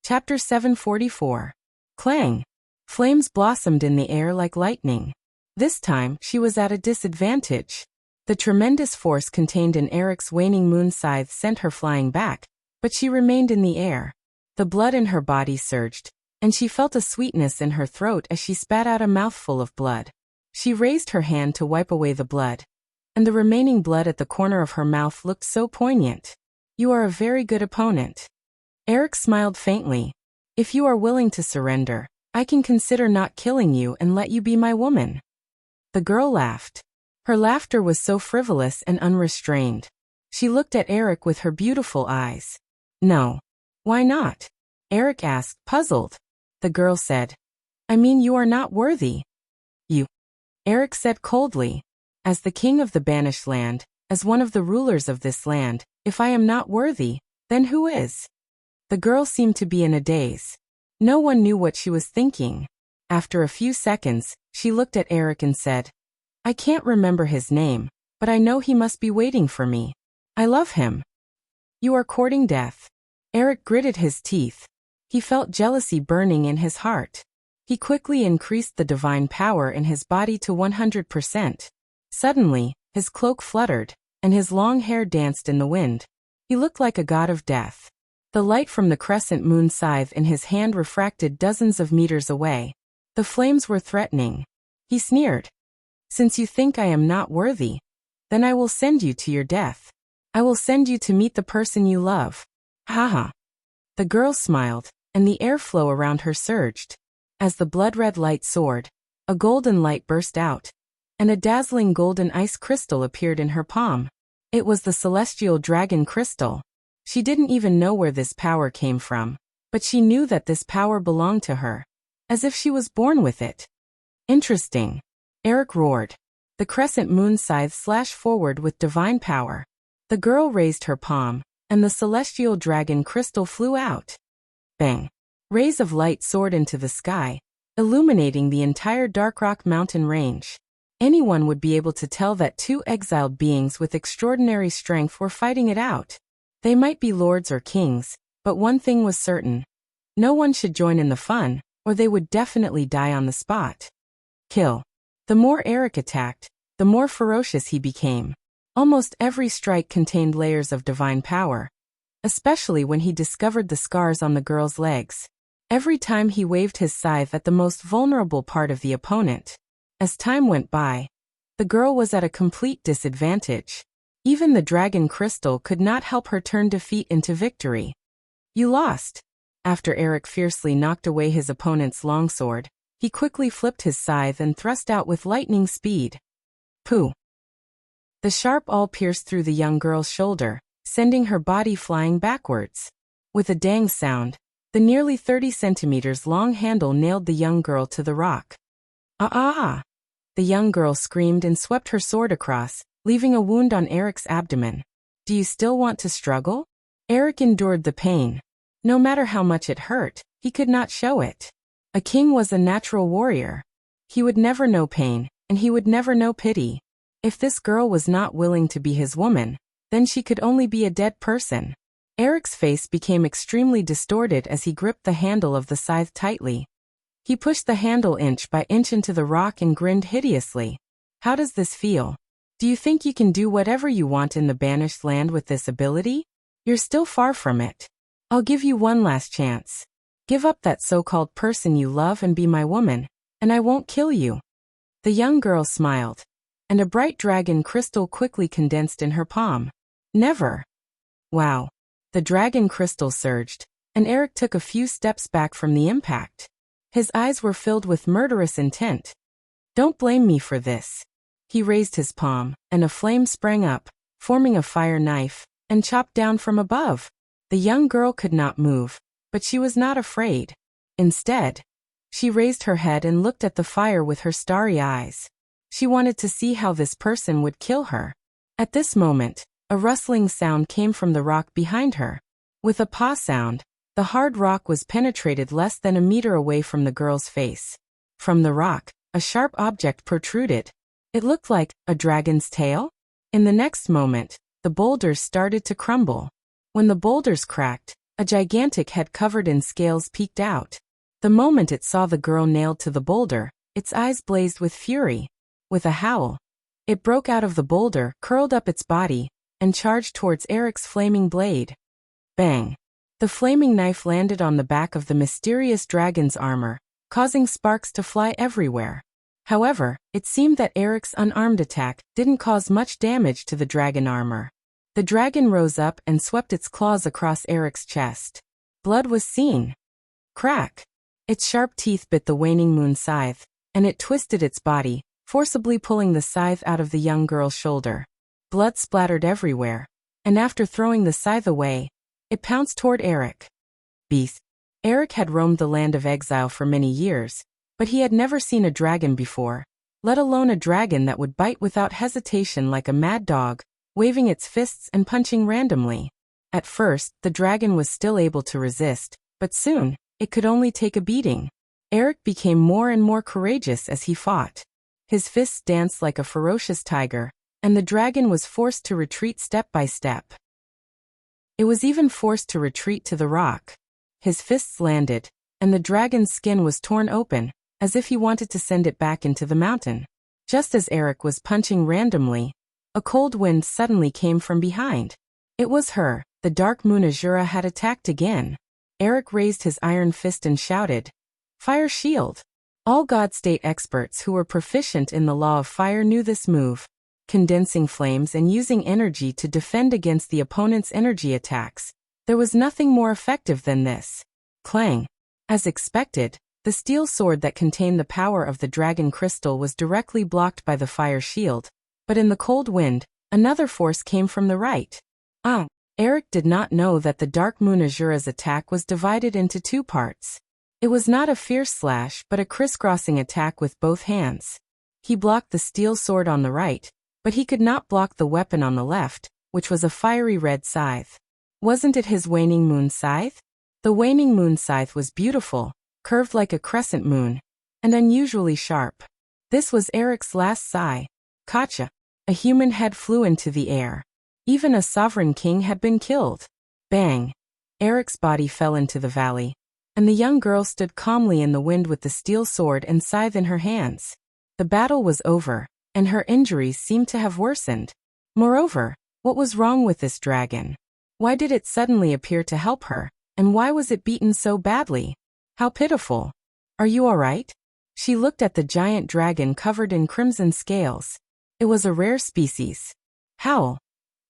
Chapter 744. Clang. Flames blossomed in the air like lightning. This time, she was at a disadvantage. The tremendous force contained in Eric's waning moon scythe sent her flying back, but she remained in the air. The blood in her body surged, and she felt a sweetness in her throat as she spat out a mouthful of blood. She raised her hand to wipe away the blood, and the remaining blood at the corner of her mouth looked so poignant. "You are a very good opponent." Eric smiled faintly. "If you are willing to surrender, I can consider not killing you and let you be my woman." The girl laughed. Her laughter was so frivolous and unrestrained. She looked at Eric with her beautiful eyes. "No. Why not?" Eric asked, puzzled. The girl said, "I mean, you are not worthy." "You?" Eric said coldly. "As the king of the banished land, as one of the rulers of this land, if I am not worthy, then who is?" The girl seemed to be in a daze. No one knew what she was thinking. After a few seconds, she looked at Eric and said, "I can't remember his name, but I know he must be waiting for me. I love him." "You are courting death." Eric gritted his teeth. He felt jealousy burning in his heart. He quickly increased the divine power in his body to 100%. Suddenly, his cloak fluttered, and his long hair danced in the wind. He looked like a god of death. The light from the crescent moon scythe in his hand refracted dozens of meters away. The flames were threatening. He sneered. "Since you think I am not worthy, then I will send you to your death. I will send you to meet the person you love." "Haha." The girl smiled, and the airflow around her surged. As the blood-red light soared, a golden light burst out, and a dazzling golden ice crystal appeared in her palm. It was the celestial dragon crystal. She didn't even know where this power came from, but she knew that this power belonged to her, as if she was born with it. "Interesting," Eric roared. The crescent moon scythe slashed forward with divine power. The girl raised her palm, and the celestial dragon crystal flew out. Bang! Rays of light soared into the sky, illuminating the entire Dark Rock mountain range. Anyone would be able to tell that two exiled beings with extraordinary strength were fighting it out. They might be lords or kings, but one thing was certain. No one should join in the fun, or they would definitely die on the spot. Kill. The more Eric attacked, the more ferocious he became. Almost every strike contained layers of divine power, especially when he discovered the scars on the girl's legs. Every time he waved his scythe at the most vulnerable part of the opponent. As time went by, the girl was at a complete disadvantage. Even the dragon crystal could not help her turn defeat into victory. "You lost." After Eric fiercely knocked away his opponent's longsword, he quickly flipped his scythe and thrust out with lightning speed. Pooh! The sharp awl pierced through the young girl's shoulder, sending her body flying backwards. With a dang sound, the nearly 30 centimeters long handle nailed the young girl to the rock. "Ah!" The young girl screamed and swept her sword across, leaving a wound on Eric's abdomen. "Do you still want to struggle?" Eric endured the pain. No matter how much it hurt, he could not show it. A king was a natural warrior. He would never know pain, and he would never know pity. If this girl was not willing to be his woman, then she could only be a dead person. Eric's face became extremely distorted as he gripped the handle of the scythe tightly. He pushed the handle inch by inch into the rock and grinned hideously. "How does this feel? Do you think you can do whatever you want in the banished land with this ability? You're still far from it. I'll give you one last chance. Give up that so-called person you love and be my woman, and I won't kill you." The young girl smiled, and a bright dragon crystal quickly condensed in her palm. "Never." Wow. The dragon crystal surged, and Eric took a few steps back from the impact. His eyes were filled with murderous intent. "Don't blame me for this." He raised his palm, and a flame sprang up, forming a fire knife, and chopped down from above. The young girl could not move, but she was not afraid. Instead, she raised her head and looked at the fire with her starry eyes. She wanted to see how this person would kill her. At this moment, a rustling sound came from the rock behind her. With a paw sound, the hard rock was penetrated less than a meter away from the girl's face. From the rock, a sharp object protruded. It looked like a dragon's tail. In the next moment, the boulders started to crumble. When the boulders cracked, A gigantic head covered in scales peeked out. The moment it saw the girl nailed to the boulder, its eyes blazed with fury. With a howl, it broke out of the boulder, curled up its body, and charged towards Eric's flaming blade. Bang! The flaming knife landed on the back of the mysterious dragon's armor, causing sparks to fly everywhere. However, it seemed that Eric's unarmed attack didn't cause much damage to the dragon armor. The dragon rose up and swept its claws across Eric's chest. Blood was seen. Crack! Its sharp teeth bit the waning moon scythe, and it twisted its body, forcibly pulling the scythe out of the young girl's shoulder. Blood splattered everywhere, and after throwing the scythe away, it pounced toward Eric. Beast. Eric had roamed the land of exile for many years, but he had never seen a dragon before, let alone a dragon that would bite without hesitation like a mad dog, waving its fists and punching randomly. At first, the dragon was still able to resist, but soon, it could only take a beating. Eric became more and more courageous as he fought. His fists danced like a ferocious tiger, and the dragon was forced to retreat step by step. It was even forced to retreat to the rock. His fists landed, and the dragon's skin was torn open, as if he wanted to send it back into the mountain. Just as Eric was punching randomly, a cold wind suddenly came from behind. It was her. The dark moon Azura had attacked again. Eric raised his iron fist and shouted, "Fire shield!" All God State experts who were proficient in the law of fire knew this move. Condensing flames and using energy to defend against the opponent's energy attacks. There was nothing more effective than this. Clang! As expected, the steel sword that contained the power of the dragon crystal was directly blocked by the fire shield, but in the cold wind, another force came from the right. Eric did not know that the Dark Moon Azura's attack was divided into two parts. It was not a fierce slash but a crisscrossing attack with both hands. He blocked the steel sword on the right, but he could not block the weapon on the left, which was a fiery red scythe. Wasn't it his waning moon scythe? The waning moon scythe was beautiful, curved like a crescent moon, and unusually sharp. This was Eric's last sigh. Gotcha! A human head flew into the air. Even a sovereign king had been killed. Bang! Eric's body fell into the valley, and the young girl stood calmly in the wind with the steel sword and scythe in her hands. The battle was over, and her injuries seemed to have worsened. Moreover, what was wrong with this dragon? Why did it suddenly appear to help her, and why was it beaten so badly? How pitiful! Are you all right? She looked at the giant dragon covered in crimson scales. It was a rare species. Howl!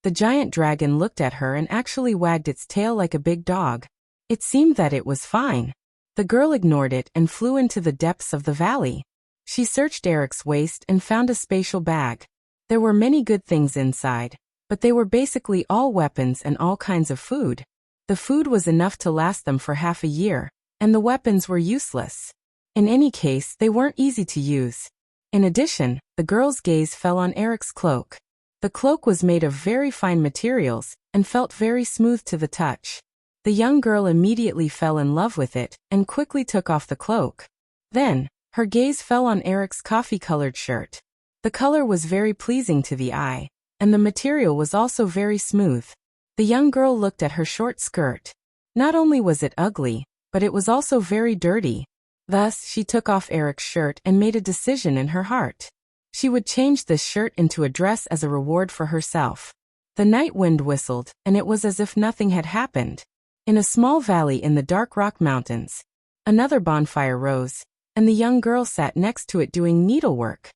The giant dragon looked at her and actually wagged its tail like a big dog. It seemed that it was fine. The girl ignored it and flew into the depths of the valley. She searched Eric's waist and found a spatial bag. There were many good things inside, but they were basically all weapons and all kinds of food. The food was enough to last them for half a year, and the weapons were useless. In any case, they weren't easy to use. In addition, the girl's gaze fell on Eric's cloak. The cloak was made of very fine materials and felt very smooth to the touch. The young girl immediately fell in love with it and quickly took off the cloak. Then, her gaze fell on Eric's coffee-colored shirt. The color was very pleasing to the eye, and the material was also very smooth. The young girl looked at her short skirt. Not only was it ugly, but it was also very dirty. Thus, she took off Eric's shirt and made a decision in her heart. She would change this shirt into a dress as a reward for herself. The night wind whistled, and it was as if nothing had happened. In a small valley in the dark rock mountains, another bonfire rose, and the young girl sat next to it doing needlework.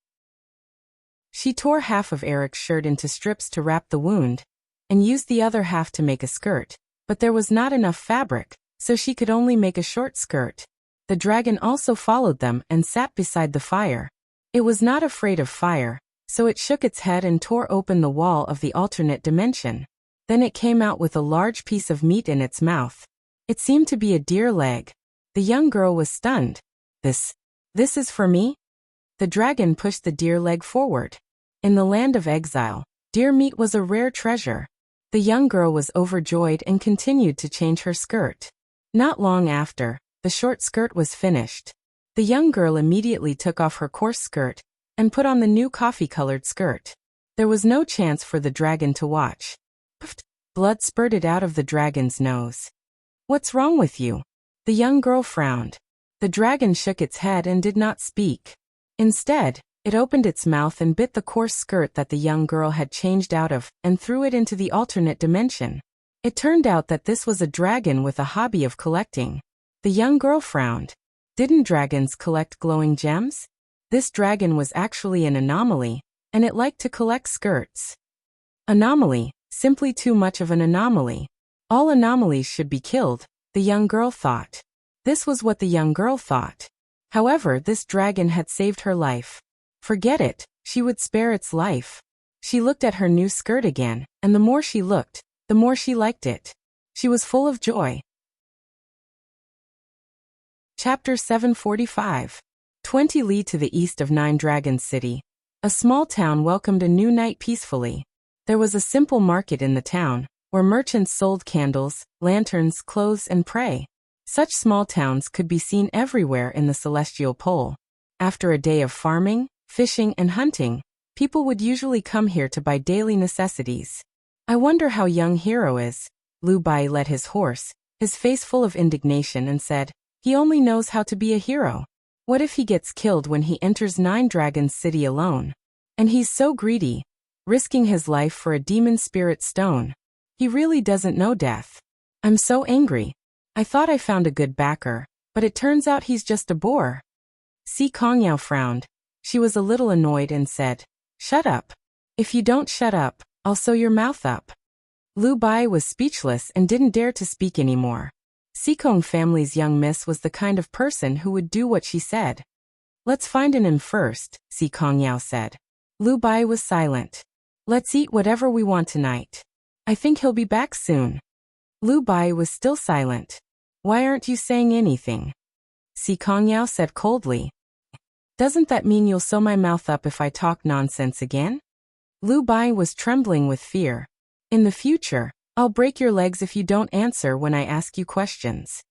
She tore half of Eric's shirt into strips to wrap the wound, and used the other half to make a skirt, but there was not enough fabric, so she could only make a short skirt. The dragon also followed them and sat beside the fire. It was not afraid of fire, so it shook its head and tore open the wall of the alternate dimension. Then it came out with a large piece of meat in its mouth. It seemed to be a deer leg. The young girl was stunned. This is for me? The dragon pushed the deer leg forward. In the land of exile, deer meat was a rare treasure. The young girl was overjoyed and continued to change her skirt. Not long after, the short skirt was finished. The young girl immediately took off her coarse skirt and put on the new coffee-colored skirt. There was no chance for the dragon to watch. Puffed. Blood spurted out of the dragon's nose. What's wrong with you? The young girl frowned. The dragon shook its head and did not speak. Instead, it opened its mouth and bit the coarse skirt that the young girl had changed out of and threw it into the alternate dimension. It turned out that this was a dragon with a hobby of collecting. The young girl frowned. Didn't dragons collect glowing gems? This dragon was actually an anomaly, and it liked to collect skirts. Anomaly, simply too much of an anomaly. All anomalies should be killed, the young girl thought. This was what the young girl thought. However, this dragon had saved her life. Forget it, she would spare its life. She looked at her new skirt again, and the more she looked, the more she liked it. She was full of joy. Chapter 745. 20 li to the east of Nine Dragons City. A small town welcomed a new night peacefully. There was a simple market in the town, where merchants sold candles, lanterns, clothes, and prey. Such small towns could be seen everywhere in the celestial pole. After a day of farming, fishing, and hunting, people would usually come here to buy daily necessities. I wonder how young Hero is. Lu Bai led his horse, his face full of indignation, and said, he only knows how to be a hero. What if he gets killed when he enters Nine Dragons City alone? And he's so greedy, risking his life for a demon spirit stone. He really doesn't know death. I'm so angry. I thought I found a good backer, but it turns out he's just a bore. Si Kongyao frowned. She was a little annoyed and said, shut up. If you don't shut up, I'll sew your mouth up. Lu Bai was speechless and didn't dare to speak anymore. Sikong family's young miss was the kind of person who would do what she said. Let's find an inn first, Si Kongyao said. Lu Bai was silent. Let's eat whatever we want tonight. I think he'll be back soon. Lu Bai was still silent. Why aren't you saying anything? Si Kongyao said coldly. Doesn't that mean you'll sew my mouth up if I talk nonsense again? Lu Bai was trembling with fear. In the future, I'll break your legs if you don't answer when I ask you questions.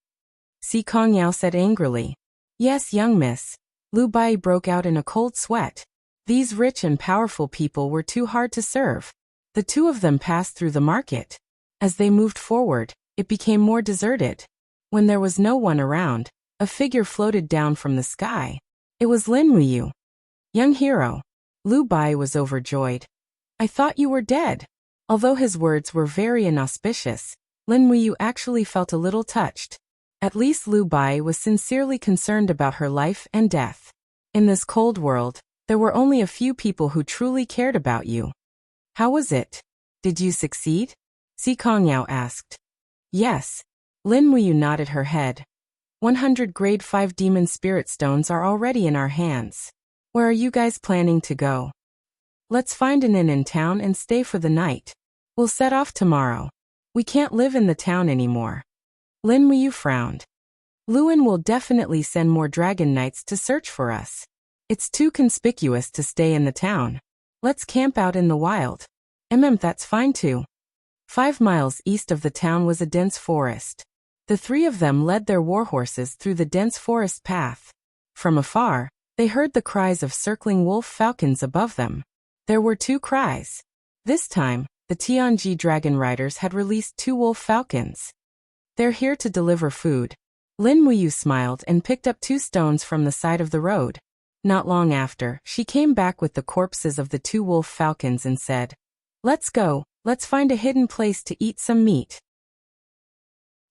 Si Kongyao said angrily. Yes, young miss. Lu Bai broke out in a cold sweat. These rich and powerful people were too hard to serve. The two of them passed through the market. As they moved forward, it became more deserted. When there was no one around, a figure floated down from the sky. It was Lin Muyu. Young hero. Lu Bai was overjoyed. I thought you were dead. Although his words were very inauspicious, Lin Muyu actually felt a little touched. At least Lu Bai was sincerely concerned about her life and death. In this cold world, there were only a few people who truly cared about you. How was it? Did you succeed? Si Kongyao asked. Yes. Lin Muyu nodded her head. 100 grade 5 demon spirit stones are already in our hands. Where are you guys planning to go? Let's find an inn in town and stay for the night. We'll set off tomorrow. We can't live in the town anymore. Lin Muyu frowned. Luin will definitely send more dragon knights to search for us. It's too conspicuous to stay in the town. Let's camp out in the wild. That's fine too. 5 miles east of the town was a dense forest. The three of them led their warhorses through the dense forest path. From afar, they heard the cries of circling wolf falcons above them. There were 2 cries. This time, the Tianji dragon riders had released 2 wolf falcons. They're here to deliver food. Lin Muyu smiled and picked up 2 stones from the side of the road. Not long after, she came back with the corpses of the 2 wolf falcons and said, let's go, let's find a hidden place to eat some meat.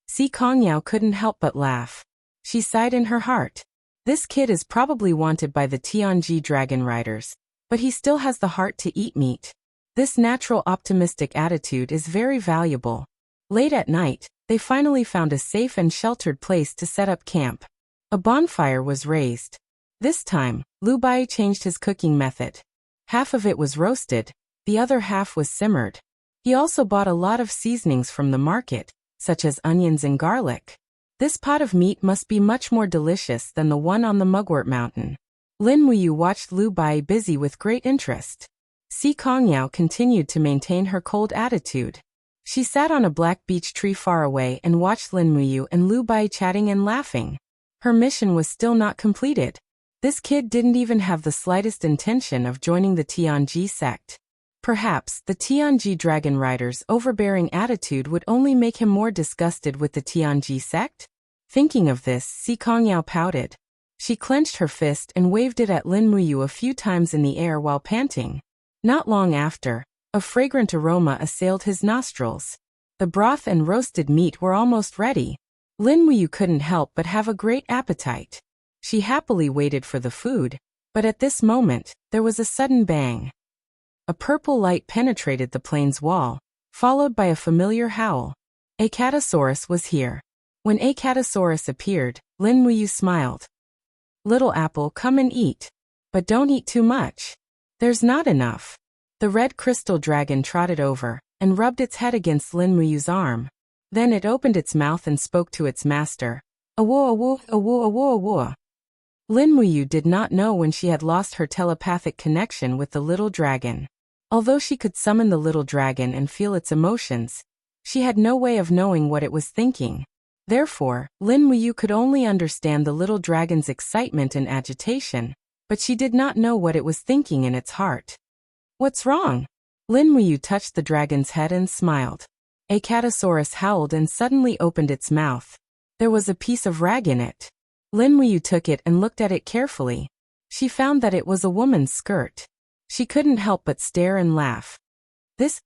Si Kongyao couldn't help but laugh. She sighed in her heart. This kid is probably wanted by the Tianji dragon riders, but he still has the heart to eat meat. This natural optimistic attitude is very valuable. Late at night, they finally found a safe and sheltered place to set up camp. A bonfire was raised. This time, Lu Bai changed his cooking method. Half of it was roasted, the other half was simmered. He also bought a lot of seasonings from the market, such as onions and garlic. This pot of meat must be much more delicious than the one on the Mugwort Mountain. Lin Muyu watched Lu Bai busy with great interest. Si Kongyao continued to maintain her cold attitude. She sat on a black beech tree far away and watched Lin Muyu and Lu Bai chatting and laughing. Her mission was still not completed. This kid didn't even have the slightest intention of joining the Tianji sect. Perhaps the Tianji dragon rider's overbearing attitude would only make him more disgusted with the Tianji sect? Thinking of this, Si Kongyao pouted. She clenched her fist and waved it at Lin Muyu a few times in the air while panting. Not long after, a fragrant aroma assailed his nostrils. The broth and roasted meat were almost ready. Lin Muyu couldn't help but have a great appetite. She happily waited for the food, but at this moment, there was a sudden bang. A purple light penetrated the plane's wall, followed by a familiar howl. Acatosaurus was here. When Acatosaurus appeared, Lin Muyu smiled. Little Apple, come and eat. But don't eat too much. There's not enough. The red crystal dragon trotted over and rubbed its head against Lin Muyu's arm. Then it opened its mouth and spoke to its master. Awo awo, awo awo awo. Lin Muyu did not know when she had lost her telepathic connection with the little dragon. Although she could summon the little dragon and feel its emotions, she had no way of knowing what it was thinking. Therefore, Lin Muyu could only understand the little dragon's excitement and agitation, but she did not know what it was thinking in its heart. What's wrong? Lin Muyu touched the dragon's head and smiled. Acatosaurus howled and suddenly opened its mouth. There was a piece of rag in it. Lin Muyu took it and looked at it carefully. She found that it was a woman's skirt. She couldn't help but stare and laugh.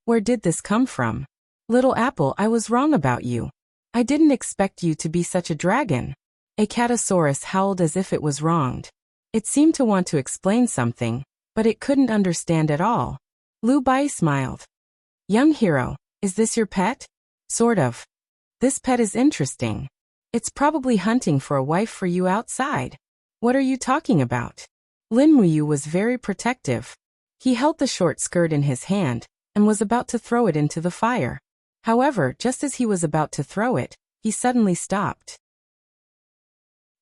Where did this come from? Little Apple, I was wrong about you. I didn't expect you to be such a dragon. Acatosaurus howled as if it was wronged. It seemed to want to explain something, but it couldn't understand at all. Lu Bai smiled. Young hero, is this your pet? Sort of. This pet is interesting. It's probably hunting for a wife for you outside. What are you talking about? Lin Muyu was very protective. He held the short skirt in his hand and was about to throw it into the fire. However, just as he was about to throw it, he suddenly stopped.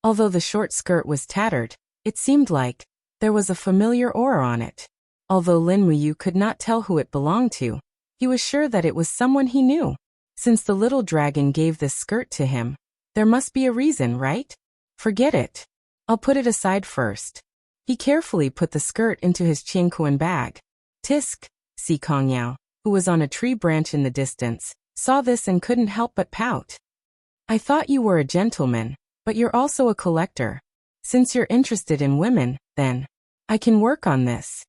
Although the short skirt was tattered, it seemed like there was a familiar aura on it. Although Lin Muyu could not tell who it belonged to, he was sure that it was someone he knew. Since the little dragon gave this skirt to him, there must be a reason, right? Forget it. I'll put it aside first. He carefully put the skirt into his Qingquan bag. Tisk, Si Kongyao, who was on a tree branch in the distance, saw this and couldn't help but pout. I thought you were a gentleman, but you're also a collector. Since you're interested in women, then I can work on this.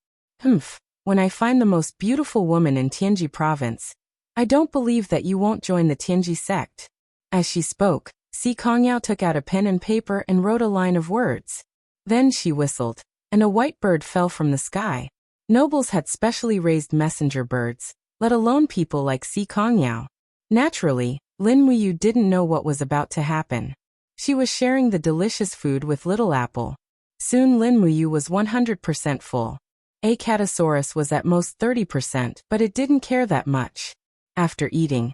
When I find the most beautiful woman in Tianji province, I don't believe that you won't join the Tianji sect. As she spoke, Si Kongyao took out a pen and paper and wrote a line of words. Then she whistled, and a white bird fell from the sky. Nobles had specially raised messenger birds, let alone people like Si Kongyao. Naturally, Lin Muyu didn't know what was about to happen. She was sharing the delicious food with Little Apple. Soon Lin Muyu was 100% full. Acatosaurus was at most 30%, but it didn't care that much. After eating,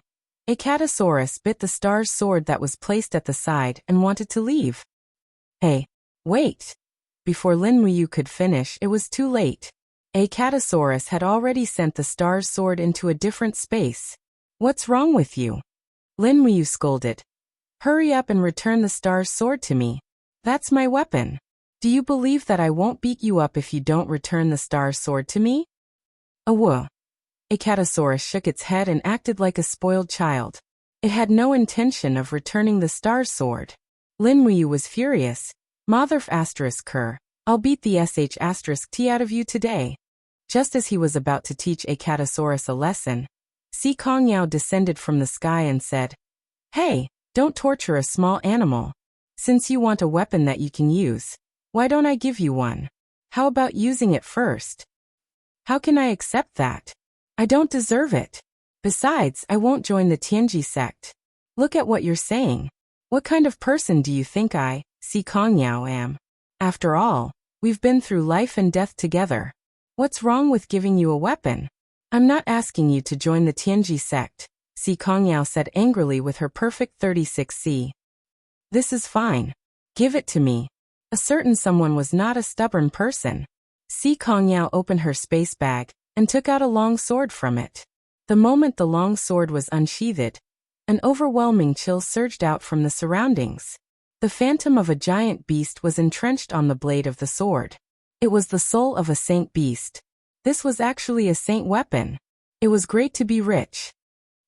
Acatosaurus bit the star's sword that was placed at the side and wanted to leave. Hey, wait! Before Lin Muyu could finish, it was too late. Acatosaurus had already sent the star's sword into a different space. What's wrong with you? Lin Muyu scolded. Hurry up and return the star's sword to me. That's my weapon. Do you believe that I won't beat you up if you don't return the star's sword to me? Awoo. Acatosaurus shook its head and acted like a spoiled child. It had no intention of returning the star's sword. Lin Muyu was furious. Motherf ***, I'll beat the **t out of you today. Just as he was about to teach Acatosaurus a lesson, Si Kongyao descended from the sky and said, Hey, don't torture a small animal. Since you want a weapon that you can use, why don't I give you one? How about using it first? How can I accept that? I don't deserve it. Besides, I won't join the Tianji sect. Look at what you're saying. What kind of person do you think I, Si Kongyao, am? After all, we've been through life and death together. What's wrong with giving you a weapon? I'm not asking you to join the Tianji sect, Si Kongyao said angrily with her perfect 36C. This is fine. Give it to me. A certain someone was not a stubborn person. Si Kongyao opened her space bag and took out a long sword from it. The moment the long sword was unsheathed, an overwhelming chill surged out from the surroundings. The phantom of a giant beast was entrenched on the blade of the sword. It was the soul of a saint beast. This was actually a saint weapon. It was great to be rich.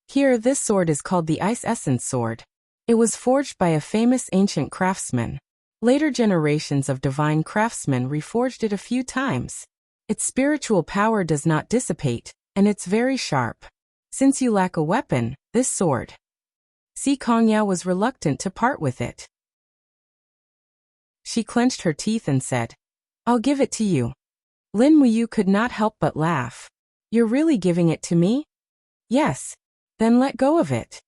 Here, this sword is called the Ice Essence Sword. It was forged by a famous ancient craftsman. Later generations of divine craftsmen reforged it a few times. Its spiritual power does not dissipate, and it's very sharp. Since you lack a weapon, this sword. Si Kongyao was reluctant to part with it. She clenched her teeth and said, "I'll give it to you." Lin Muyu could not help but laugh. "You're really giving it to me?" "Yes." "Then let go of it."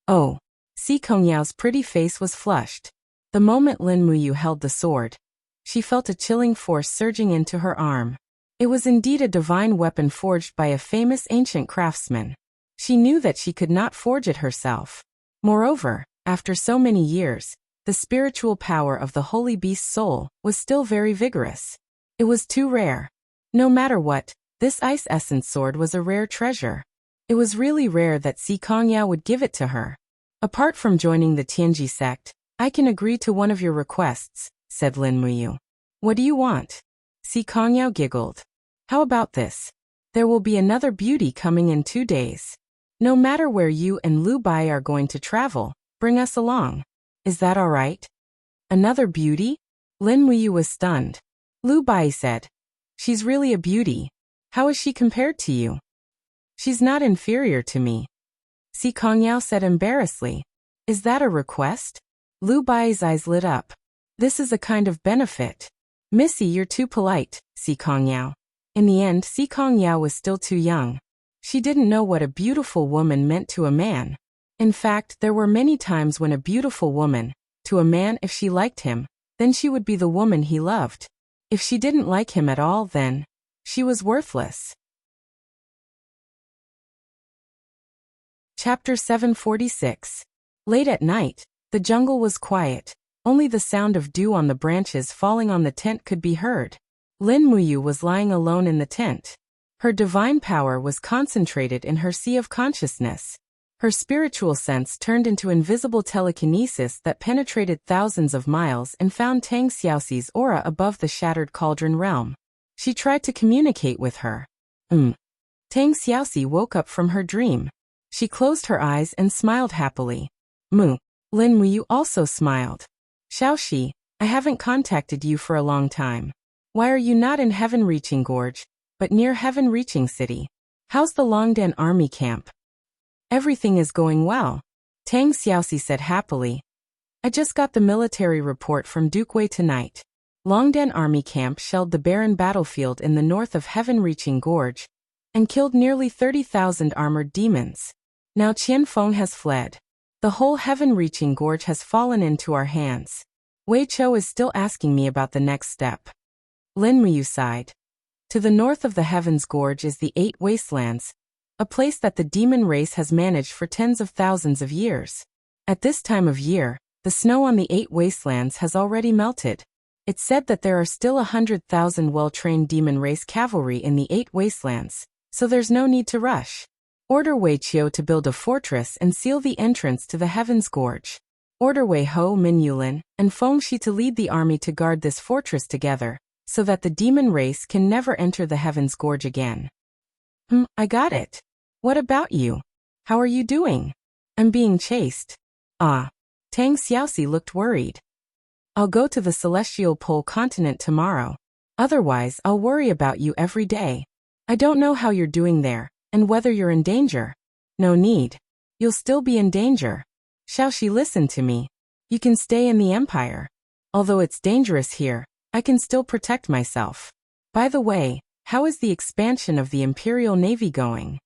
"Oh." Si Kongyao's pretty face was flushed. The moment Lin Muyu held the sword, she felt a chilling force surging into her arm. It was indeed a divine weapon forged by a famous ancient craftsman. She knew that she could not forge it herself. Moreover, after so many years, the spiritual power of the holy beast's soul was still very vigorous. It was too rare. No matter what, this ice essence sword was a rare treasure. It was really rare that Si Kongyao would give it to her. "Apart from joining the Tianji sect, I can agree to one of your requests," said Lin Muyu. "What do you want?" Si Kongyao giggled. "How about this? There will be another beauty coming in 2 days. No matter where you and Lu Bai are going to travel, bring us along. Is that all right?" "Another beauty?" Lin Muyu was stunned. Lu Bai said, "She's really a beauty. How is she compared to you?" "She's not inferior to me." Si Kongyao said embarrassedly. "Is that a request?" Lu Bai's eyes lit up. "This is a kind of benefit." "Missy, you're too polite, Si Kongyao." In the end, Si Kongyao was still too young. She didn't know what a beautiful woman meant to a man. In fact, there were many times when a beautiful woman, to a man if she liked him, then she would be the woman he loved. If she didn't like him at all, then she was worthless. Chapter 746. Late at night, the jungle was quiet. Only the sound of dew on the branches falling on the tent could be heard. Lin Muyu was lying alone in the tent. Her divine power was concentrated in her sea of consciousness. Her spiritual sense turned into invisible telekinesis that penetrated thousands of miles and found Tang Xiaoxi's aura above the shattered cauldron realm. She tried to communicate with her. Tang Xiaoxi woke up from her dream. She closed her eyes and smiled happily. Lin Muyu also smiled. "Xiaoxi, I haven't contacted you for a long time. Why are you not in Heaven-Reaching Gorge, but near Heaven-Reaching City? How's the Longdan army camp?" "Everything is going well," Tang Xiaoxi said happily. "I just got the military report from Duke Wei tonight. Longdan army camp shelled the barren battlefield in the north of Heaven-Reaching Gorge and killed nearly 30,000 armored demons. Now Qianfeng has fled. The whole Heaven-Reaching Gorge has fallen into our hands. Wei Chou is still asking me about the next step." Lin Muyu sighed. To the north of the Heavens Gorge is the 8 Wastelands, a place that the demon race has managed for tens of thousands of years. At this time of year, the snow on the 8 Wastelands has already melted. It's said that there are still 100,000 well-trained demon race cavalry in the 8 Wastelands, so there's no need to rush. Order Wei Qiu to build a fortress and seal the entrance to the Heavens Gorge. Order Wei Ho, Min Yulin, and Feng Shi to lead the army to guard this fortress together, so that the demon race can never enter the Heavens Gorge again. I got it. What about you? How are you doing?" "I'm being chased." "Ah." Tang Xiaoxi looked worried. "I'll go to the celestial pole continent tomorrow. Otherwise, I'll worry about you every day. I don't know how you're doing there, and whether you're in danger." "No need. You'll still be in danger. Xiaoxi, listen to me. You can stay in the Empire. Although it's dangerous here, I can still protect myself. By the way, how is the expansion of the Imperial Navy going?"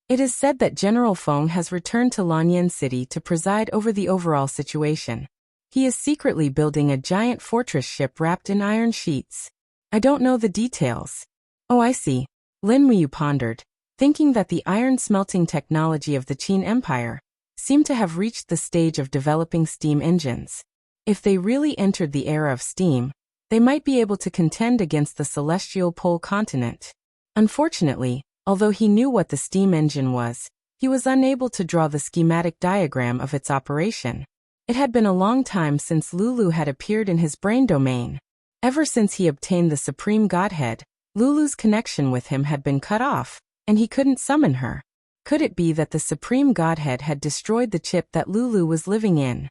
It is said that General Feng has returned to Lanyan City to preside over the overall situation. He is secretly building a giant fortress ship wrapped in iron sheets. I don't know the details. Oh, I see. Lin Muyu pondered, thinking that the iron smelting technology of the Qin Empire seemed to have reached the stage of developing steam engines. If they really entered the era of steam, they might be able to contend against the celestial pole continent. Unfortunately, although he knew what the steam engine was, he was unable to draw the schematic diagram of its operation. It had been a long time since Lulu had appeared in his brain domain. Ever since he obtained the Supreme Godhead, Lulu's connection with him had been cut off, and he couldn't summon her. Could it be that the Supreme Godhead had destroyed the chip that Lulu was living in?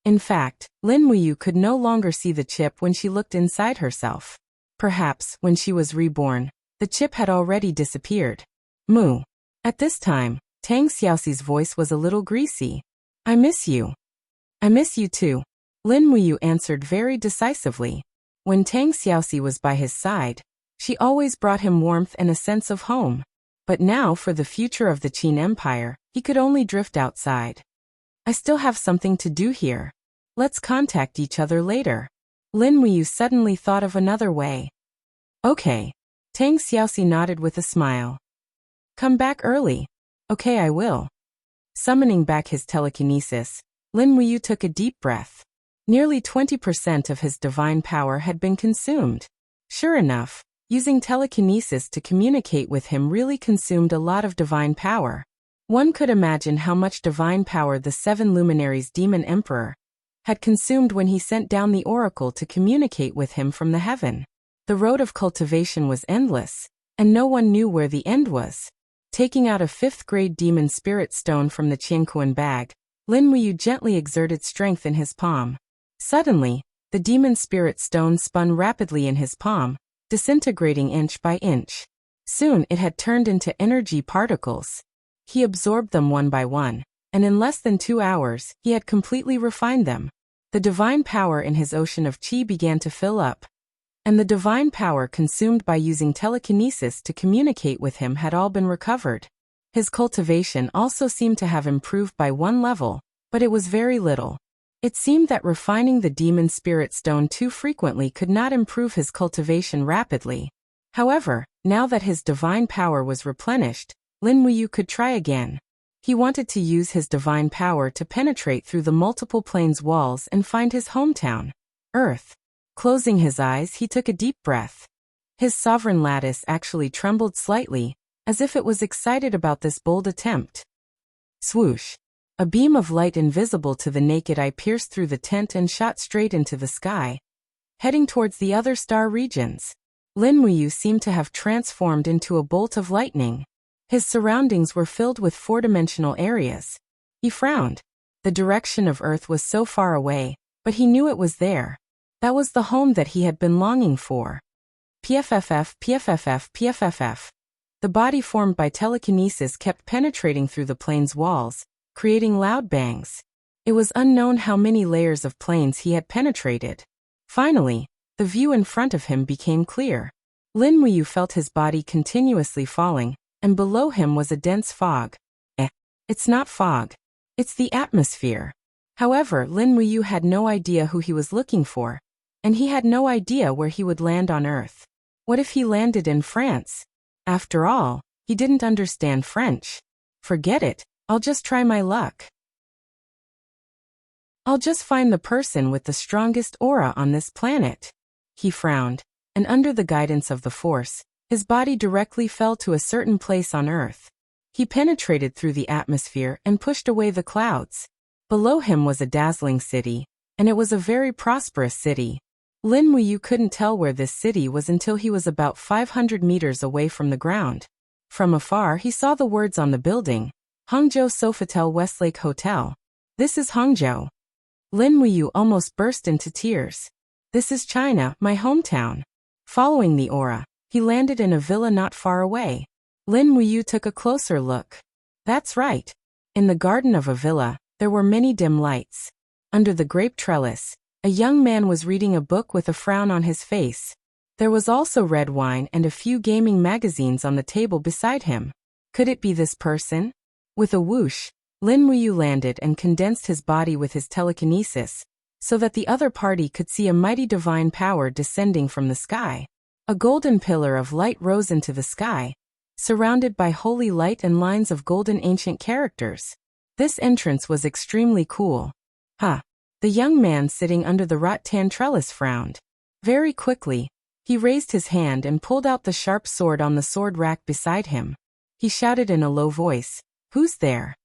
In fact, Lin Muyu could no longer see the chip when she looked inside herself. Perhaps, when she was reborn, the chip had already disappeared. Moo. At this time, Tang Xiaoxi's voice was a little greasy. I miss you. I miss you too. Lin Muyu answered very decisively. When Tang Xiaoxi was by his side, she always brought him warmth and a sense of home. But now for the future of the Qin Empire, he could only drift outside. I still have something to do here. Let's contact each other later. Lin Muyu suddenly thought of another way. Okay. Tang Xiaoxi nodded with a smile. Come back early. Okay, I will. Summoning back his telekinesis, Lin Muyu took a deep breath. Nearly 20% of his divine power had been consumed. Sure enough, using telekinesis to communicate with him really consumed a lot of divine power. One could imagine how much divine power the 7 luminaries Demon Emperor had consumed when he sent down the oracle to communicate with him from the heaven. The road of cultivation was endless, and no one knew where the end was. Taking out a 5th-grade demon spirit stone from the Qianquan bag, Lin Muyu gently exerted strength in his palm. Suddenly, the demon spirit stone spun rapidly in his palm, disintegrating inch by inch. Soon it had turned into energy particles. He absorbed them one by one, and in less than 2 hours, he had completely refined them. The divine power in his ocean of qi began to fill up, and the divine power consumed by using telekinesis to communicate with him had all been recovered. His cultivation also seemed to have improved by 1 level, but it was very little. It seemed that refining the demon spirit stone too frequently could not improve his cultivation rapidly. However, now that his divine power was replenished, Lin Muyu could try again. He wanted to use his divine power to penetrate through the multiple planes walls and find his hometown, Earth. Closing his eyes, he took a deep breath. His sovereign lattice actually trembled slightly, as if it was excited about this bold attempt. Swoosh! A beam of light invisible to the naked eye pierced through the tent and shot straight into the sky, heading towards the other star regions. Lin Muyu seemed to have transformed into a bolt of lightning. His surroundings were filled with 4-dimensional areas. He frowned. The direction of Earth was so far away, but he knew it was there. That was the home that he had been longing for. PFFF, PFFF, PFFF. The body formed by telekinesis kept penetrating through the plane's walls, creating loud bangs. It was unknown how many layers of planes he had penetrated. Finally, the view in front of him became clear. Lin Muyu felt his body continuously falling, and below him was a dense fog. It's not fog. It's the atmosphere. However, Lin Muyu had no idea who he was looking for, and he had no idea where he would land on Earth. What if he landed in France? After all, he didn't understand French. Forget it. I'll just try my luck. I'll just find the person with the strongest aura on this planet. He frowned, and under the guidance of the Force, his body directly fell to a certain place on Earth. He penetrated through the atmosphere and pushed away the clouds. Below him was a dazzling city, and it was a very prosperous city. Lin Muyu couldn't tell where this city was until he was about 500 meters away from the ground. From afar he saw the words on the building, Hangzhou Sofitel Westlake Hotel. This is Hangzhou. Lin Muyu almost burst into tears. This is China, my hometown. Following the aura, he landed in a villa not far away. Lin Muyu took a closer look. That's right. In the garden of a villa, there were many dim lights. Under the grape trellis, a young man was reading a book with a frown on his face. There was also red wine and a few gaming magazines on the table beside him. Could it be this person? With a whoosh, Lin Muyu landed and condensed his body with his telekinesis, so that the other party could see a mighty divine power descending from the sky. A golden pillar of light rose into the sky, surrounded by holy light and lines of golden ancient characters. This entrance was extremely cool. The young man sitting under the rattan trellis frowned. Very quickly, he raised his hand and pulled out the sharp sword on the sword rack beside him. He shouted in a low voice, "Who's there?"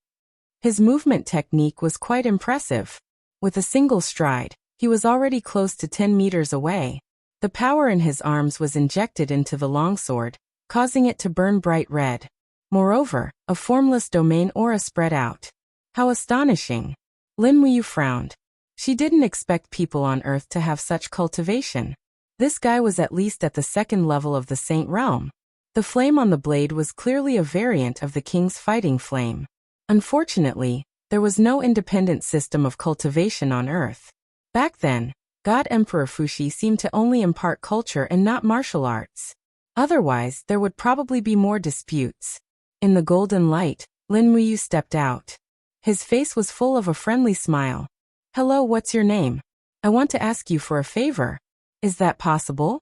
His movement technique was quite impressive. With a single stride, he was already close to 10 meters away. The power in his arms was injected into the longsword, causing it to burn bright red. Moreover, a formless domain aura spread out. How astonishing! Lin Muyu frowned. She didn't expect people on Earth to have such cultivation. This guy was at least at the second level of the Saint Realm. The flame on the blade was clearly a variant of the king's fighting flame. Unfortunately, there was no independent system of cultivation on Earth. Back then, God Emperor Fuxi seemed to only impart culture and not martial arts. Otherwise, there would probably be more disputes. In the golden light, Lin Muyu stepped out. His face was full of a friendly smile. Hello, what's your name? I want to ask you for a favor. Is that possible?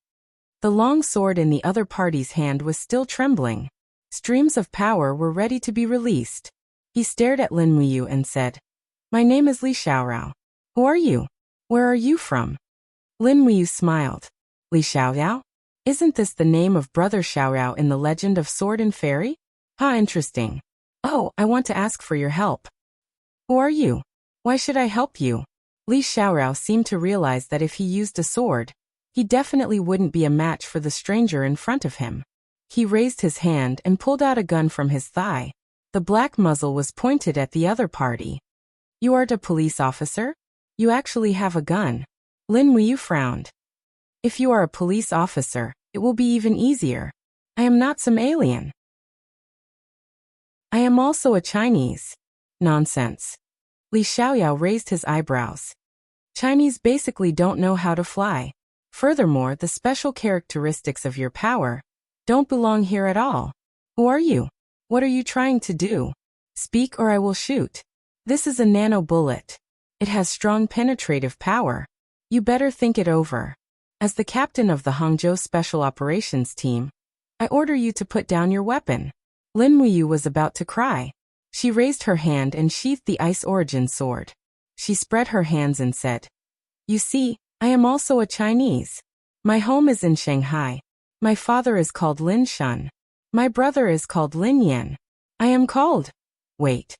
The long sword in the other party's hand was still trembling. Streams of power were ready to be released. He stared at Lin Muyu and said, My name is Li Xiaorao. Who are you? Where are you from? Lin Muyu smiled. Li Xiaorao? Isn't this the name of Brother Xiaorao in the legend of Sword and Fairy? How interesting. Oh, I want to ask for your help. Who are you? Why should I help you? Li Xiaorao seemed to realize that if he used a sword, he definitely wouldn't be a match for the stranger in front of him. He raised his hand and pulled out a gun from his thigh. The black muzzle was pointed at the other party. You are a police officer? You actually have a gun. Lin Muyu frowned. If you are a police officer, it will be even easier. I am not some alien. I am also a Chinese. Nonsense. Li Xiaoyao raised his eyebrows. Chinese basically don't know how to fly. Furthermore, the special characteristics of your power don't belong here at all. Who are you? What are you trying to do? Speak or I will shoot. This is a nano bullet. It has strong penetrative power. You better think it over. As the captain of the Hangzhou Special Operations Team, I order you to put down your weapon. Lin Muyu was about to cry. She raised her hand and sheathed the Ice Origin sword. She spread her hands and said, You see, I am also a Chinese. My home is in Shanghai. My father is called Lin Shun. My brother is called Lin Yan. I am called. Wait.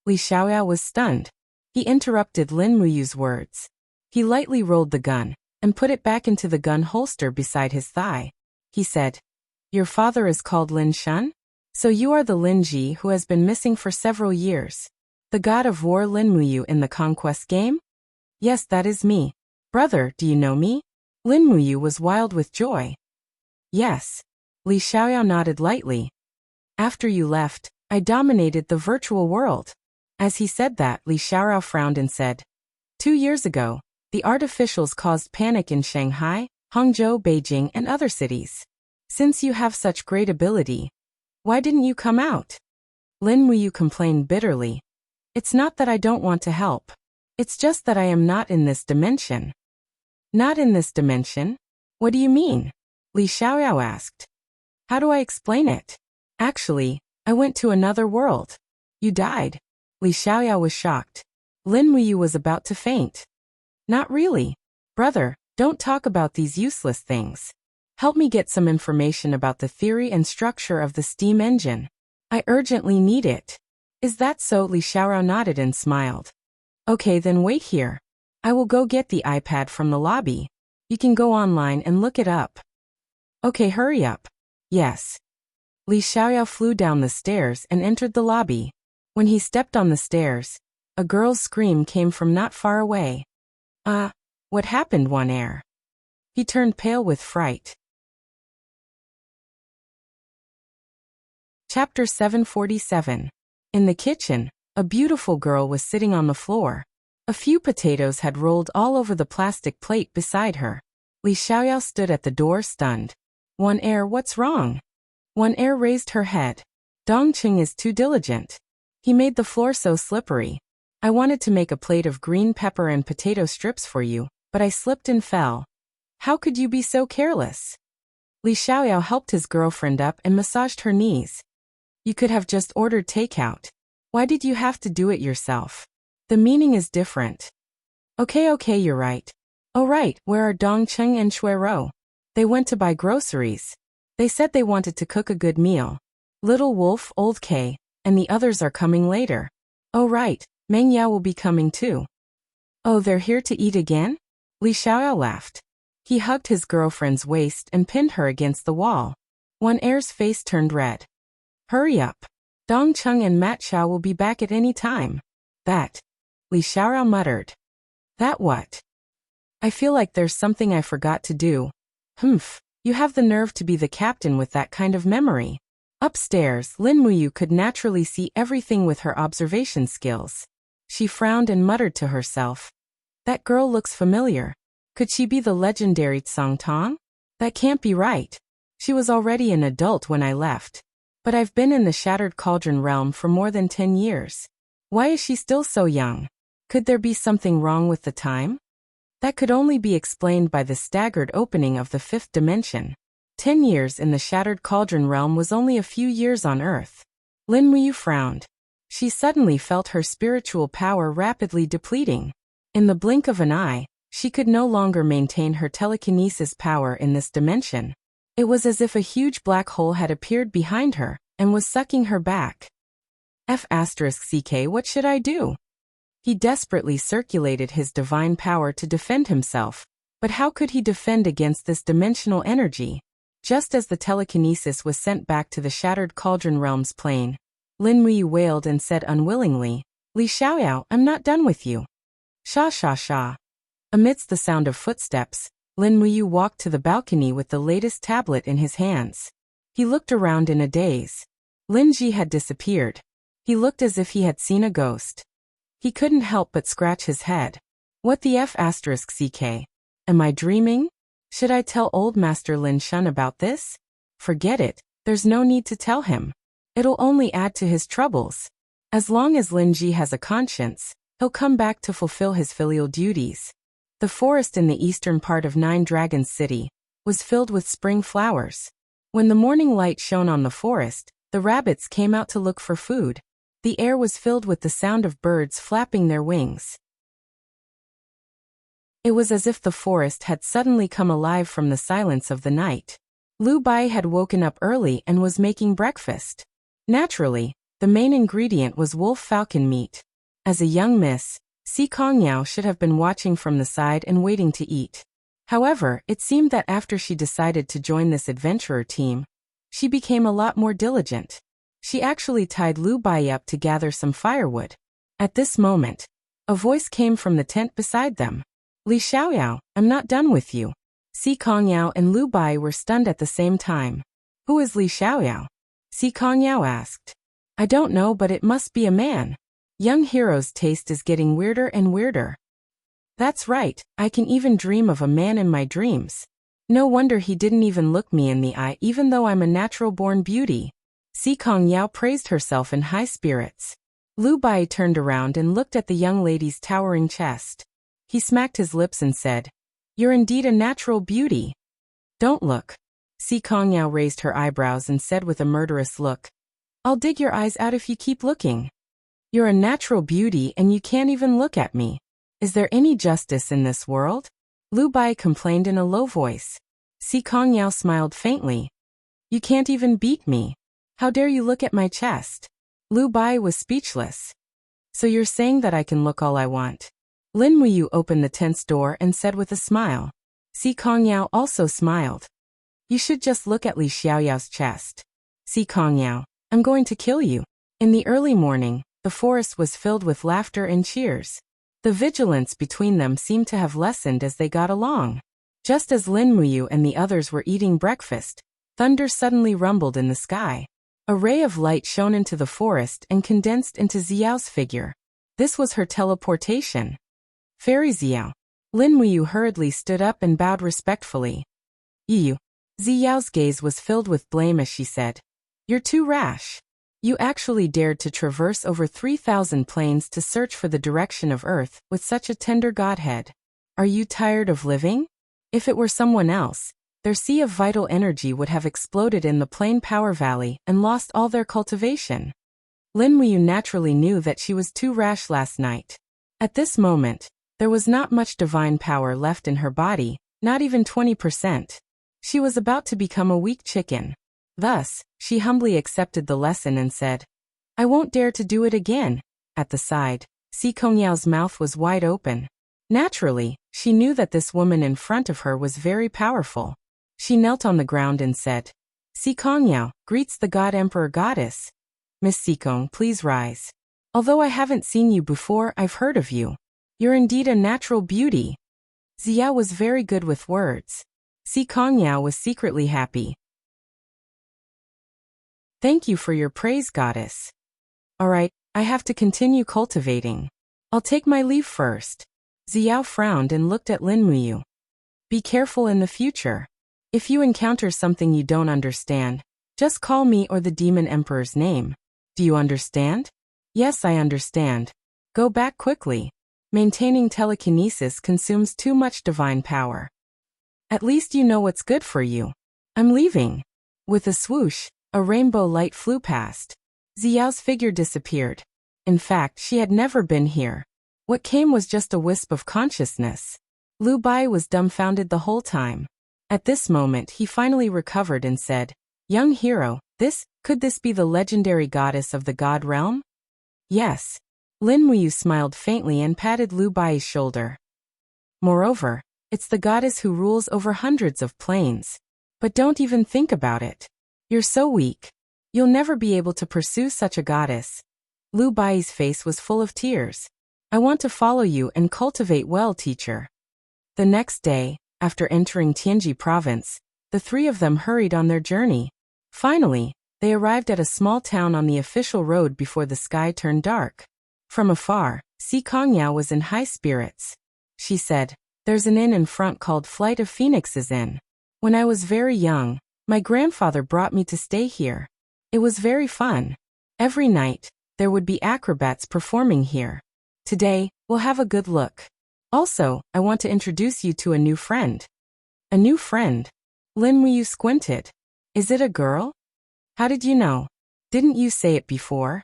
Li Xiaoyao was stunned. He interrupted Lin Muyu's words. He lightly rolled the gun and put it back into the gun holster beside his thigh. He said, Your father is called Lin Shun? So you are the Lin Ji who has been missing for several years. The god of war Lin Muyu in the conquest game? Yes, that is me. Brother, do you know me? Lin Muyu was wild with joy. Yes. Li Xiaoyao nodded lightly. After you left, I dominated the virtual world. As he said that, Li Xiaorao frowned and said, 2 years ago, the artificials caused panic in Shanghai, Hangzhou, Beijing, and other cities. Since you have such great ability, why didn't you come out? Lin Muyu complained bitterly. It's not that I don't want to help. It's just that I am not in this dimension. Not in this dimension? What do you mean? Li Xiaoyao asked. How do I explain it? Actually, I went to another world. You died. Li Xiaoyao was shocked. Lin Muyu was about to faint. Not really. Brother, don't talk about these useless things. Help me get some information about the theory and structure of the steam engine. I urgently need it. Is that so? Li Xiaorao nodded and smiled. Okay, then wait here. I will go get the iPad from the lobby. You can go online and look it up. Okay, hurry up. Yes. Li Xiaoyao flew down the stairs and entered the lobby. When he stepped on the stairs, a girl's scream came from not far away. What happened, Wan Air? He turned pale with fright. Chapter 747. In the kitchen, a beautiful girl was sitting on the floor. A few potatoes had rolled all over the plastic plate beside her. Li Xiaoyao stood at the door stunned. Wan Air, what's wrong? Wan Air raised her head. Dongqing is too diligent. He made the floor so slippery. I wanted to make a plate of green pepper and potato strips for you, but I slipped and fell. How could you be so careless? Li Xiaoyao helped his girlfriend up and massaged her knees. You could have just ordered takeout. Why did you have to do it yourself? The meaning is different. Okay, you're right. Oh right, where are Dongqing and Shuiro? They went to buy groceries. They said they wanted to cook a good meal. Little Wolf, Old K, and the others are coming later. Oh right, Meng Yao will be coming too. Oh, they're here to eat again? Li Xiaoyao laughed. He hugged his girlfriend's waist and pinned her against the wall. Wan Er's face turned red. Hurry up. Dong Chung and Mat Xiao will be back at any time. That. Li Xiaorao muttered. That what? I feel like there's something I forgot to do. Humph, you have the nerve to be the captain with that kind of memory. Upstairs, Lin Muyu could naturally see everything with her observation skills. She frowned and muttered to herself. That girl looks familiar. Could she be the legendary Tsang Tong? That can't be right. She was already an adult when I left. But I've been in the Shattered Cauldron realm for more than 10 years. Why is she still so young? Could there be something wrong with the time? That could only be explained by the staggered opening of the fifth dimension. 10 years in the Shattered Cauldron realm was only a few years on Earth. Lin Muyu frowned. She suddenly felt her spiritual power rapidly depleting. In the blink of an eye, she could no longer maintain her telekinesis power in this dimension. It was as if a huge black hole had appeared behind her and was sucking her back. F***ck, what should I do? He desperately circulated his divine power to defend himself, but how could he defend against this dimensional energy? Just as the telekinesis was sent back to the Shattered Cauldron realm's plane, Lin Muyu wailed and said unwillingly, Li Xiaoyao, I'm not done with you. Sha sha sha. Amidst the sound of footsteps, Lin Muyu walked to the balcony with the latest tablet in his hands. He looked around in a daze. Lin Ji had disappeared. He looked as if he had seen a ghost. He couldn't help but scratch his head. What the F***ck? Am I dreaming? Should I tell old Master Lin Shun about this? Forget it, there's no need to tell him. It'll only add to his troubles. As long as Lin Ji has a conscience, he'll come back to fulfill his filial duties. The forest in the eastern part of Nine Dragons City was filled with spring flowers. When the morning light shone on the forest, the rabbits came out to look for food. The air was filled with the sound of birds flapping their wings. It was as if the forest had suddenly come alive from the silence of the night. Lu Bai had woken up early and was making breakfast. Naturally, the main ingredient was wolf falcon meat. As a young miss, Si Kongyao should have been watching from the side and waiting to eat. However, it seemed that after she decided to join this adventurer team, she became a lot more diligent. She actually tied Lu Bai up to gather some firewood. At this moment, a voice came from the tent beside them. Li Xiaoyao, I'm not done with you. Si Kongyao and Lu Bai were stunned at the same time. Who is Li Xiaoyao? Si Kongyao asked. I don't know, but it must be a man. Young hero's taste is getting weirder and weirder. That's right, I can even dream of a man in my dreams. No wonder he didn't even look me in the eye even though I'm a natural-born beauty. Si Kongyao praised herself in high spirits. Lu Bai turned around and looked at the young lady's towering chest. He smacked his lips and said, You're indeed a natural beauty. Don't look. Si Kongyao raised her eyebrows and said with a murderous look, I'll dig your eyes out if you keep looking. You're a natural beauty and you can't even look at me. Is there any justice in this world? Lu Bai complained in a low voice. Si Kongyao smiled faintly. You can't even beat me. How dare you look at my chest? Lu Bai was speechless. So you're saying that I can look all I want? Lin Muyu opened the tent's door and said with a smile. Si Kongyao also smiled. You should just look at Li Xiaoyao's chest. Si Kongyao, I'm going to kill you. In the early morning, the forest was filled with laughter and cheers. The vigilance between them seemed to have lessened as they got along. Just as Lin Muyu and the others were eating breakfast, thunder suddenly rumbled in the sky. A ray of light shone into the forest and condensed into Xiao's figure. This was her teleportation. Fairy Xiao. Lin Muyu hurriedly stood up and bowed respectfully. You. Xiao's gaze was filled with blame as she said, You're too rash. You actually dared to traverse over 3,000 planes to search for the direction of Earth with such a tender godhead. Are you tired of living? If it were someone else, their sea of vital energy would have exploded in the Plain Power Valley and lost all their cultivation. Lin Muyu naturally knew that she was too rash last night. At this moment, there was not much divine power left in her body, not even 20%. She was about to become a weak chicken. Thus, she humbly accepted the lesson and said, I won't dare to do it again. At the side, Si Kongyao's mouth was wide open. Naturally, She knew that this woman in front of her was very powerful. She knelt on the ground and said, "Sikongyao, greets the God Emperor Goddess. Miss Sikong, please rise. Although I haven't seen you before, I've heard of you. You're indeed a natural beauty." Ziyao was very good with words. Sikongyao was secretly happy. "Thank you for your praise, goddess. Alright, I have to continue cultivating. I'll take my leave first." Ziyao frowned and looked at Lin Muyu. "Be careful in the future. If you encounter something you don't understand, just call me or the Demon Emperor's name. Do you understand?" "Yes, I understand. Go back quickly. Maintaining telekinesis consumes too much divine power. At least you know what's good for you. I'm leaving." With a swoosh, a rainbow light flew past. Ziyao's figure disappeared. In fact, she had never been here. What came was just a wisp of consciousness. Lu Bai was dumbfounded the whole time. At this moment he finally recovered and said, "Young hero, could this be the legendary goddess of the god realm?" "Yes." Lin Muyu smiled faintly and patted Lu Bai's shoulder. "Moreover, it's the goddess who rules over hundreds of planes. But don't even think about it. You're so weak. You'll never be able to pursue such a goddess." Lu Bai's face was full of tears. "I want to follow you and cultivate well, teacher." The next day, after entering Tianji province, the three of them hurried on their journey. Finally, they arrived at a small town on the official road before the sky turned dark. From afar, Sikongyao was in high spirits. She said, "There's an inn in front called Flight of Phoenixes Inn. When I was very young, my grandfather brought me to stay here. It was very fun. Every night, there would be acrobats performing here. Today, we'll have a good look. Also, I want to introduce you to a new friend." "A new friend?" Lin Muyu squinted. "Is it a girl?" "How did you know? Didn't you say it before?"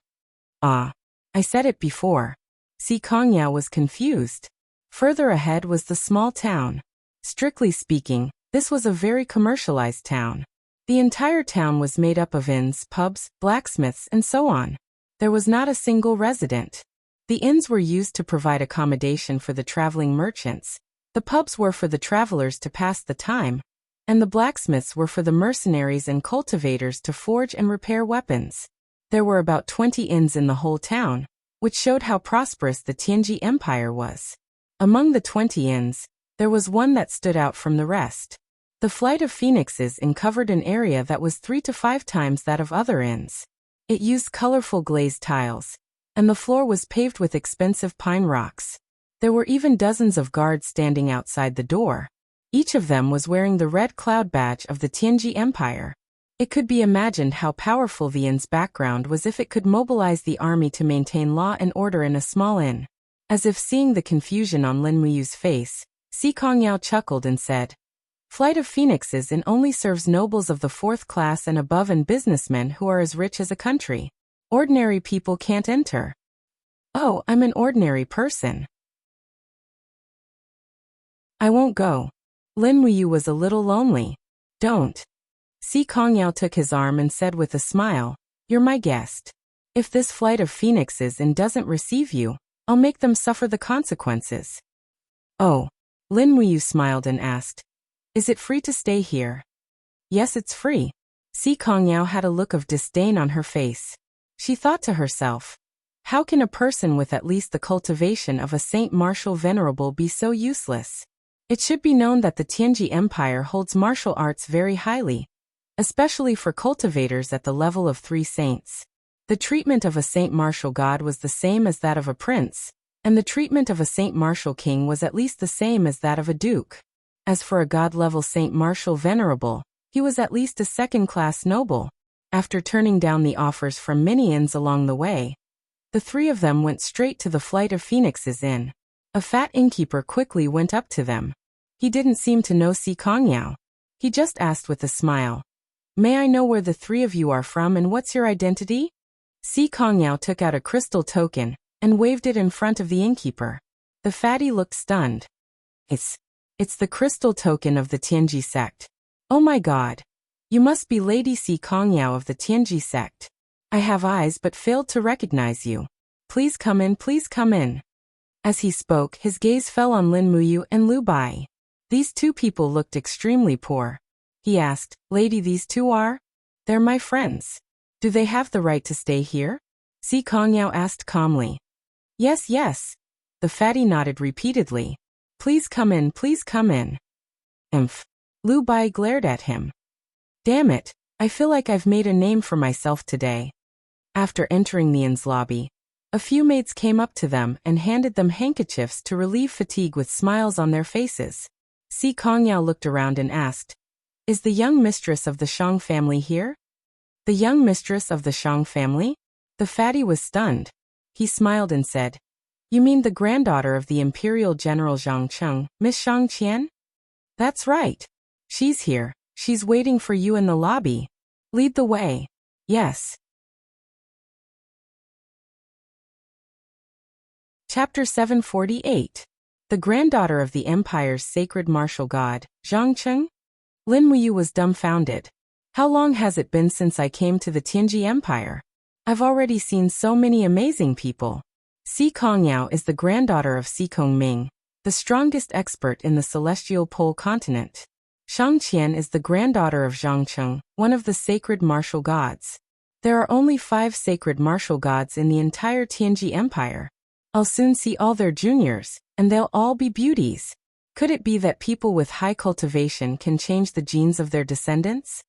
"Ah, I said it before." Sikongyao was confused. Further ahead was the small town. Strictly speaking, this was a very commercialized town. The entire town was made up of inns, pubs, blacksmiths, and so on. There was not a single resident. The inns were used to provide accommodation for the traveling merchants, the pubs were for the travelers to pass the time, and the blacksmiths were for the mercenaries and cultivators to forge and repair weapons. There were about 20 inns in the whole town, which showed how prosperous the Tianji Empire was. Among the 20 inns, there was one that stood out from the rest. The Flight of Phoenixes Inn covered an area that was 3 to 5 times that of other inns. It used colorful glazed tiles, and the floor was paved with expensive pine rocks. There were even dozens of guards standing outside the door. Each of them was wearing the red cloud badge of the Tianji Empire. It could be imagined how powerful the inn's background was if it could mobilize the army to maintain law and order in a small inn. As if seeing the confusion on Lin Muyu's face, Sikongyao chuckled and said, "Flight of Phoenixes Inn only serves nobles of the 4th class and above and businessmen who are as rich as a country. Ordinary people can't enter." "Oh, I'm an ordinary person. I won't go." Lin Muyu was a little lonely. "Don't." Sikongyao took his arm and said with a smile, "You're my guest. If this Flight of Phoenixes Inn doesn't receive you, I'll make them suffer the consequences." "Oh." Lin Muyu smiled and asked, "Is it free to stay here?" "Yes, it's free." Sikongyao had a look of disdain on her face. She thought to herself, how can a person with at least the cultivation of a Saint Martial Venerable be so useless? It should be known that the Tianji Empire holds martial arts very highly, especially for cultivators at the level of 3 saints. The treatment of a Saint Martial God was the same as that of a prince, and the treatment of a Saint Martial King was at least the same as that of a duke. As for a God-level Saint Martial Venerable, he was at least a second-class noble. After turning down the offers from many inns along the way, the 3 of them went straight to the Flight of Phoenixes Inn. A fat innkeeper quickly went up to them. He didn't seem to know Sikongyao. He just asked with a smile, "May I know where the 3 of you are from and what's your identity?" Sikongyao took out a crystal token and waved it in front of the innkeeper. The fatty looked stunned. It's the crystal token of the Tianji sect. Oh my god. You must be Lady Sikongyao of the Tianji sect. I have eyes but failed to recognize you. Please come in, please come in." As he spoke, his gaze fell on Lin Muyu and Lu Bai. These two people looked extremely poor. He asked, "Lady, these two are? They're my friends. Do they have the right to stay here?" Si Kongyao asked calmly. "Yes, yes." The fatty nodded repeatedly. "Please come in, please come in." Imph. Lu Bai glared at him. "Damn it, I feel like I've made a name for myself today." After entering the inn's lobby, a few maids came up to them and handed them handkerchiefs to relieve fatigue with smiles on their faces. Si Kongyao looked around and asked, "Is the young mistress of the Shang family here?" "The young mistress of the Shang family?" The fatty was stunned. He smiled and said, "You mean the granddaughter of the Imperial General Zhang Cheng, Miss Shang Qian?" "That's right. She's here. She's waiting for you in the lobby. Lead the way." "Yes." Chapter 748. The granddaughter of the Empire's sacred martial god, Zhang Cheng? Lin Muyu was dumbfounded. "How long has it been since I came to the Tianji Empire? I've already seen so many amazing people." Si Kongyao is the granddaughter of Si Kongming, the strongest expert in the celestial pole continent. Shang Qian is the granddaughter of Zhang Cheng, one of the sacred martial gods. There are only 5 sacred martial gods in the entire Tianji Empire. I'll soon see all their juniors, and they'll all be beauties. Could it be that people with high cultivation can change the genes of their descendants?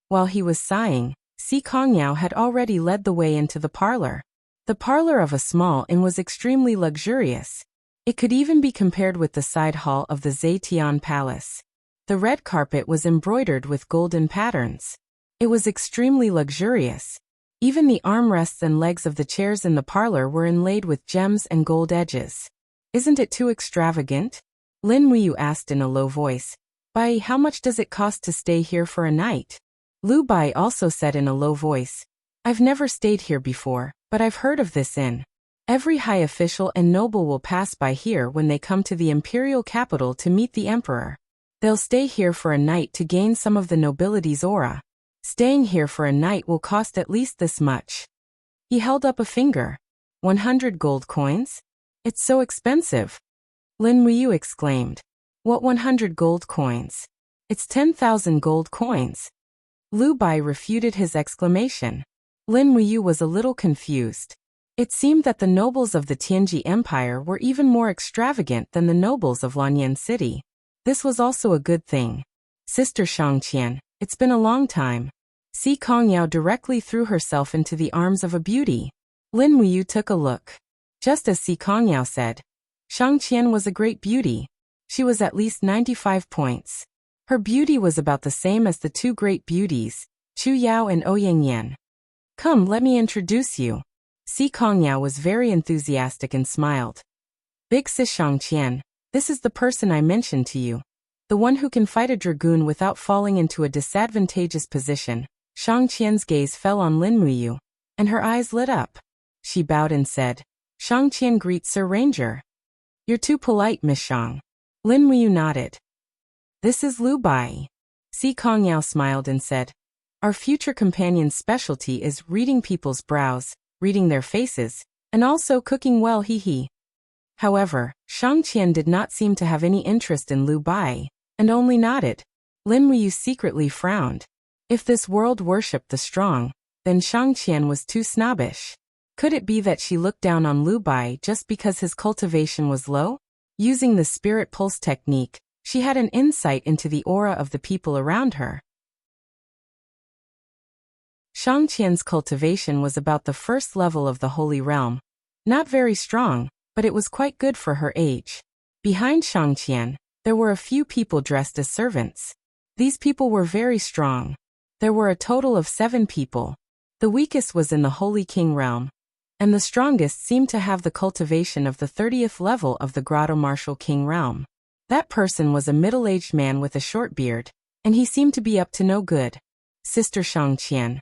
While he was sighing, Si Kongyao had already led the way into the parlor. The parlor of a small inn was extremely luxurious. It could even be compared with the side hall of the Zetian Palace. The red carpet was embroidered with golden patterns. It was extremely luxurious. Even the armrests and legs of the chairs in the parlor were inlaid with gems and gold edges. "Isn't it too extravagant?" Lin Muyu asked in a low voice. "Bai, how much does it cost to stay here for a night?" Lu Bai also said in a low voice, "I've never stayed here before, but I've heard of this inn. Every high official and noble will pass by here when they come to the imperial capital to meet the emperor. They'll stay here for a night to gain some of the nobility's aura. Staying here for a night will cost at least this much." He held up a finger. 100 gold coins? It's so expensive." Lin Muyu exclaimed. "What 100 gold coins? It's 10,000 gold coins." Lu Bai refuted his exclamation. Lin Muyu was a little confused. It seemed that the nobles of the Tianji Empire were even more extravagant than the nobles of Lanyan City. This was also a good thing. "Sister Shang Qian, it's been a long time." Si Kongyao directly threw herself into the arms of a beauty. Lin Muyu took a look. Just as Si Kongyao said, Shang Qian was a great beauty. She was at least 95 points. Her beauty was about the same as the 2 great beauties, Chu Yao and Ouyang Yan. "Come, let me introduce you." Si Kongyao was very enthusiastic and smiled. "Big sis Shang Qian, this is the person I mentioned to you. The one who can fight a dragoon without falling into a disadvantageous position." Shang Qian's gaze fell on Lin Muyu, and her eyes lit up. She bowed and said, "Shang Qian greets Sir Ranger." "You're too polite, Miss Shang." Lin Muyu nodded. "This is Lu Bai." Si Kongyao smiled and said, "Our future companion's specialty is reading people's brows, reading their faces, and also cooking well, hee. However, Shang Qian did not seem to have any interest in Lu Bai, and only nodded. Lin Muyu secretly frowned. If this world worshipped the strong, then Shang Qian was too snobbish. Could it be that she looked down on Lu Bai just because his cultivation was low? Using the spirit pulse technique, she had an insight into the aura of the people around her. Shang Qian's cultivation was about the first level of the Holy Realm. Not very strong, but it was quite good for her age. Behind Shang Qian, there were a few people dressed as servants. These people were very strong. There were a total of 7 people. The weakest was in the Holy King realm, and the strongest seemed to have the cultivation of the 30th level of the Grotto Martial King realm. That person was a middle-aged man with a short beard, and he seemed to be up to no good. "Sister Shang Qian,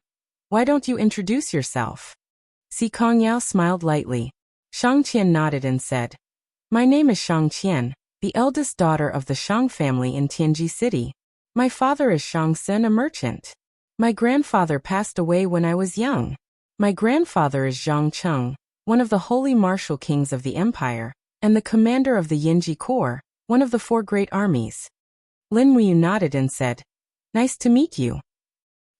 why don't you introduce yourself?" Si Kongyao smiled lightly. Shang Qian nodded and said, "My name is Shang Qian, the eldest daughter of the Shang family in Tianji City. My father is Shang Sun, a merchant. My grandfather passed away when I was young. My grandfather is Zhang Cheng, one of the holy martial kings of the empire, and the commander of the Yinji Corps, one of the 4 great armies. Lin Muyu nodded and said, "Nice to meet you."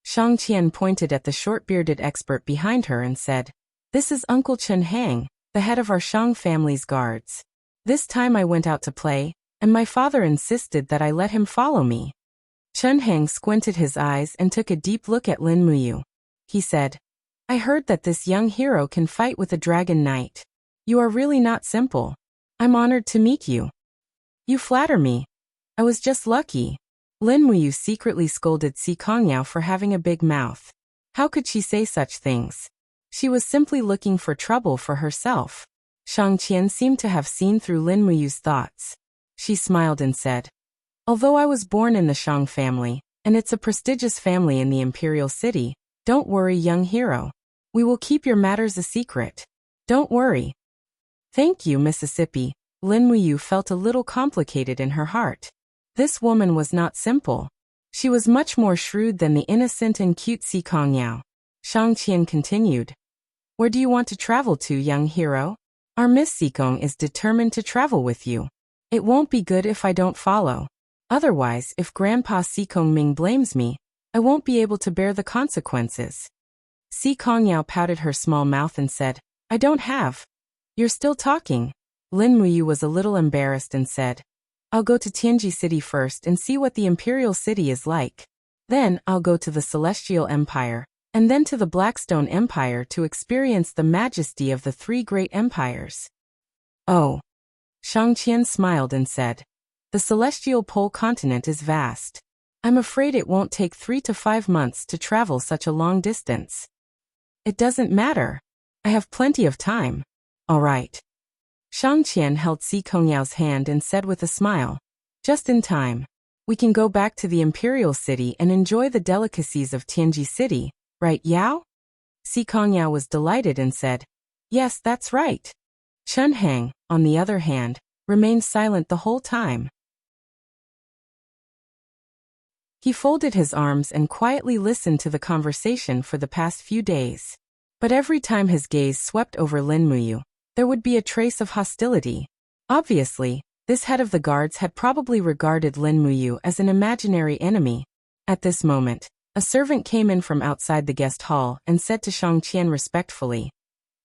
Shang Qian pointed at the short-bearded expert behind her and said, "This is Uncle Chen Hang, the head of our Shang family's guards. This time I went out to play, and my father insisted that I let him follow me." Chen Hang squinted his eyes and took a deep look at Lin Muyu. He said, "I heard that this young hero can fight with a dragon knight. You are really not simple. I'm honored to meet you." "You flatter me. I was just lucky." Lin Muyu secretly scolded Si Kongyao for having a big mouth. How could she say such things? She was simply looking for trouble for herself. Shang Qian seemed to have seen through Lin Muyu's thoughts. She smiled and said, "Although I was born in the Shang family, and it's a prestigious family in the Imperial City, don't worry, young hero. We will keep your matters a secret. Don't worry." "Thank you, Mississippi." Lin Muyu felt a little complicated in her heart. This woman was not simple. She was much more shrewd than the innocent and cute Si Kongyao. Shang Qian continued, "Where do you want to travel to, young hero? Our Miss Sikong is determined to travel with you. It won't be good if I don't follow. Otherwise, if Grandpa Sikong Ming blames me, I won't be able to bear the consequences." Si Kongyao pouted her small mouth and said, "I don't have." "You're still talking." Lin Muyu was a little embarrassed and said, "I'll go to Tianji City first and see what the Imperial City is like. Then I'll go to the Celestial Empire, and then to the Blackstone Empire to experience the majesty of the 3 great empires." "Oh." Shang Qian smiled and said, "The Celestial Pole continent is vast. I'm afraid it won't take 3 to 5 months to travel such a long distance." "It doesn't matter. I have plenty of time." "All right." Shang Qian held Si Kongyao's hand and said with a smile, "Just in time. We can go back to the Imperial City and enjoy the delicacies of Tianji City, right, Yao?" Si Kongyao was delighted and said, "Yes, that's right." Chen Hang, on the other hand, remained silent the whole time. He folded his arms and quietly listened to the conversation for the past few days. But every time his gaze swept over Lin Muyu, there would be a trace of hostility. Obviously, this head of the guards had probably regarded Lin Muyu as an imaginary enemy. At this moment, a servant came in from outside the guest hall and said to Shang Qian respectfully,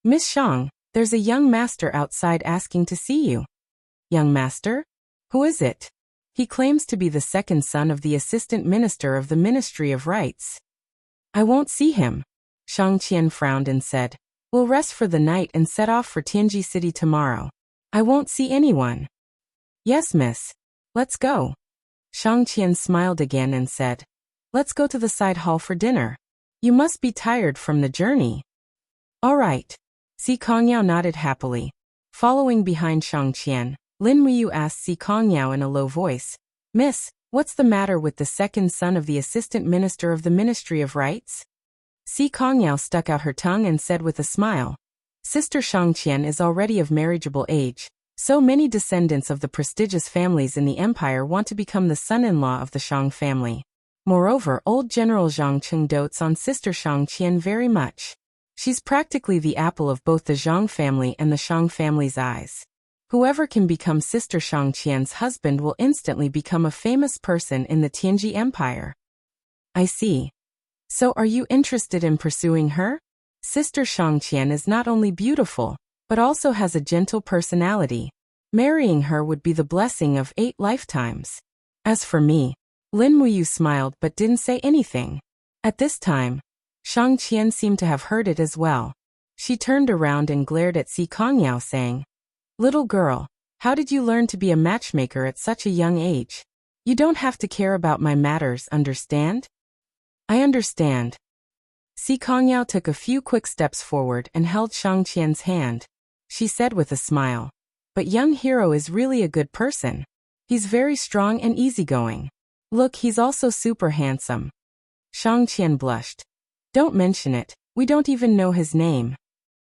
"Miss Shang, there's a young master outside asking to see you." "Young master? Who is it?" "He claims to be the second son of the assistant minister of the Ministry of Rights." "I won't see him." Shang Qian frowned and said, "We'll rest for the night and set off for Tianji City tomorrow. I won't see anyone." "Yes, miss. Let's go." Shang Qian smiled again and said, "Let's go to the side hall for dinner. You must be tired from the journey." "All right." Si Kongyao nodded happily. Following behind Shang Qian, Lin Muyu asked Si Kongyao in a low voice, "Miss, what's the matter with the second son of the assistant minister of the Ministry of Rights?" Si Kongyao stuck out her tongue and said with a smile, "Sister Shang Qian is already of marriageable age. So many descendants of the prestigious families in the empire want to become the son-in-law of the Shang family. Moreover, old General Zhang Cheng dotes on Sister Shang Qian very much. She's practically the apple of both the Zhang family and the Shang family's eyes. Whoever can become Sister Shang Qian's husband will instantly become a famous person in the Tianji Empire." "I see. So are you interested in pursuing her? Sister Shang Qian is not only beautiful, but also has a gentle personality. Marrying her would be the blessing of 8 lifetimes. As for me," Lin Muyu smiled but didn't say anything. At this time, Shang Qian seemed to have heard it as well. She turned around and glared at Si Kongyao saying, "Little girl, how did you learn to be a matchmaker at such a young age? You don't have to care about my matters, understand?" "I understand." Si Kongyao took a few quick steps forward and held Shang Qian's hand. She said with a smile, "But young hero is really a good person. He's very strong and easygoing. Look, he's also super handsome." Shang Qian blushed. "Don't mention it, we don't even know his name."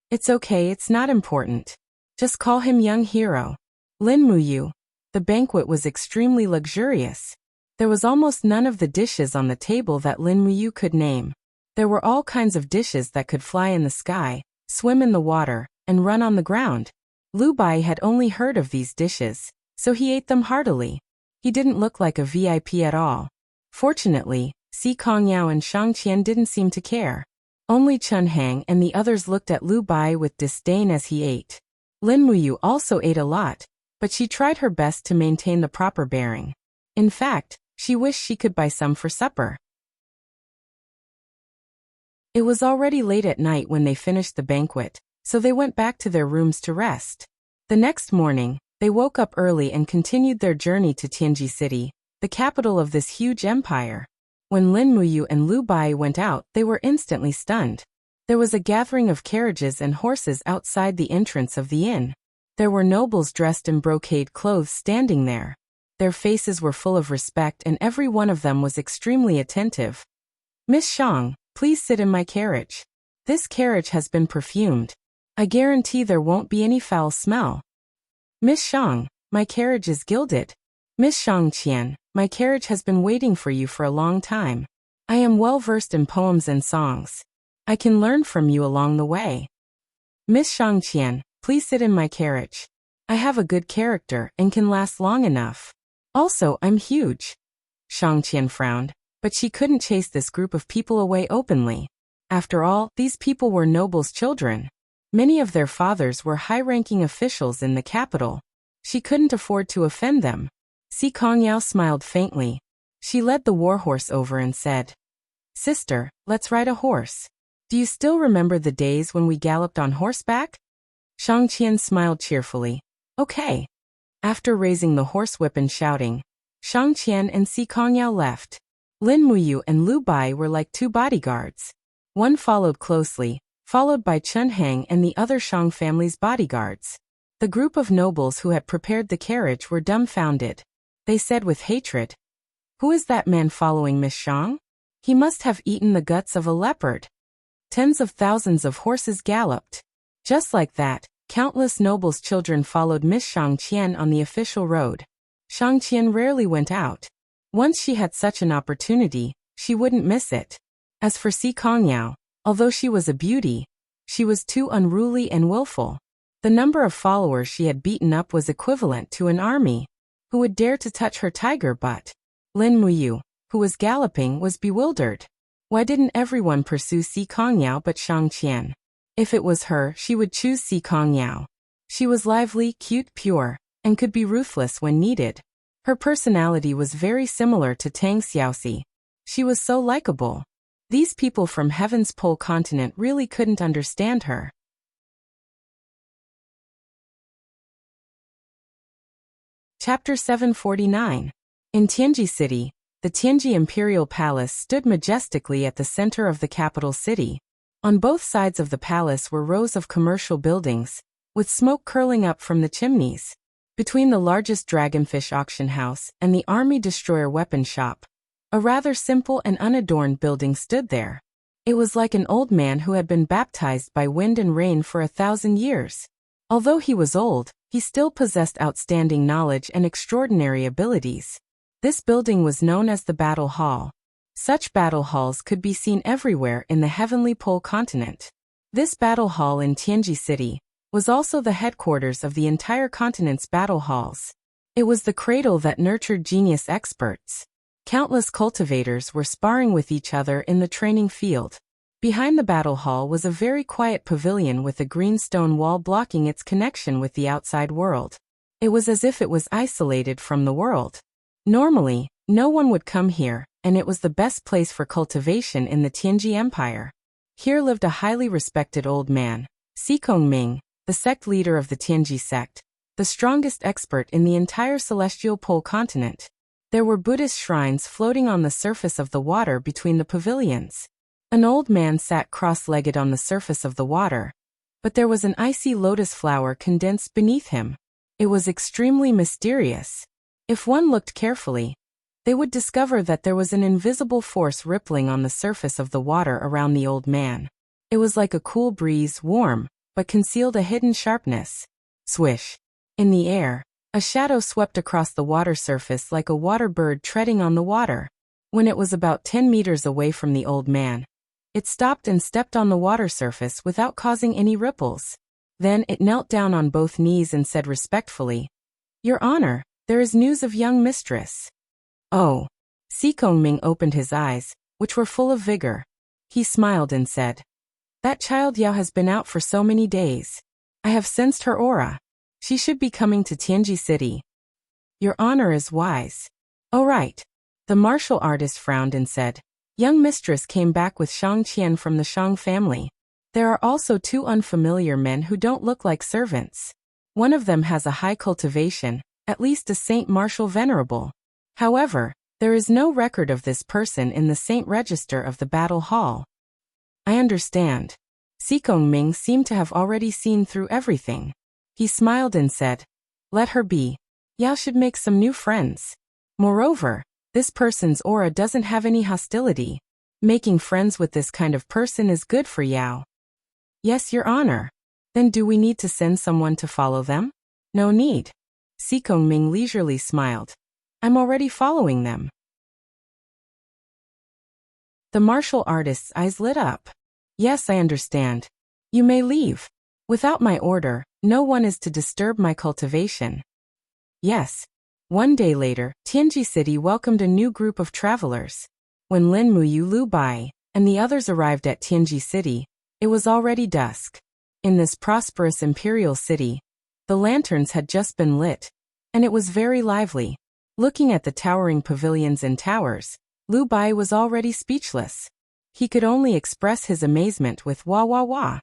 "It's okay, it's not important. Just call him young hero." Lin Muyu. The banquet was extremely luxurious. There was almost none of the dishes on the table that Lin Muyu could name. There were all kinds of dishes that could fly in the sky, swim in the water, and run on the ground. Lu Bai had only heard of these dishes, so he ate them heartily. He didn't look like a VIP at all. Fortunately, Si Kongyao and Shang Qian didn't seem to care. Only Chun Hang and the others looked at Lu Bai with disdain as he ate. Lin Muyu also ate a lot, but she tried her best to maintain the proper bearing. In fact, she wished she could buy some for supper. It was already late at night when they finished the banquet, so they went back to their rooms to rest. The next morning, they woke up early and continued their journey to Tianji City, the capital of this huge empire. When Lin Muyu and Lu Bai went out, they were instantly stunned. There was a gathering of carriages and horses outside the entrance of the inn. There were nobles dressed in brocade clothes standing there. Their faces were full of respect and every one of them was extremely attentive. "Miss Shang, please sit in my carriage. This carriage has been perfumed. I guarantee there won't be any foul smell. Miss Shang, my carriage is gilded. Miss Shang Qian, my carriage has been waiting for you for a long time. I am well versed in poems and songs. I can learn from you along the way. Miss Shang Qian, please sit in my carriage. I have a good character and can last long enough. Also, I'm huge." Shang Qian frowned, but she couldn't chase this group of people away openly. After all, these people were nobles' children. Many of their fathers were high-ranking officials in the capital. She couldn't afford to offend them. Si Kongyao smiled faintly. She led the warhorse over and said, "Sister, let's ride a horse. Do you still remember the days when we galloped on horseback?" Shang Qian smiled cheerfully. "Okay." After raising the horsewhip and shouting, Shang Qian and Si Kongyao left. Lin Muyu and Lu Bai were like two bodyguards. One followed closely, followed by Chun Hang and the other Shang family's bodyguards. The group of nobles who had prepared the carriage were dumbfounded. They said with hatred, "Who is that man following Miss Shang? He must have eaten the guts of a leopard." Tens of thousands of horses galloped. Just like that, countless nobles' children followed Miss Shang Qian on the official road. Shang Qian rarely went out. Once she had such an opportunity, she wouldn't miss it. As for Si Kongyao, although she was a beauty, she was too unruly and willful. The number of followers she had beaten up was equivalent to an army. Who would dare to touch her tiger butt? Lin Muyu, who was galloping, was bewildered. Why didn't everyone pursue Si Kongyao but Shang Qian? If it was her, she would choose Si Kongyao. She was lively, cute, pure, and could be ruthless when needed. Her personality was very similar to Tang Xiaoxi. She was so likable. These people from Heaven's Pole continent really couldn't understand her. Chapter 749. In Tianji City, the Tianji Imperial Palace stood majestically at the center of the capital city. On both sides of the palace were rows of commercial buildings, with smoke curling up from the chimneys. Between the largest dragonfish auction house and the army destroyer weapon shop, a rather simple and unadorned building stood there. It was like an old man who had been baptized by wind and rain for 1,000 years. Although he was old, he still possessed outstanding knowledge and extraordinary abilities. This building was known as the Battle Hall. Such battle halls could be seen everywhere in the Heavenly Pole continent. This battle hall in Tianji City was also the headquarters of the entire continent's battle halls. It was the cradle that nurtured genius experts. Countless cultivators were sparring with each other in the training field. Behind the battle hall was a very quiet pavilion with a green stone wall blocking its connection with the outside world. It was as if it was isolated from the world. Normally, no one would come here, and it was the best place for cultivation in the Tianji Empire. Here lived a highly respected old man, Si Kongming, the sect leader of the Tianji sect, the strongest expert in the entire celestial pole continent. There were Buddhist shrines floating on the surface of the water between the pavilions. An old man sat cross-legged on the surface of the water, but there was an icy lotus flower condensed beneath him. It was extremely mysterious. If one looked carefully, they would discover that there was an invisible force rippling on the surface of the water around the old man. It was like a cool breeze, warm, but concealed a hidden sharpness. Swish! In the air, a shadow swept across the water surface like a water bird treading on the water. When it was about 10 meters away from the old man, it stopped and stepped on the water surface without causing any ripples. Then it knelt down on both knees and said respectfully, "Your Honor, there is news of young mistress." "Oh." Si Kongming opened his eyes, which were full of vigor. He smiled and said, "That child Yao has been out for so many days. I have sensed her aura. She should be coming to Tianji City." "Your Honor is wise." "Oh right." The martial artist frowned and said, "Young mistress came back with Shang Qian from the Shang family. There are also two unfamiliar men who don't look like servants. One of them has a high cultivation, at least a Saint Martial Venerable. However, there is no record of this person in the Saint Register of the Battle Hall." "I understand." Si Kongming seemed to have already seen through everything. He smiled and said, "Let her be. Yao should make some new friends. Moreover, this person's aura doesn't have any hostility. Making friends with this kind of person is good for Yao." "Yes, Your Honor." "Then do we need to send someone to follow them?" "No need." Si Kongming leisurely smiled. "I'm already following them." The martial artist's eyes lit up. "Yes, I understand. You may leave. Without my order, no one is to disturb my cultivation." "Yes." One day later, Tianji City welcomed a new group of travelers. When Lin Muyu, Lu Bai, and the others arrived at Tianji City, it was already dusk. In this prosperous imperial city, the lanterns had just been lit, and it was very lively. Looking at the towering pavilions and towers, Lu Bai was already speechless. He could only express his amazement with wah wah wah.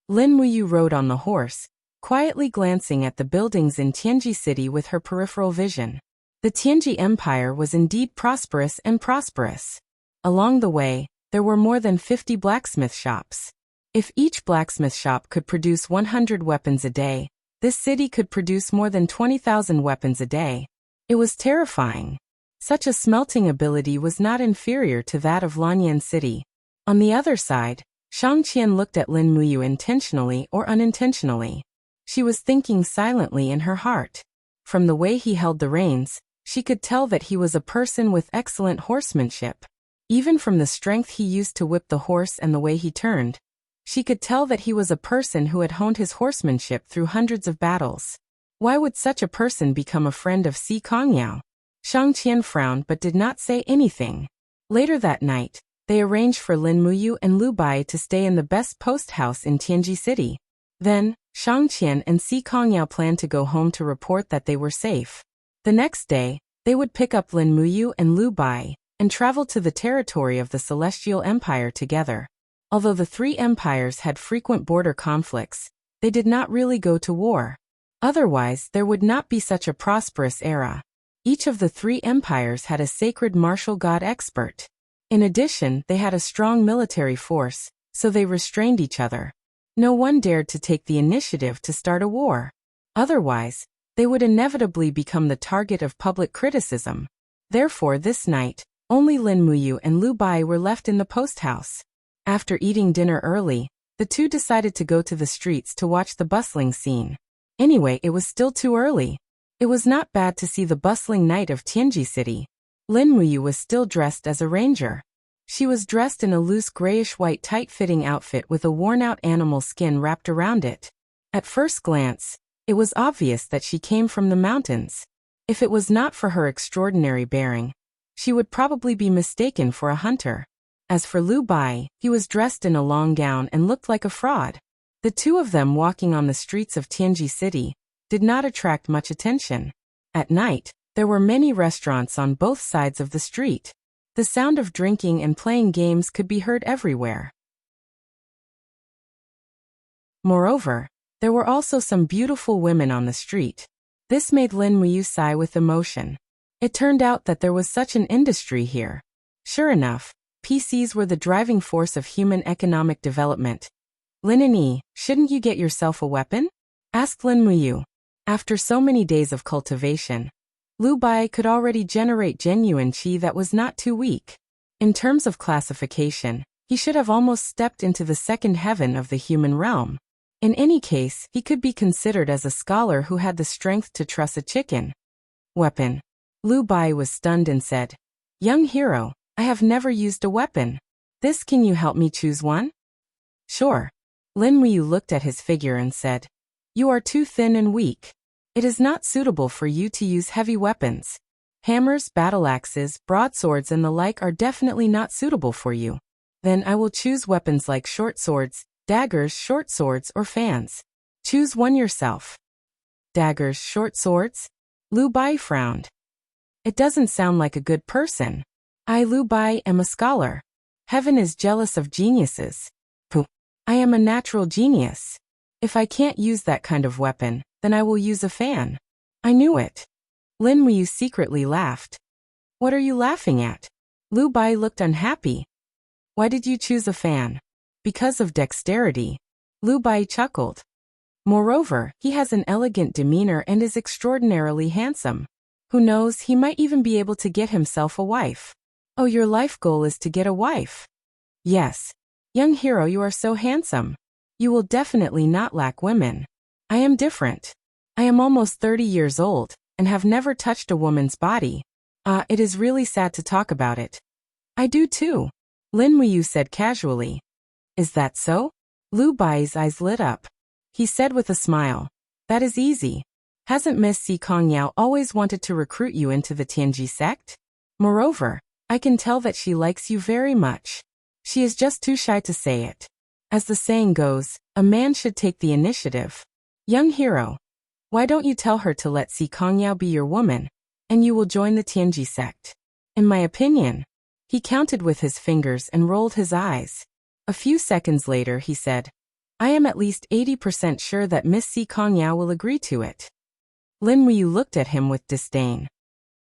Lin Muyu rode on the horse, quietly glancing at the buildings in Tianji City with her peripheral vision. The Tianji Empire was indeed prosperous and prosperous. Along the way, there were more than 50 blacksmith shops. If each blacksmith shop could produce 100 weapons a day, this city could produce more than 20,000 weapons a day. It was terrifying. Such a smelting ability was not inferior to that of Lanyan City. On the other side, Shang Qian looked at Lin Muyu intentionally or unintentionally. She was thinking silently in her heart. From the way he held the reins, she could tell that he was a person with excellent horsemanship. Even from the strength he used to whip the horse and the way he turned, she could tell that he was a person who had honed his horsemanship through hundreds of battles. Why would such a person become a friend of Si Kongyao? Shang Qian frowned but did not say anything. Later that night, they arranged for Lin Muyu and Lu Bai to stay in the best post house in Tianji City. Then, Shang Qian and Si Kongyao planned to go home to report that they were safe. The next day, they would pick up Lin Muyu and Lu Bai and travel to the territory of the Celestial Empire together. Although the three empires had frequent border conflicts, they did not really go to war. Otherwise, there would not be such a prosperous era. Each of the three empires had a sacred martial god expert. In addition, they had a strong military force, so they restrained each other. No one dared to take the initiative to start a war. Otherwise, they would inevitably become the target of public criticism. Therefore, this night, only Lin Muyu and Lu Bai were left in the post house. After eating dinner early, the two decided to go to the streets to watch the bustling scene. Anyway, it was still too early. It was not bad to see the bustling night of Tianji City. Lin Muyu was still dressed as a ranger. She was dressed in a loose grayish-white tight-fitting outfit with a worn-out animal skin wrapped around it. At first glance, it was obvious that she came from the mountains. If it was not for her extraordinary bearing, she would probably be mistaken for a hunter. As for Lu Bai, he was dressed in a long gown and looked like a fraud. The two of them walking on the streets of Tianji City did not attract much attention. At night, there were many restaurants on both sides of the street. The sound of drinking and playing games could be heard everywhere. Moreover, there were also some beautiful women on the street. This made Lin Muyu sigh with emotion. It turned out that there was such an industry here. Sure enough, PCs were the driving force of human economic development. "Lin, shouldn't you get yourself a weapon?" asked Lin Muyu. After so many days of cultivation, Lu Bai could already generate genuine qi that was not too weak. In terms of classification, he should have almost stepped into the second heaven of the human realm. In any case, he could be considered as a scholar who had the strength to truss a chicken. Weapon. Lu Bai was stunned and said, "Young hero, I have never used a weapon. Can you help me choose one?" "Sure." Lin Muyu looked at his figure and said, "You are too thin and weak. It is not suitable for you to use heavy weapons. Hammers, battle axes, broadswords and the like are definitely not suitable for you. Then I will choose weapons like short swords, daggers, short swords, or fans. Choose one yourself." Daggers, short swords? Lu Bai frowned. It doesn't sound like a good person. I, Lu Bai, am a scholar. Heaven is jealous of geniuses. Pooh. I am a natural genius. If I can't use that kind of weapon, then I will use a fan. I knew it. Lin Muyu secretly laughed. What are you laughing at? Lu Bai looked unhappy. Why did you choose a fan? Because of dexterity. Lu Bai chuckled. Moreover, he has an elegant demeanor and is extraordinarily handsome. Who knows, he might even be able to get himself a wife. Oh, your life goal is to get a wife? Yes. Young hero, you are so handsome. You will definitely not lack women. I am different. I am almost 30 years old, and have never touched a woman's body. It is really sad to talk about it. I do too. Lin Muyu said casually. Is that so? Lu Bai's eyes lit up. He said with a smile, that is easy. Hasn't Miss Si Kongyao always wanted to recruit you into the Tianji sect? Moreover, I can tell that she likes you very much. She is just too shy to say it. As the saying goes, a man should take the initiative. Young hero, why don't you tell her to let Si Kongyao be your woman, and you will join the Tianji sect? In my opinion. He counted with his fingers and rolled his eyes. A few seconds later he said, I am at least 80% sure that Miss Si Kongyao will agree to it. Lin Muyu looked at him with disdain.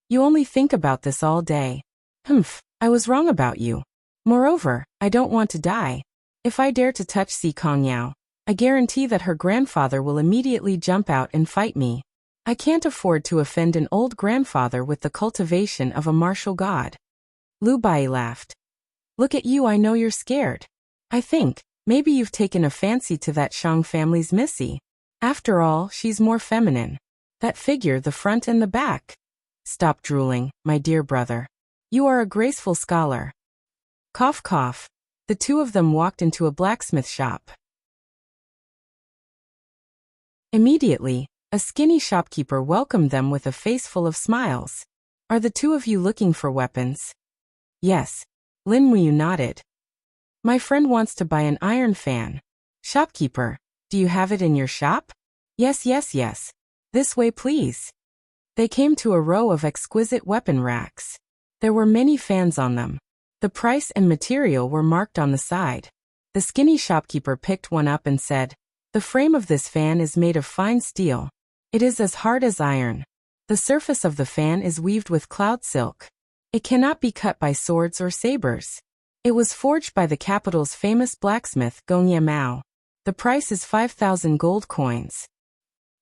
You only think about this all day. Humph, I was wrong about you. Moreover, I don't want to die. If I dare to touch Si Kongyao, I guarantee that her grandfather will immediately jump out and fight me. I can't afford to offend an old grandfather with the cultivation of a martial god. Lu Bai laughed. Look at you, I know you're scared. I think, maybe you've taken a fancy to that Shang family's Missy. After all, she's more feminine. That figure, the front and the back. Stop drooling, my dear brother. You are a graceful scholar. Cough cough. The two of them walked into a blacksmith shop. Immediately, a skinny shopkeeper welcomed them with a face full of smiles. Are the two of you looking for weapons? Yes. Lin Muyu nodded. My friend wants to buy an iron fan. Shopkeeper, do you have it in your shop? Yes, yes, yes. This way, please. They came to a row of exquisite weapon racks. There were many fans on them. The price and material were marked on the side. The skinny shopkeeper picked one up and said, the frame of this fan is made of fine steel. It is as hard as iron. The surface of the fan is weaved with cloud silk. It cannot be cut by swords or sabers. It was forged by the capital's famous blacksmith Gong Ye Mao. The price is 5,000 gold coins.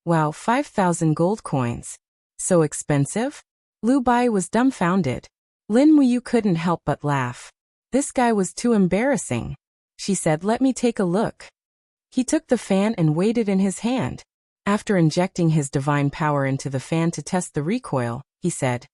Wow, 5,000 gold coins. So expensive? Lu Bai was dumbfounded. Lin Muyu couldn't help but laugh. This guy was too embarrassing. She said, let me take a look. He took the fan and weighed it in his hand. After injecting his divine power into the fan to test the recoil, he said,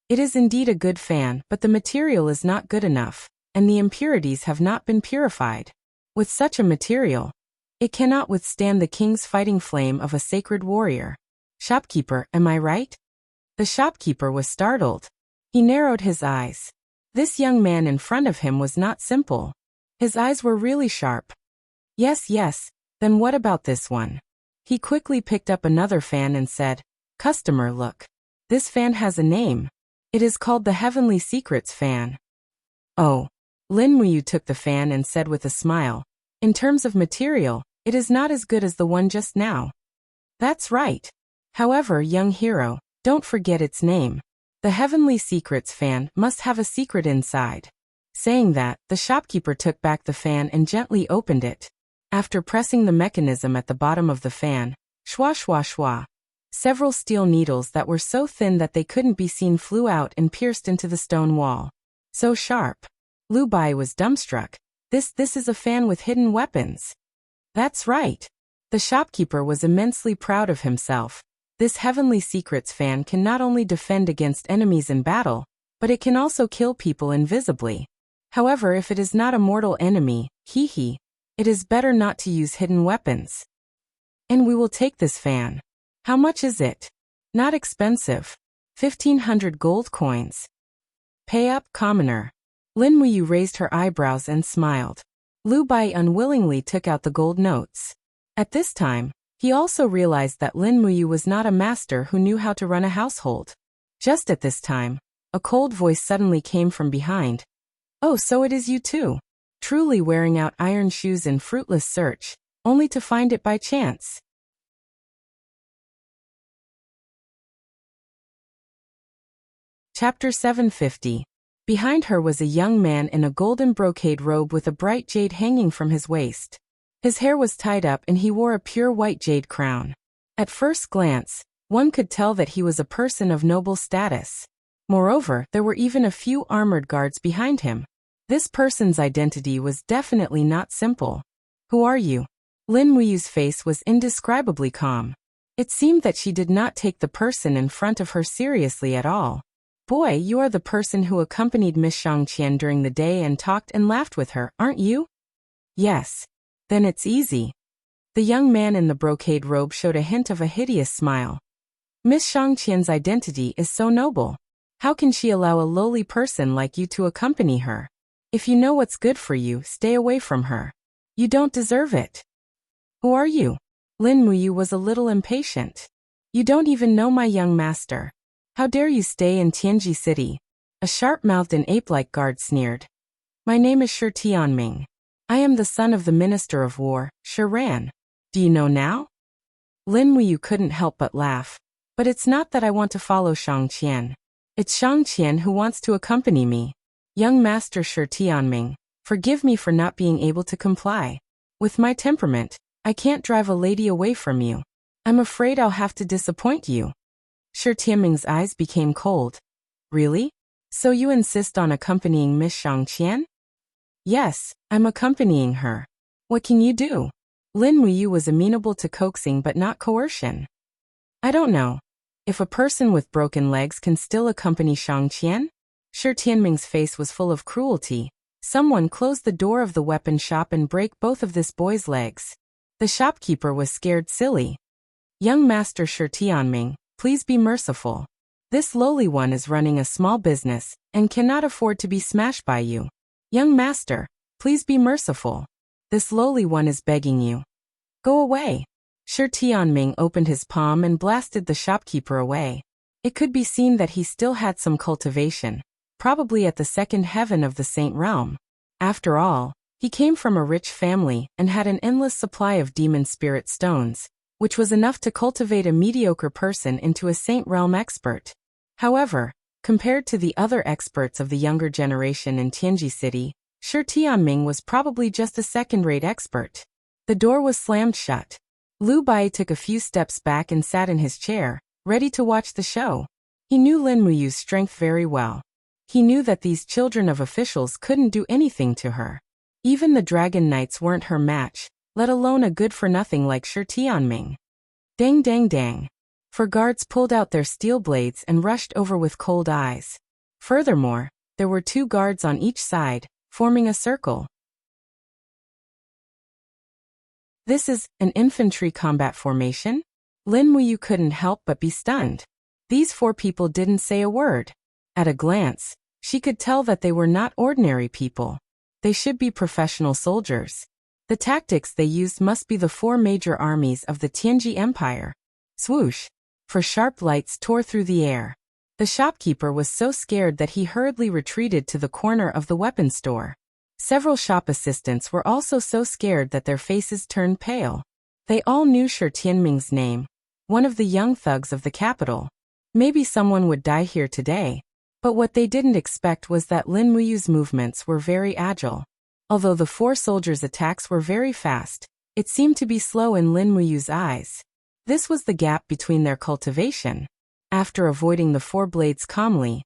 it is indeed a good fan, but the material is not good enough, and the impurities have not been purified. With such a material, it cannot withstand the king's fighting flame of a sacred warrior. Shopkeeper, am I right? The shopkeeper was startled. He narrowed his eyes. This young man in front of him was not simple. His eyes were really sharp. Yes, yes, then what about this one? He quickly picked up another fan and said, customer, look. This fan has a name. It is called the Heavenly Secrets fan. Oh. Lin Muyu took the fan and said with a smile, in terms of material, it is not as good as the one just now. That's right. However, young hero, don't forget its name. The Heavenly Secrets fan must have a secret inside. Saying that, the shopkeeper took back the fan and gently opened it. After pressing the mechanism at the bottom of the fan, shwa shwa shwa, several steel needles that were so thin that they couldn't be seen flew out and pierced into the stone wall. So sharp. Lu Bai was dumbstruck. This is a fan with hidden weapons. That's right. The shopkeeper was immensely proud of himself. This Heavenly Secrets fan can not only defend against enemies in battle, but it can also kill people invisibly. However, if it is not a mortal enemy, It is better not to use hidden weapons. And we will take this fan. How much is it? Not expensive. 1,500 gold coins. Pay up, commoner. Lin Muyu raised her eyebrows and smiled. Lu Bai unwillingly took out the gold notes. At this time, he also realized that Lin Muyu was not a master who knew how to run a household. Just at this time, a cold voice suddenly came from behind. Oh, so it is you too. Truly wearing out iron shoes in fruitless search, only to find it by chance. Chapter 750. Behind her was a young man in a golden brocade robe with a bright jade hanging from his waist. His hair was tied up and he wore a pure white jade crown. At first glance, one could tell that he was a person of noble status. Moreover, there were even a few armored guards behind him. This person's identity was definitely not simple. Who are you? Lin Muyu's face was indescribably calm. It seemed that she did not take the person in front of her seriously at all. Boy, you are the person who accompanied Miss Shangqian during the day and talked and laughed with her, aren't you? Yes. Then it's easy. The young man in the brocade robe showed a hint of a hideous smile. Miss Shangqian's identity is so noble. How can she allow a lowly person like you to accompany her? If you know what's good for you, stay away from her. You don't deserve it. Who are you? Lin Muyu was a little impatient. You don't even know my young master. How dare you stay in Tianji City? A sharp-mouthed and ape-like guard sneered. My name is Shi Tianming. I am the son of the Minister of War, Shi Ran. Do you know now? Lin Muyu couldn't help but laugh. But it's not that I want to follow Shangqian. It's Shangqian who wants to accompany me. Young Master Shi Tianming, forgive me for not being able to comply. With my temperament, I can't drive a lady away from you. I'm afraid I'll have to disappoint you. Shi Tianming's eyes became cold. Really? So you insist on accompanying Miss Shangqian? Yes, I'm accompanying her. What can you do? Lin Muyu was amenable to coaxing but not coercion. I don't know. If a person with broken legs can still accompany Shangqian? Shi Tianming's face was full of cruelty. Someone close the door of the weapon shop and break both of this boy's legs. The shopkeeper was scared silly. Young Master Shi Tianming, please be merciful. This lowly one is running a small business and cannot afford to be smashed by you. Young Master, please be merciful. This lowly one is begging you. Go away. Shi Tianming opened his palm and blasted the shopkeeper away. It could be seen that he still had some cultivation, probably at the second heaven of the Saint Realm. After all, he came from a rich family and had an endless supply of demon spirit stones, which was enough to cultivate a mediocre person into a Saint Realm expert. However, compared to the other experts of the younger generation in Tianji City, Shi Tianming was probably just a second-rate expert. The door was slammed shut. Lu Bai took a few steps back and sat in his chair, ready to watch the show. He knew Lin Muyu's strength very well. He knew that these children of officials couldn't do anything to her. Even the Dragon Knights weren't her match, let alone a good-for-nothing like Shi Tianming. Dang dang dang. Four guards pulled out their steel blades and rushed over with cold eyes. Furthermore, there were 2 guards on each side, forming a circle. This is an infantry combat formation? Lin Muyu couldn't help but be stunned. These 4 people didn't say a word. At a glance, she could tell that they were not ordinary people. They should be professional soldiers. The tactics they used must be the 4 major armies of the Tianji Empire. Swoosh! For sharp lights tore through the air. The shopkeeper was so scared that he hurriedly retreated to the corner of the weapon store. Several shop assistants were also so scared that their faces turned pale. They all knew Shi Tianming's name, one of the young thugs of the capital. Maybe someone would die here today. But what they didn't expect was that Lin Muyu's movements were very agile. Although the 4 soldiers' attacks were very fast, it seemed to be slow in Lin Muyu's eyes. This was the gap between their cultivation. After avoiding the 4 blades calmly,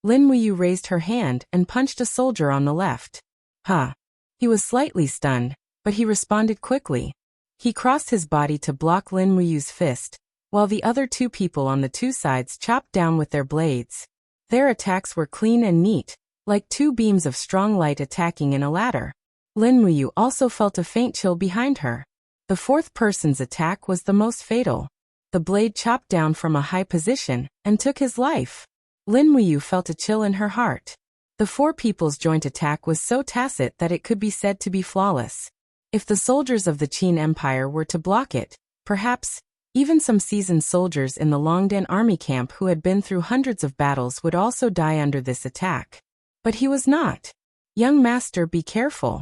Lin Muyu raised her hand and punched a soldier on the left. Ha! He was slightly stunned, but he responded quickly. He crossed his body to block Lin Muyu's fist, while the other 2 people on the 2 sides chopped down with their blades. Their attacks were clean and neat, like 2 beams of strong light attacking in a ladder. Lin Muyu also felt a faint chill behind her. The fourth person's attack was the most fatal. The blade chopped down from a high position and took his life. Lin Muyu felt a chill in her heart. The four people's joint attack was so tacit that it could be said to be flawless. If the soldiers of the Qin Empire were to block it, perhaps even some seasoned soldiers in the Longdan army camp who had been through hundreds of battles would also die under this attack. But he was not. Young master, be careful.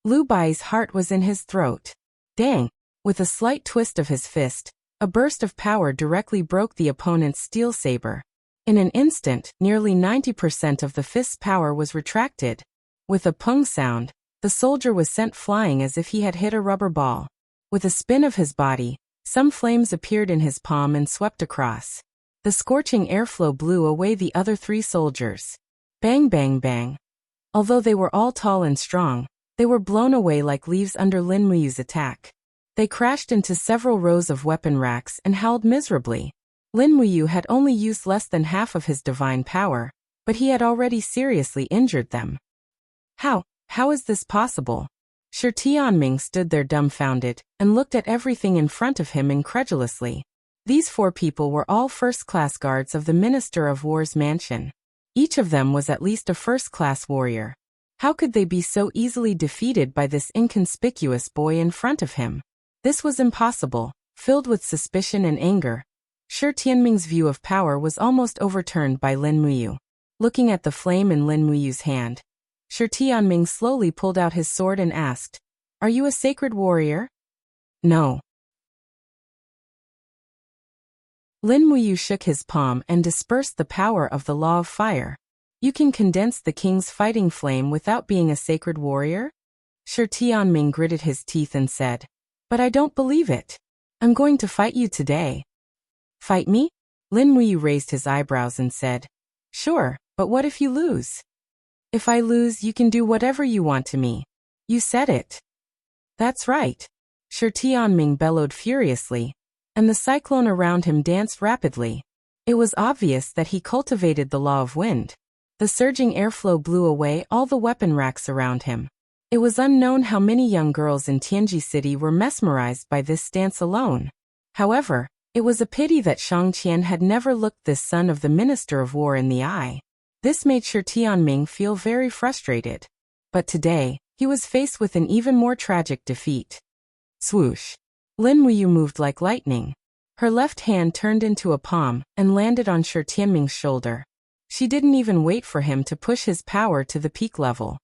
Lu Bai's heart was in his throat. Dang! With a slight twist of his fist, a burst of power directly broke the opponent's steel saber. In an instant, nearly 90% of the fist's power was retracted. With a pung sound, the soldier was sent flying as if he had hit a rubber ball. With a spin of his body, some flames appeared in his palm and swept across. The scorching airflow blew away the other three soldiers. Bang bang bang. Although they were all tall and strong, they were blown away like leaves under Lin Muyu's attack. They crashed into several rows of weapon racks and howled miserably. Lin Muyu had only used less than half of his divine power, but he had already seriously injured them. How is this possible? Shi Tianming stood there dumbfounded and looked at everything in front of him incredulously. These four people were all first-class guards of the Minister of War's mansion. Each of them was at least a first-class warrior. How could they be so easily defeated by this inconspicuous boy in front of him? This was impossible. Filled with suspicion and anger, Shi Tianming's view of power was almost overturned by Lin Muyu. Looking at the flame in Lin Muyu's hand, Shi Tianming slowly pulled out his sword and asked, "Are you a sacred warrior?" "No." Lin Muyu shook his palm and dispersed the power of the law of fire. "You can condense the king's fighting flame without being a sacred warrior?" Shi Tianming gritted his teeth and said, "But I don't believe it. I'm going to fight you today." "Fight me?" Lin Muyu raised his eyebrows and said, "Sure, but what if you lose?" "If I lose, you can do whatever you want to me." "You said it." "That's right." Shi Tianming bellowed furiously, and the cyclone around him danced rapidly. It was obvious that he cultivated the law of wind. The surging airflow blew away all the weapon racks around him. It was unknown how many young girls in Tianji City were mesmerized by this stance alone. However, it was a pity that Shang Qian had never looked this son of the Minister of War in the eye. This made Shi Tianming feel very frustrated. But today, he was faced with an even more tragic defeat. Swoosh! Lin Muyu moved like lightning. Her left hand turned into a palm and landed on Shi Tianming's shoulder. She didn't even wait for him to push his power to the peak level.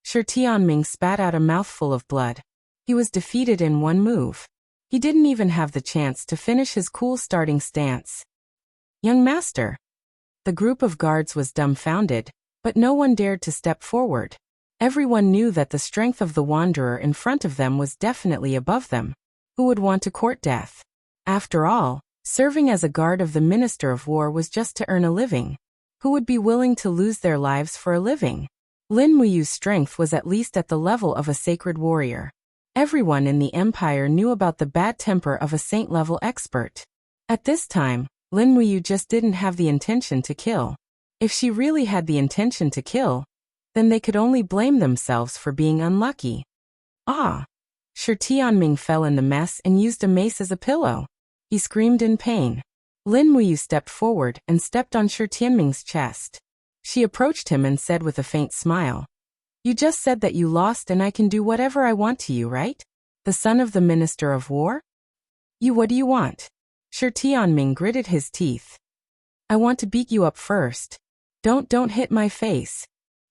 Shi Tianming spat out a mouthful of blood. He was defeated in one move. He didn't even have the chance to finish his cool starting stance. "Young master." The group of guards was dumbfounded, but no one dared to step forward. Everyone knew that the strength of the wanderer in front of them was definitely above them. Who would want to court death? After all, serving as a guard of the Minister of War was just to earn a living. Who would be willing to lose their lives for a living? Lin Muyu's strength was at least at the level of a sacred warrior. Everyone in the empire knew about the bad temper of a saint-level expert. At this time, Lin Muyu just didn't have the intention to kill. If she really had the intention to kill, then they could only blame themselves for being unlucky. "Ah!" Shi Tianming fell in the mess and used a mace as a pillow. He screamed in pain. Lin Muyu stepped forward and stepped on Shi Tianming's chest. She approached him and said with a faint smile, "You just said that you lost and I can do whatever I want to you, right? The son of the Minister of War? What do you want?" Shi Tianming gritted his teeth. "I want to beat you up first. Don't hit my face."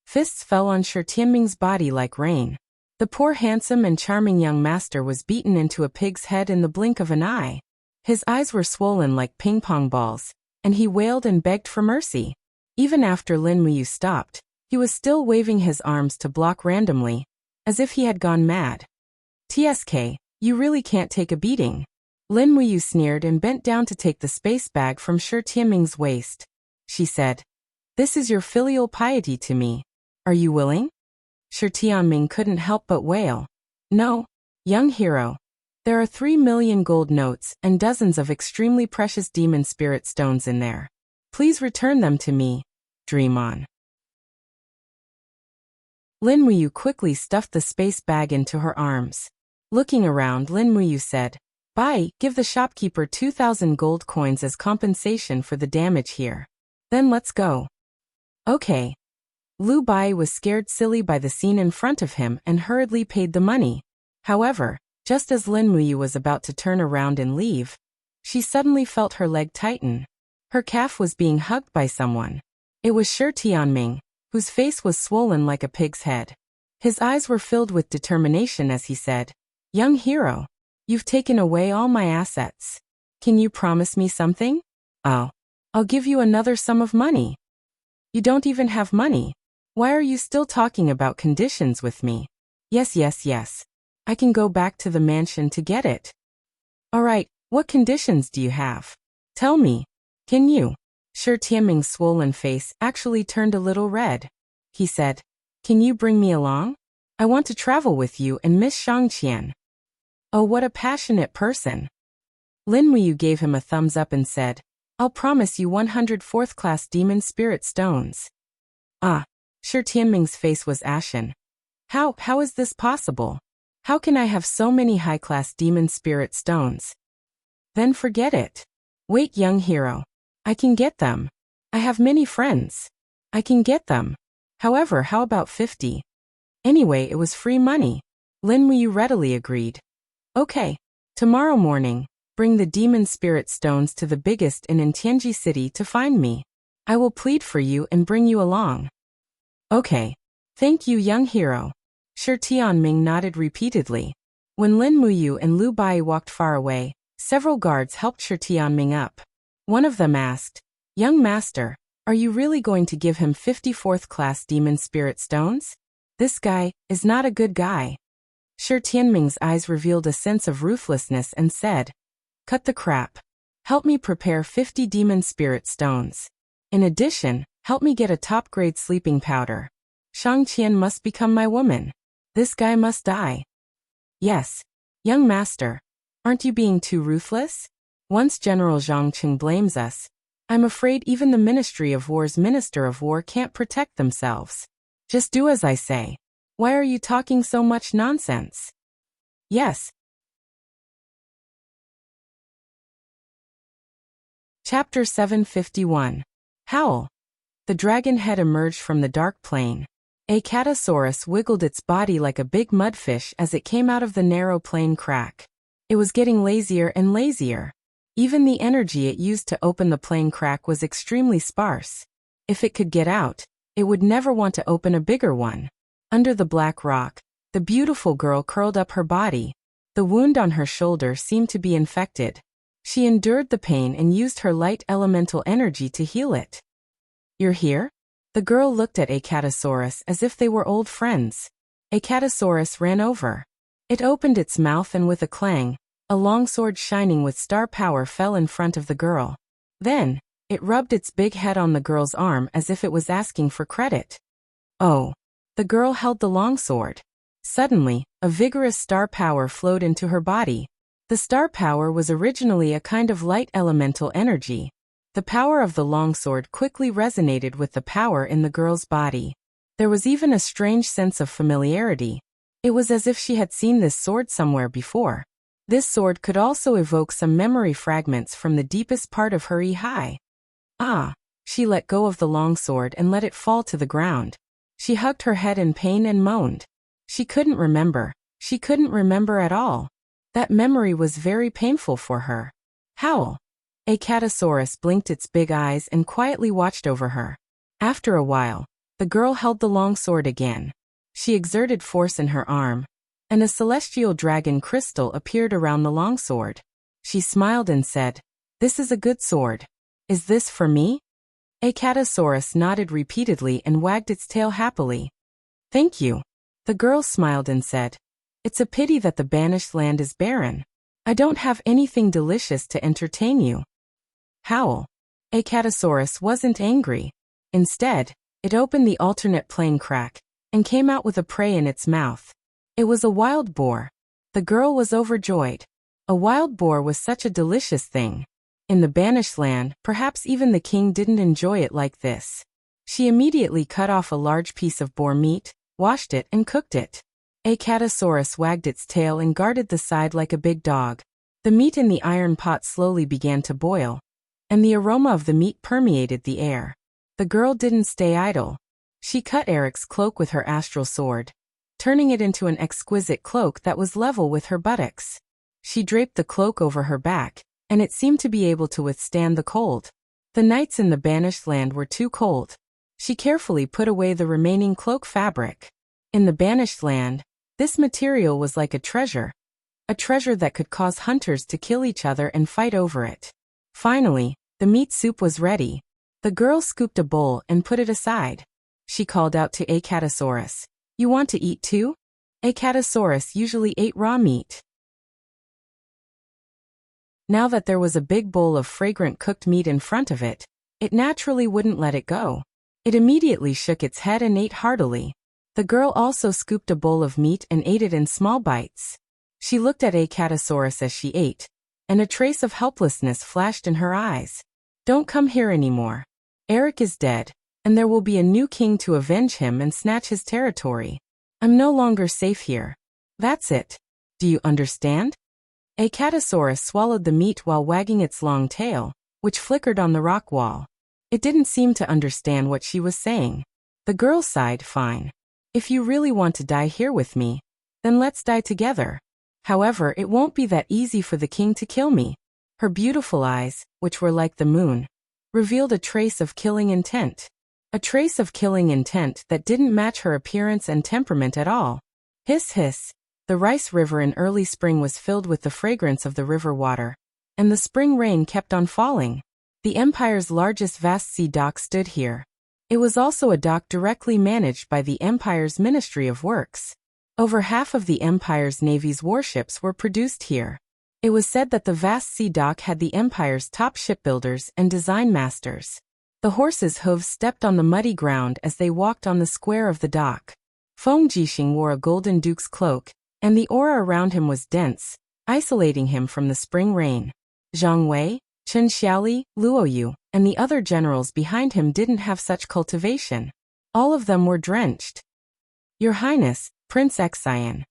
Fists fell on Shi Tianming's body like rain. The poor handsome and charming young master was beaten into a pig's head in the blink of an eye. His eyes were swollen like ping-pong balls, and he wailed and begged for mercy. Even after Lin Muyu stopped, he was still waving his arms to block randomly, as if he had gone mad. "TSK, you really can't take a beating." Lin Muyu sneered and bent down to take the space bag from Shi Tianming's waist. She said, "This is your filial piety to me. Are you willing?" Shi Tianming couldn't help but wail. "No, young hero. There are 3 million gold notes and dozens of extremely precious demon spirit stones in there. Please return them to me. Dream on." Lin Muyu quickly stuffed the space bag into her arms. Looking around, Lin Muyu said, "Bye, give the shopkeeper 2,000 gold coins as compensation for the damage here. Then let's go." Okay. Lu Bai was scared silly by the scene in front of him and hurriedly paid the money. However, just as Lin Muyu was about to turn around and leave, she suddenly felt her leg tighten. Her calf was being hugged by someone. It was Shi Tianming, whose face was swollen like a pig's head. His eyes were filled with determination as he said, "Young hero, you've taken away all my assets. Can you promise me something?" "Oh, I'll give you another sum of money." "You don't even have money. Why are you still talking about conditions with me?" Yes. I can go back to the mansion to get it." "Alright, what conditions do you have? Tell me. Can you?" Shi Tianming's swollen face actually turned a little red. He said, "Can you bring me along? I want to travel with you and Miss Shangqian." Oh, what a passionate person. Lin Muyu gave him a thumbs up and said, "I'll promise you 100 4th-class demon spirit stones." Ah, Shi Tianming's face was ashen. How is this possible? How can I have so many high-class demon spirit stones? Then forget it. Wait, young hero. I can get them. I have many friends. I can get them. However, how about 50? Anyway, it was free money. Lin Muyu readily agreed. Okay. Tomorrow morning, bring the demon spirit stones to the biggest inn in Tianji City to find me. I will plead for you and bring you along. Okay. Thank you, young hero. Shi Tianming nodded repeatedly. When Lin Muyu and Lu Bai walked far away, several guards helped Shi Tianming up. One of them asked, "Young master, are you really going to give him 54th-class demon spirit stones? This guy is not a good guy." Shi Tianming's eyes revealed a sense of ruthlessness and said, "Cut the crap. Help me prepare 50 demon spirit stones. In addition, help me get a top-grade sleeping powder. Shangqian must become my woman. This guy must die." "Yes. Young master, aren't you being too ruthless? Once General Zhang Qing blames us, I'm afraid even the Ministry of War's Minister of War can't protect themselves. Just do as I say. Why are you talking so much nonsense?" "Yes." Chapter 751. Howl. The dragon head emerged from the dark plain. A catasaurus wiggled its body like a big mudfish as it came out of the narrow plain crack. It was getting lazier and lazier. Even the energy it used to open the plain crack was extremely sparse. If it could get out, it would never want to open a bigger one. Under the black rock, the beautiful girl curled up her body. The wound on her shoulder seemed to be infected. She endured the pain and used her light elemental energy to heal it. "You're here?" The girl looked at Acatosaurus as if they were old friends. Acatosaurus ran over. It opened its mouth and with a clang, a longsword shining with star power fell in front of the girl. Then, it rubbed its big head on the girl's arm as if it was asking for credit. Oh. The girl held the longsword. Suddenly, a vigorous star power flowed into her body. The star power was originally a kind of light elemental energy. The power of the longsword quickly resonated with the power in the girl's body. There was even a strange sense of familiarity. It was as if she had seen this sword somewhere before. This sword could also evoke some memory fragments from the deepest part of her Ihai. Ah! She let go of the longsword and let it fall to the ground. She hugged her head in pain and moaned. She couldn't remember. She couldn't remember at all. That memory was very painful for her. Howl! Acatosaurus blinked its big eyes and quietly watched over her. After a while, the girl held the longsword again. She exerted force in her arm, and a celestial dragon crystal appeared around the longsword. She smiled and said, "This is a good sword. Is this for me?" Acatosaurus nodded repeatedly and wagged its tail happily. "Thank you." The girl smiled and said, "It's a pity that the banished land is barren. I don't have anything delicious to entertain you." Howl! Acatosaurus wasn't angry. Instead, it opened the alternate plane crack and came out with a prey in its mouth. It was a wild boar. The girl was overjoyed. A wild boar was such a delicious thing. In the banished land, perhaps even the king didn't enjoy it like this. She immediately cut off a large piece of boar meat washed it and cooked it. Acatosaurus wagged its tail and guarded the side like a big dog. The meat in the iron pot slowly began to boil, and the aroma of the meat permeated the air. The girl didn't stay idle. She cut Eric's cloak with her astral sword, turning it into an exquisite cloak that was level with her buttocks. She draped the cloak over her back, and it seemed to be able to withstand the cold. The nights in the banished land were too cold. She carefully put away the remaining cloak fabric. In the banished land, this material was like a treasure that could cause hunters to kill each other and fight over it. Finally, the meat soup was ready. The girl scooped a bowl and put it aside. She called out to Acatosaurus, "You want to eat too?" Acatosaurus usually ate raw meat. Now that there was a big bowl of fragrant cooked meat in front of it, it naturally wouldn't let it go. It immediately shook its head and ate heartily. The girl also scooped a bowl of meat and ate it in small bites. She looked at Acatosaurus as she ate, and a trace of helplessness flashed in her eyes. "Don't come here anymore. Eric is dead, and there will be a new king to avenge him and snatch his territory. I'm no longer safe here. That's it. Do you understand?" Acatosaurus swallowed the meat while wagging its long tail, which flickered on the rock wall. It didn't seem to understand what she was saying. The girl sighed, "Fine. If you really want to die here with me, then let's die together. However, it won't be that easy for the king to kill me." Her beautiful eyes, which were like the moon, revealed a trace of killing intent. A trace of killing intent that didn't match her appearance and temperament at all. Hiss hiss. The rice river in early spring was filled with the fragrance of the river water, and the spring rain kept on falling. The Empire's largest vast sea dock stood here. It was also a dock directly managed by the Empire's Ministry of Works. Over half of the Empire's Navy's warships were produced here. It was said that the vast sea dock had the Empire's top shipbuilders and design masters. The horses' hooves stepped on the muddy ground as they walked on the square of the dock. Feng Jixing wore a golden duke's cloak, and the aura around him was dense, isolating him from the spring rain. Zhang Wei, Chen Xiaoli, Luo Yu, and the other generals behind him didn't have such cultivation. All of them were drenched. "Your Highness, Prince Xian."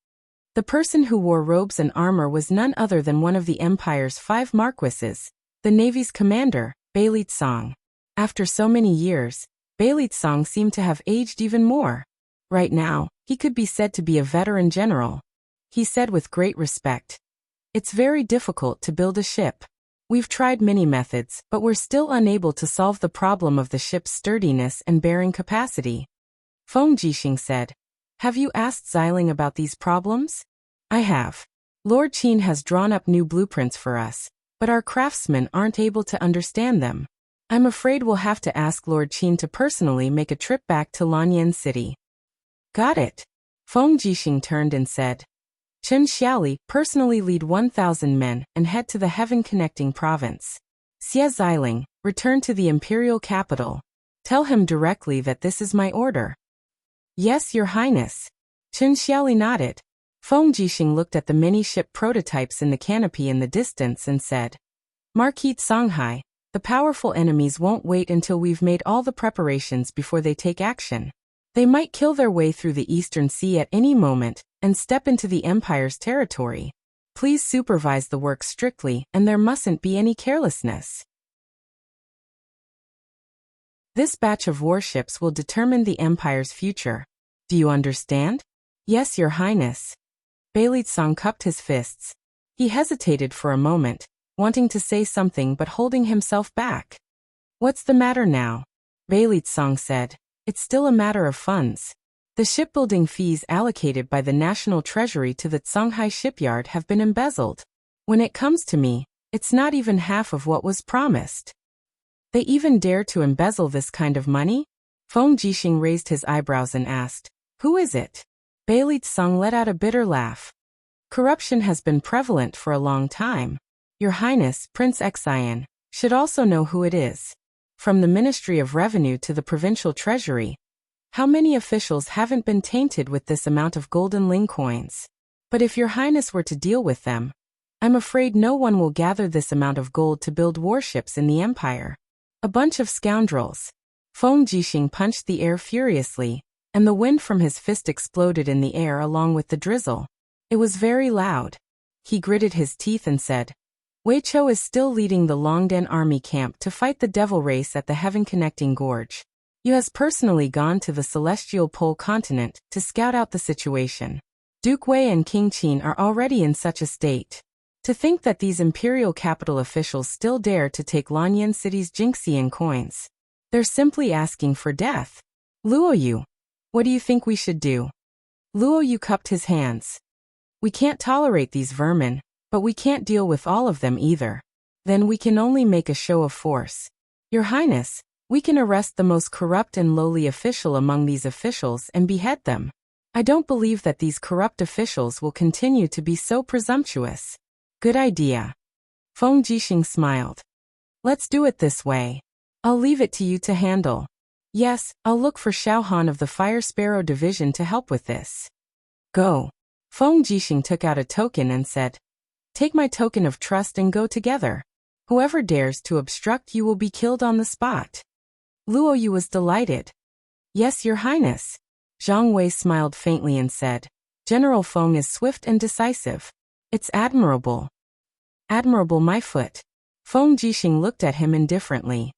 The person who wore robes and armor was none other than one of the Empire's 5 marquises, the Navy's commander, Beilitsang. After so many years, Beilitsang seemed to have aged even more. Right now, he could be said to be a veteran general. He said with great respect, "It's very difficult to build a ship. We've tried many methods, but we're still unable to solve the problem of the ship's sturdiness and bearing capacity." Feng Jixing said, "Have you asked Xiling about these problems?" "I have. Lord Qin has drawn up new blueprints for us, but our craftsmen aren't able to understand them. I'm afraid we'll have to ask Lord Qin to personally make a trip back to Lanyan City." "Got it." Feng Jixing turned and said, "Chen Xiaoli, personally lead 1,000 men and head to the heaven-connecting province. Xie Xiling, return to the imperial capital. Tell him directly that this is my order." "Yes, Your Highness." Chen Xiaoli nodded. Feng Jixing looked at the many ship prototypes in the canopy in the distance and said, "Marquis Songhai, the powerful enemies won't wait until we've made all the preparations before they take action. They might kill their way through the Eastern Sea at any moment and step into the Empire's territory. Please supervise the work strictly, and there mustn't be any carelessness. This batch of warships will determine the Empire's future. Do you understand?" "Yes, Your Highness." Beilitsang cupped his fists. He hesitated for a moment, wanting to say something but holding himself back. "What's the matter now?" Beilitsang said, "It's still a matter of funds. The shipbuilding fees allocated by the National Treasury to the Songhai shipyard have been embezzled. When it comes to me, it's not even half of what was promised." "They even dare to embezzle this kind of money?" Feng Jixing raised his eyebrows and asked, "Who is it?" Beilitsang let out a bitter laugh. "Corruption has been prevalent for a long time. Your Highness, Prince Xian, should also know who it is. From the Ministry of Revenue to the Provincial Treasury, how many officials haven't been tainted with this amount of golden ling coins? But if Your Highness were to deal with them, I'm afraid no one will gather this amount of gold to build warships in the Empire. A bunch of scoundrels." Feng Jixing punched the air furiously. and the wind from his fist exploded in the air along with the drizzle. It was very loud. He gritted his teeth and said, Wei Chou is still leading the Longdan army camp to fight the devil race at the heaven-connecting gorge. Yu has personally gone to the celestial pole continent to scout out the situation. Duke Wei and King Qin are already in such a state. To think that these imperial capital officials still dare to take Lanyan City's Jinxian coins. They're simply asking for death. Luo Yu, what do you think we should do? Luo Yu cupped his hands. We can't tolerate these vermin, but we can't deal with all of them either. Then we can only make a show of force. Your Highness, we can arrest the most corrupt and lowly official among these officials and behead them. I don't believe that these corrupt officials will continue to be so presumptuous. Good idea. Feng Jixing smiled. Let's do it this way. I'll leave it to you to handle. Yes, I'll look for Xiao Han of the Fire Sparrow Division to help with this. Go. Feng Jixing took out a token and said, Take my token of trust and go together. Whoever dares to obstruct you will be killed on the spot. Luo Yu was delighted. Yes, Your Highness. Zhang Wei smiled faintly and said, General Feng is swift and decisive. It's admirable. Admirable, my foot. Feng Jixing looked at him indifferently.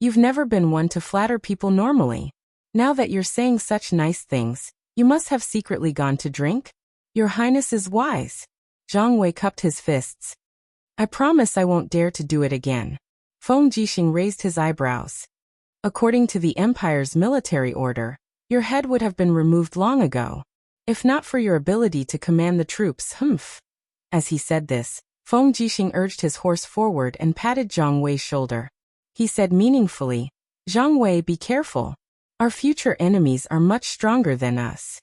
You've never been one to flatter people normally. Now that you're saying such nice things, you must have secretly gone to drink? Your Highness is wise. Zhang Wei cupped his fists. I promise I won't dare to do it again. Feng Jixing raised his eyebrows. According to the Empire's military order, your head would have been removed long ago. If not for your ability to command the troops, humph. As he said this, Feng Jixing urged his horse forward and patted Zhang Wei's shoulder. He said meaningfully, Zhang Wei, be careful. Our future enemies are much stronger than us.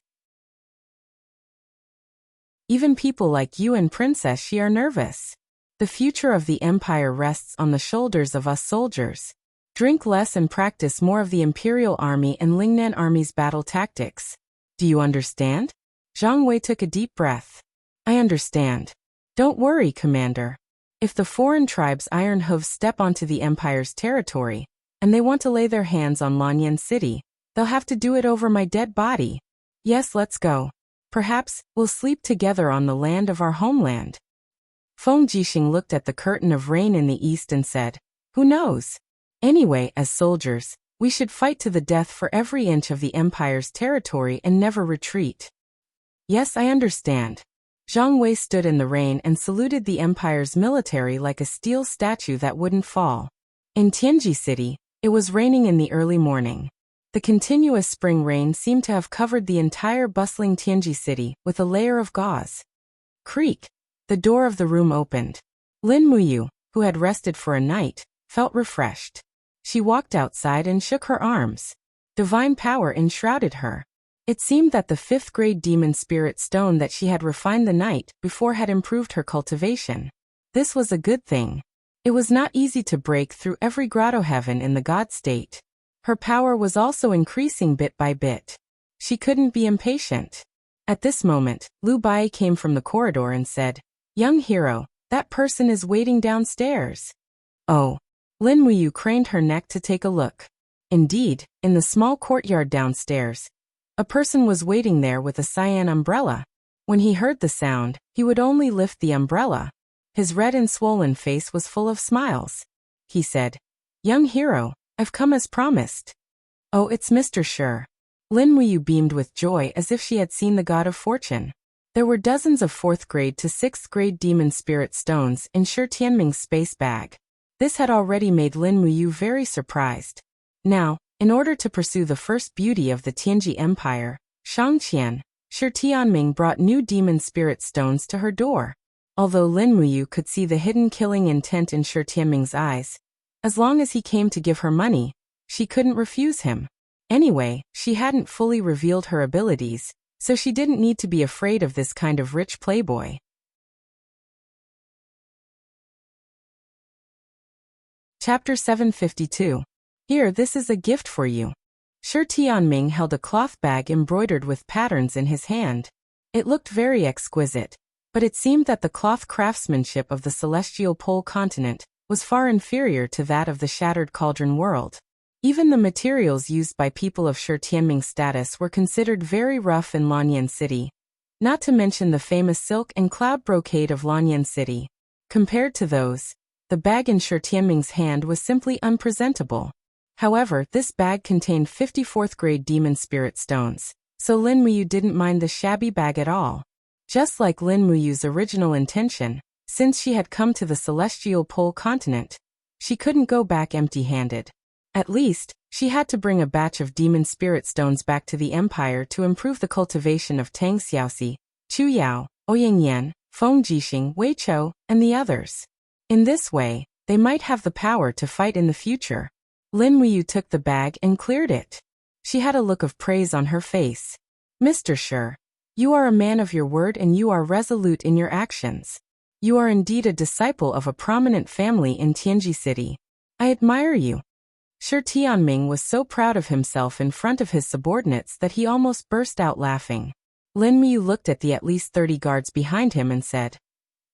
Even people like you and Princess Xi are nervous. The future of the Empire rests on the shoulders of us soldiers. Drink less and practice more of the Imperial Army and Lingnan Army's battle tactics. Do you understand? Zhang Wei took a deep breath. I understand. Don't worry, Commander. If the foreign tribes Iron Hooves step onto the Empire's territory, and they want to lay their hands on Lanyan City, they'll have to do it over my dead body. Yes, let's go. Perhaps we'll sleep together on the land of our homeland. Feng Jixing looked at the curtain of rain in the east and said, Who knows? Anyway, as soldiers, we should fight to the death for every inch of the Empire's territory and never retreat. Yes, I understand. Zhang Wei stood in the rain and saluted the Empire's military like a steel statue that wouldn't fall. In Tianji City, it was raining in the early morning. The continuous spring rain seemed to have covered the entire bustling Tianji City with a layer of gauze. Creak! The door of the room opened. Lin Muyu, who had rested for a night, felt refreshed. She walked outside and shook her arms. Divine power enshrouded her. It seemed that the 5th grade demon spirit stone that she had refined the night before had improved her cultivation. This was a good thing. It was not easy to break through every grotto heaven in the god state. Her power was also increasing bit by bit. She couldn't be impatient. At this moment, Lu Bai came from the corridor and said, Young hero, that person is waiting downstairs. Oh. Lin Muyu craned her neck to take a look. Indeed, in the small courtyard downstairs, a person was waiting there with a cyan umbrella. When he heard the sound, he would only lift the umbrella. His red and swollen face was full of smiles. He said, Young hero, I've come as promised. Oh, it's Mr. Shi. Lin Muyu beamed with joy as if she had seen the god of fortune. There were dozens of 4th grade to 6th grade demon spirit stones in Shi Tianming's space bag. This had already made Lin Muyu very surprised. Now, in order to pursue the first beauty of the Tianji Empire, Shangqian, Shi Tianming brought new demon spirit stones to her door. Although Lin Muyu could see the hidden killing intent in Shi Tianming's eyes, as long as he came to give her money, she couldn't refuse him. Anyway, she hadn't fully revealed her abilities, so she didn't need to be afraid of this kind of rich playboy. Chapter 752. Here, this is a gift for you. Shi Tianming held a cloth bag embroidered with patterns in his hand. It looked very exquisite, but it seemed that the cloth craftsmanship of the celestial pole continent was far inferior to that of the shattered cauldron world. Even the materials used by people of Shi Tianming status were considered very rough in Lanyan City, not to mention the famous silk and cloud brocade of Lanyan City. Compared to those, the bag in Shi Tianming's hand was simply unpresentable. However, this bag contained 54th grade demon spirit stones, so Lin Muyu didn't mind the shabby bag at all. Just like Lin Muyu's original intention, since she had come to the celestial pole continent, she couldn't go back empty-handed. At least, she had to bring a batch of demon spirit stones back to the empire to improve the cultivation of Tang Xiaoxi, Chu Yao, Ouyingyan, Feng Jixing, Wei Chou, and the others. In this way, they might have the power to fight in the future. Lin Muyu took the bag and cleared it. She had a look of praise on her face. Mr. Shi, you are a man of your word and you are resolute in your actions. You are indeed a disciple of a prominent family in Tianji City. I admire you. Shi Tianming was so proud of himself in front of his subordinates that he almost burst out laughing. Lin Muyu looked at the at least 30 guards behind him and said,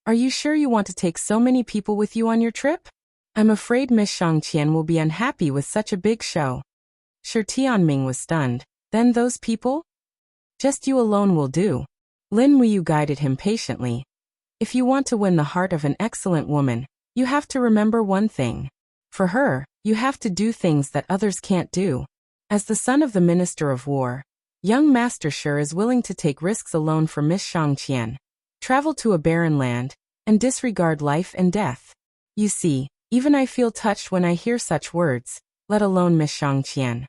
"Are you sure you want to take so many people with you on your trip? I'm afraid Miss Shangqian will be unhappy with such a big show." Shi Tianming was stunned. Then those people? Just you alone will do. Lin Muyu guided him patiently. If you want to win the heart of an excellent woman, you have to remember one thing. For her, you have to do things that others can't do. As the son of the Minister of War, young Master Shi is willing to take risks alone for Miss Shangqian, travel to a barren land, and disregard life and death. You see, even I feel touched when I hear such words, let alone Miss Shangqian.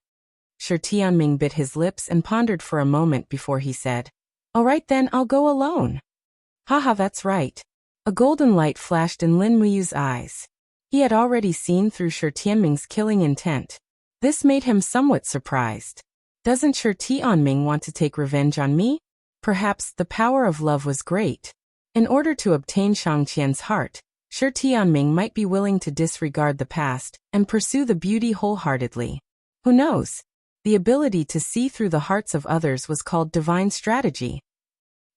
Shi Tianming bit his lips and pondered for a moment before he said, "All right then, I'll go alone." Haha, that's right. A golden light flashed in Lin Muyu's eyes. He had already seen through Shi Tianming's killing intent. This made him somewhat surprised. Doesn't Shi Tianming want to take revenge on me? Perhaps the power of love was great. In order to obtain Shangqian's heart, Shi Tianming might be willing to disregard the past and pursue the beauty wholeheartedly. Who knows? The ability to see through the hearts of others was called divine strategy.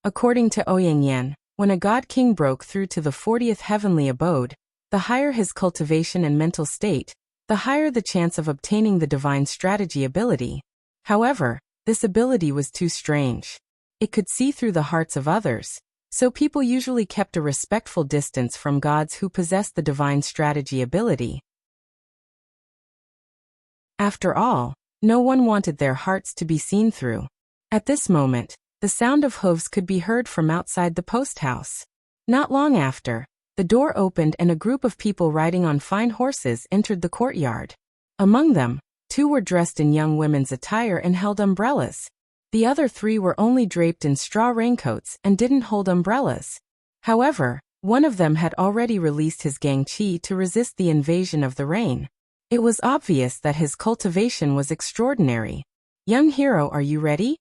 According to Ouyingyan, when a god king broke through to the 40th heavenly abode, the higher his cultivation and mental state, the higher the chance of obtaining the divine strategy ability. However, this ability was too strange. It could see through the hearts of others, so people usually kept a respectful distance from gods who possessed the divine strategy ability. After all, no one wanted their hearts to be seen through. At this moment, the sound of hooves could be heard from outside the post house. Not long after, the door opened and a group of people riding on fine horses entered the courtyard. Among them, 2 were dressed in young women's attire and held umbrellas. The other 3 were only draped in straw raincoats and didn't hold umbrellas. However, one of them had already released his gang qi to resist the invasion of the rain. It was obvious that his cultivation was extraordinary. "Young hero, are you ready?"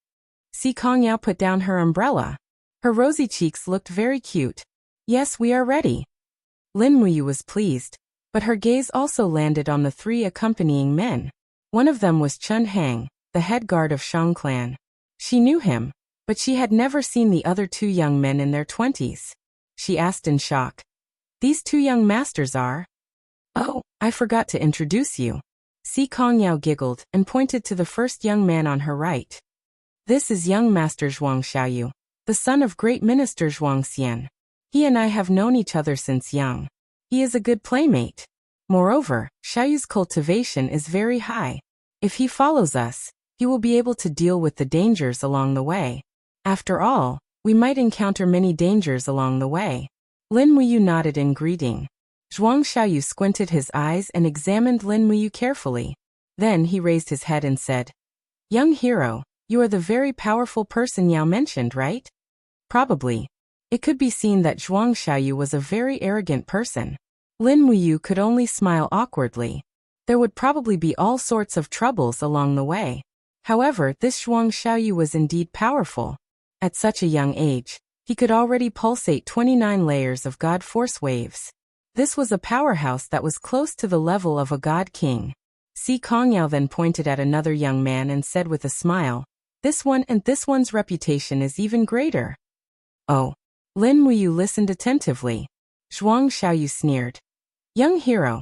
Si Kongyao put down her umbrella. Her rosy cheeks looked very cute. "Yes, we are ready." Lin Muyu was pleased, but her gaze also landed on the 3 accompanying men. One of them was Chun Hang, the head guard of Shang clan. She knew him, but she had never seen the other 2 young men in their 20s. She asked in shock, "These 2 young masters are?" "Oh, I forgot to introduce you." Si Kongyao giggled and pointed to the first young man on her right. "This is young Master Zhuang Xiaoyu, the son of great Minister Zhuang Xian. He and I have known each other since young. He is a good playmate. Moreover, Xiaoyu's cultivation is very high. If he follows us, he will be able to deal with the dangers along the way. After all, we might encounter many dangers along the way." Lin Muyu nodded in greeting. Zhuang Xiaoyu squinted his eyes and examined Lin Muyu carefully. Then he raised his head and said, "Young hero, you are the very powerful person Yao mentioned, right?" Probably. It could be seen that Zhuang Xiaoyu was a very arrogant person. Lin Muyu could only smile awkwardly. There would probably be all sorts of troubles along the way. However, this Zhuang Xiaoyu was indeed powerful. At such a young age, he could already pulsate 29 layers of god force waves. This was a powerhouse that was close to the level of a god king. Si Kongyao then pointed at another young man and said with a smile, "This one and this one's reputation is even greater." "Oh." Lin Muyu listened attentively. Zhuang Xiaoyu sneered. "Young hero,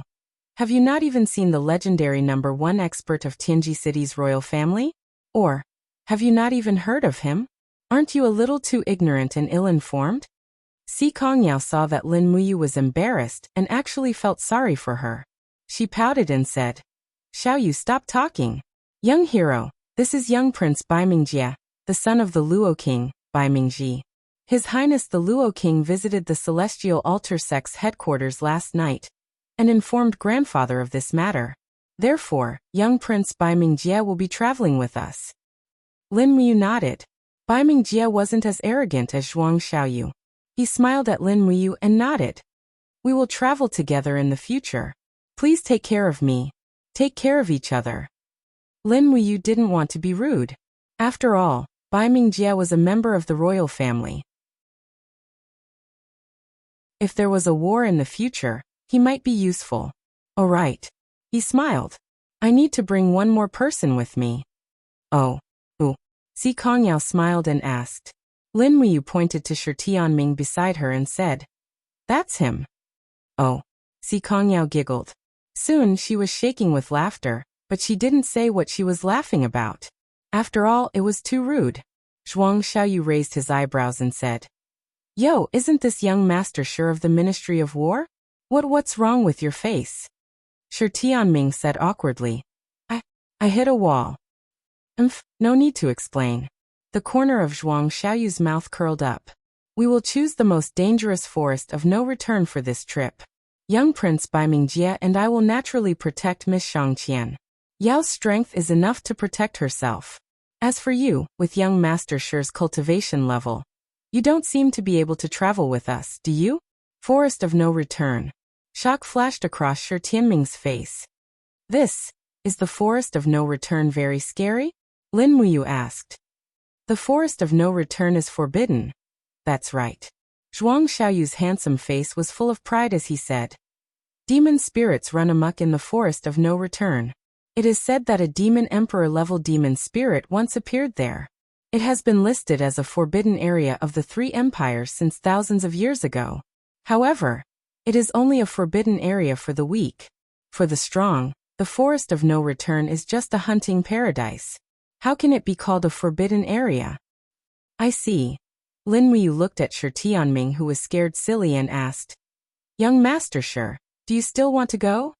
Have you not even seen the legendary #1 expert of Tianji City's royal family? Or, have you not even heard of him? Aren't you a little too ignorant and ill-informed? Si Kongyao saw that Lin Muyu was embarrassed and actually felt sorry for her. She pouted and said, Xiaoyu, stop talking. Young hero, this is young Prince Bai Mingjie, the son of the Luo King, Bai Mingji. His Highness the Luo King visited the Celestial Altar Sect's headquarters last night and informed grandfather of this matter. Therefore, young Prince Bai Mingjie will be traveling with us. Lin Muyu nodded. Bai Mingjie wasn't as arrogant as Zhuang Xiaoyu. He smiled at Lin Muyu and nodded. We will travel together in the future. Please take care of me. Take care of each other. Lin Muyu didn't want to be rude. After all, Bai Mingjie was a member of the royal family. If there was a war in the future, he might be useful. All right. He smiled. I need to bring one more person with me. Oh. Si Kongyao smiled and asked. Lin Muyu pointed to Shi Tianming beside her and said, That's him. Oh. Si Kongyao giggled. Soon she was shaking with laughter, but she didn't say what she was laughing about. After all, it was too rude. Zhuang Xiaoyu raised his eyebrows and said, Yo, isn't this young master sure of the Ministry of War? What's wrong with your face? Shi Tianming said awkwardly. I hit a wall. No need to explain. The corner of Zhuang Xiaoyu's mouth curled up. We will choose the most dangerous forest of no return for this trip. Young Prince Bai Mingjie and I will naturally protect Miss Shangqian. Yao's strength is enough to protect herself. As for you, with young Master Shi's cultivation level, you don't seem to be able to travel with us, do you? Forest of no return. Shock flashed across Shi Tianming's face. This, is the forest of no return very scary? Lin Muyu asked. The forest of no return is forbidden. That's right. Zhuang Xiaoyu's handsome face was full of pride as he said. Demon spirits run amok in the forest of no return. It is said that a demon emperor-level demon spirit once appeared there. It has been listed as a forbidden area of the three empires since thousands of years ago. However, it is only a forbidden area for the weak. For the strong, the forest of no return is just a hunting paradise. How can it be called a forbidden area? I see. Lin Muyu looked at Shi Tianming, who was scared silly, and asked, Young Master Shi, do you still want to go?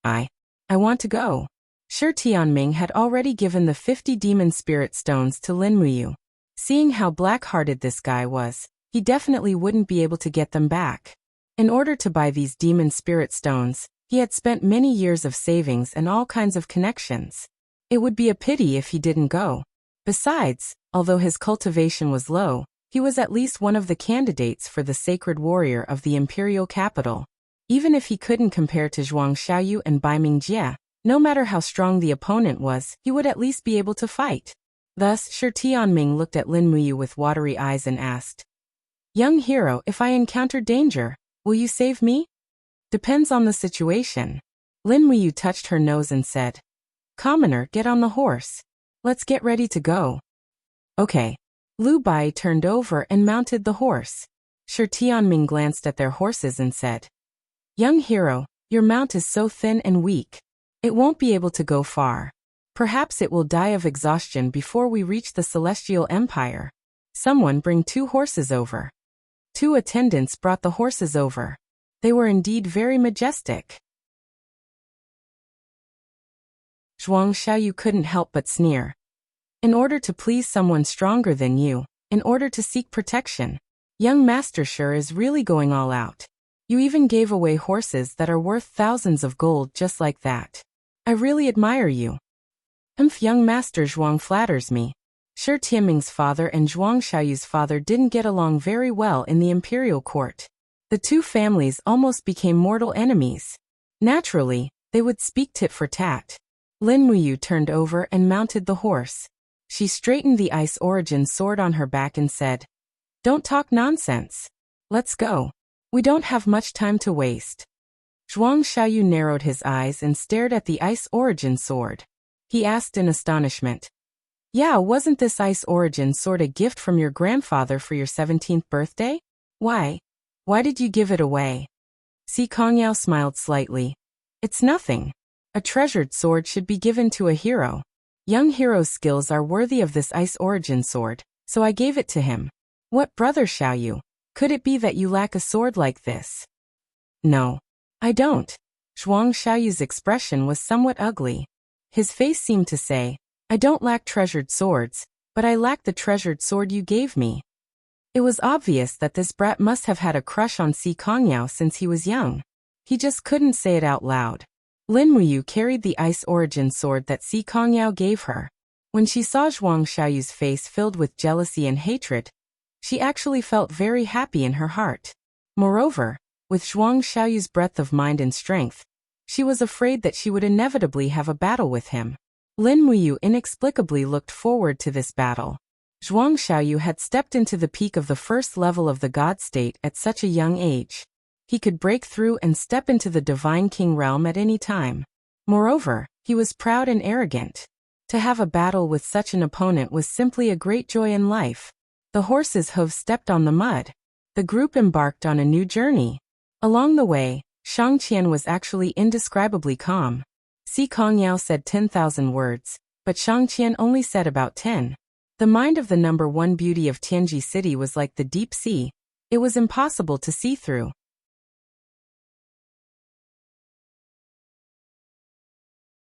I want to go. Shi Tianming had already given the 50 demon spirit stones to Lin Muyu. Seeing how black-hearted this guy was, he definitely wouldn't be able to get them back. In order to buy these demon spirit stones, he had spent many years of savings and all kinds of connections. It would be a pity if he didn't go. Besides, although his cultivation was low, he was at least one of the candidates for the sacred warrior of the imperial capital. Even if he couldn't compare to Zhuang Xiaoyu and Bai Mingjie, no matter how strong the opponent was, he would at least be able to fight. Thus, Shi Tianming looked at Lin Muyu with watery eyes and asked, Young hero, if I encounter danger, will you save me? Depends on the situation. Lin Muyu touched her nose and said, Commoner, get on the horse. Let's get ready to go. Okay. Lu Bai turned over and mounted the horse. Shi Tianming glanced at their horses and said, Young hero, your mount is so thin and weak. It won't be able to go far. Perhaps it will die of exhaustion before we reach the Celestial Empire. Someone bring 2 horses over. 2 attendants brought the horses over. They were indeed very majestic. Zhuang Xiaoyu couldn't help but sneer. In order to please someone stronger than you, in order to seek protection, young Master Shi is really going all out. You even gave away horses that are worth thousands of gold just like that. I really admire you. Young Master Zhuang flatters me. Shi Tianming's father and Zhuang Xiaoyu's father didn't get along very well in the imperial court. The 2 families almost became mortal enemies. Naturally, they would speak tit for tat. Lin Muyu turned over and mounted the horse. She straightened the Ice Origin sword on her back and said, Don't talk nonsense. Let's go. We don't have much time to waste. Zhuang Xiaoyu narrowed his eyes and stared at the Ice Origin sword. He asked in astonishment, Yeah, wasn't this Ice Origin sword a gift from your grandfather for your 17th birthday? Why did you give it away? Si Kongyao smiled slightly. It's nothing. A treasured sword should be given to a hero. Young hero's skills are worthy of this ice origin sword, so I gave it to him. What brother Xiaoyu? Could it be that you lack a sword like this? No. I don't. Zhuang Xiaoyu's expression was somewhat ugly. His face seemed to say, I don't lack treasured swords, but I lack the treasured sword you gave me. It was obvious that this brat must have had a crush on Si Kongyao since he was young. He just couldn't say it out loud. Lin Muyu carried the ice origin sword that Si Kongyao gave her. When she saw Zhuang Xiaoyu's face filled with jealousy and hatred, she actually felt very happy in her heart. Moreover, with Zhuang Xiaoyu's breadth of mind and strength, she was afraid that she would inevitably have a battle with him. Lin Muyu inexplicably looked forward to this battle. Zhuang Xiaoyu had stepped into the peak of the first level of the God state at such a young age. He could break through and step into the Divine King realm at any time. Moreover, he was proud and arrogant. To have a battle with such an opponent was simply a great joy in life. The horse's hooves stepped on the mud. The group embarked on a new journey. Along the way, Shang Qian was actually indescribably calm. Si Kongyao said 10,000 words, but Shang Qian only said about 10. The mind of the number one beauty of Tianji City was like the deep sea. It was impossible to see through.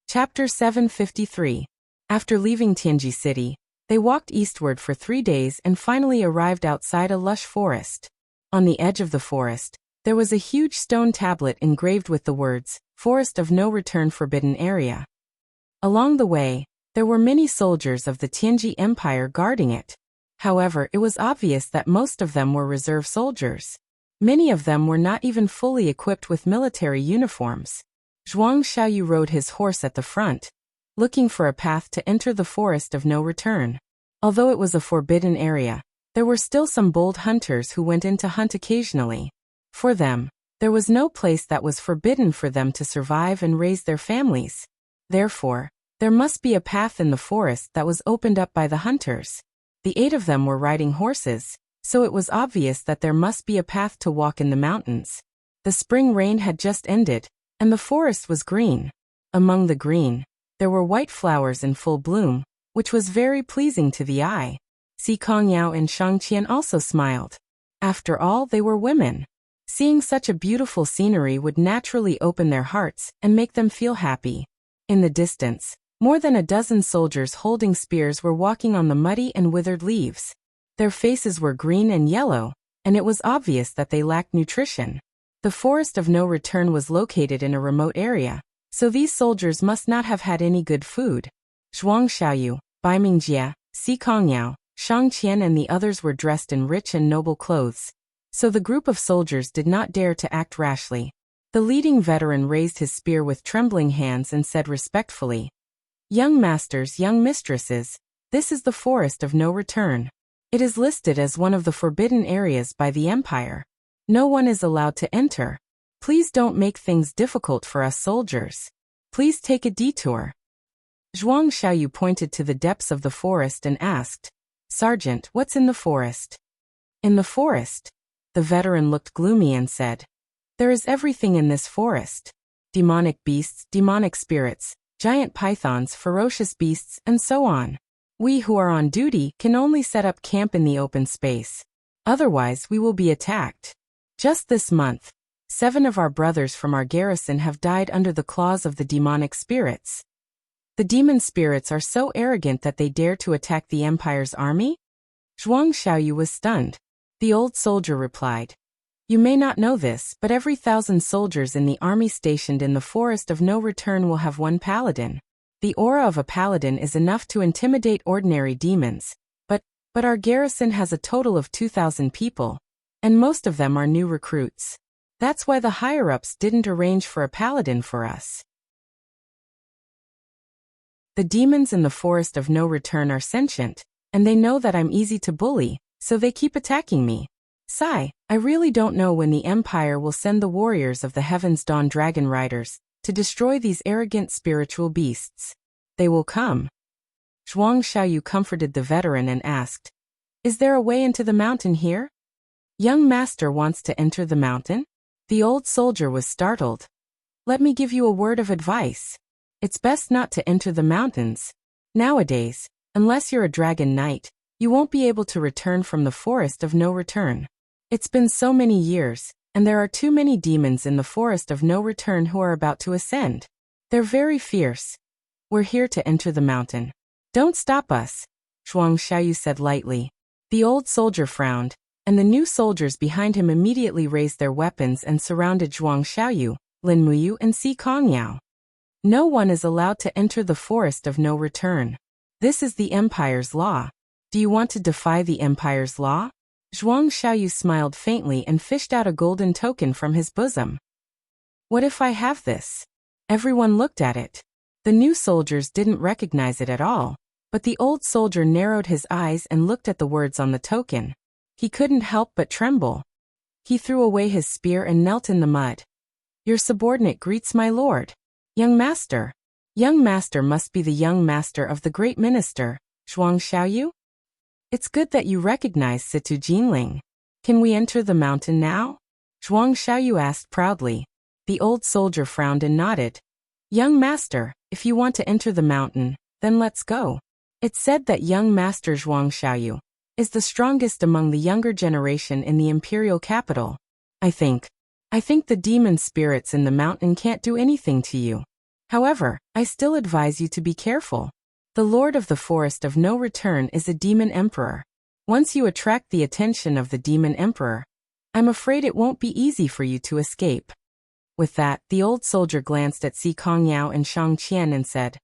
Chapter 753. After leaving Tianji City, they walked eastward for 3 days and finally arrived outside a lush forest. On the edge of the forest, there was a huge stone tablet engraved with the words, Forest of No Return Forbidden Area. Along the way, there were many soldiers of the Tianji Empire guarding it. However, it was obvious that most of them were reserve soldiers. Many of them were not even fully equipped with military uniforms. Zhuang Xiaoyu rode his horse at the front, looking for a path to enter the Forest of No Return. Although it was a forbidden area, there were still some bold hunters who went in to hunt occasionally. For them, there was no place that was forbidden for them to survive and raise their families. Therefore, there must be a path in the forest that was opened up by the hunters. The 8 of them were riding horses, so it was obvious that there must be a path to walk in the mountains. The spring rain had just ended, and the forest was green. Among the green, there were white flowers in full bloom, which was very pleasing to the eye. Si Kongyao and Shang Qian also smiled. After all, they were women. Seeing such a beautiful scenery would naturally open their hearts and make them feel happy. In the distance, more than a dozen soldiers holding spears were walking on the muddy and withered leaves. Their faces were green and yellow, and it was obvious that they lacked nutrition. The Forest of No Return was located in a remote area, so these soldiers must not have had any good food. Zhuang Xiaoyu, Bai Mingjie, Si Kongyao, Shang Qian and the others were dressed in rich and noble clothes, so the group of soldiers did not dare to act rashly. The leading veteran raised his spear with trembling hands and said respectfully, Young masters, young mistresses, this is the Forest of No Return. It is listed as one of the forbidden areas by the Empire. No one is allowed to enter. Please don't make things difficult for us soldiers. Please take a detour. Zhuang Xiaoyu pointed to the depths of the forest and asked, Sergeant, what's in the forest? In the forest? The veteran looked gloomy and said, There is everything in this forest. Demonic beasts, demonic spirits, giant pythons, ferocious beasts, and so on. We who are on duty can only set up camp in the open space. Otherwise, we will be attacked. Just this month, 7 of our brothers from our garrison have died under the claws of the demonic spirits. The demon spirits are so arrogant that they dare to attack the Empire's army? Zhuang Xiaoyu was stunned. The old soldier replied, You may not know this, but every 1,000 soldiers in the army stationed in the Forest of No Return will have one paladin. The aura of a paladin is enough to intimidate ordinary demons, but our garrison has a total of 2,000 people, and most of them are new recruits. That's why the higher-ups didn't arrange for a paladin for us. The demons in the Forest of No Return are sentient, and they know that I'm easy to bully, so they keep attacking me. Sigh, I really don't know when the Empire will send the warriors of the Heaven's Dawn Dragon Riders to destroy these arrogant spiritual beasts. They will come. Zhuang Xiaoyu comforted the veteran and asked, Is there a way into the mountain here? Young master wants to enter the mountain? The old soldier was startled. Let me give you a word of advice. It's best not to enter the mountains. Nowadays, unless you're a dragon knight, you won't be able to return from the forest of no return. It's been so many years, and there are too many demons in the forest of no return who are about to ascend. They're very fierce. We're here to enter the mountain. Don't stop us, Zhuang Xiaoyu said lightly. The old soldier frowned, and the new soldiers behind him immediately raised their weapons and surrounded Zhuang Xiaoyu, Lin Muyu and Si Kongyao. No one is allowed to enter the forest of no return. This is the Empire's law. Do you want to defy the Empire's law? Zhuang Xiaoyu smiled faintly and fished out a golden token from his bosom. What if I have this? Everyone looked at it. The new soldiers didn't recognize it at all, but the old soldier narrowed his eyes and looked at the words on the token. He couldn't help but tremble. He threw away his spear and knelt in the mud. Your subordinate greets my lord. Young master. Young master must be the young master of the great minister, Zhuang Xiaoyu? It's good that you recognize Situ Jinling. Can we enter the mountain now? Zhuang Xiaoyu asked proudly. The old soldier frowned and nodded. Young master, if you want to enter the mountain, then let's go. It's said that young master Zhuang Xiaoyu is the strongest among the younger generation in the imperial capital. I think the demon spirits in the mountain can't do anything to you. However, I still advise you to be careful. The Lord of the Forest of No Return is a demon emperor. Once you attract the attention of the demon emperor, I'm afraid it won't be easy for you to escape. With that, the old soldier glanced at Si Kongyao and Shang Qian and said,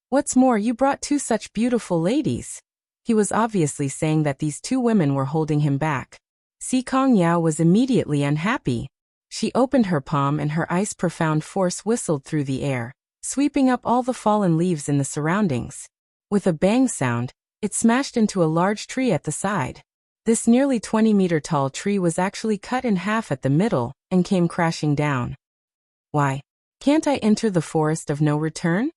What's more, you brought two such beautiful ladies. He was obviously saying that these two women were holding him back. Si Kongyao was immediately unhappy. She opened her palm and her ice-profound force whistled through the air, sweeping up all the fallen leaves in the surroundings. With a bang sound, it smashed into a large tree at the side. This nearly 20-meter-tall tree was actually cut in half at the middle and came crashing down. Why? Can't I enter the forest of no return?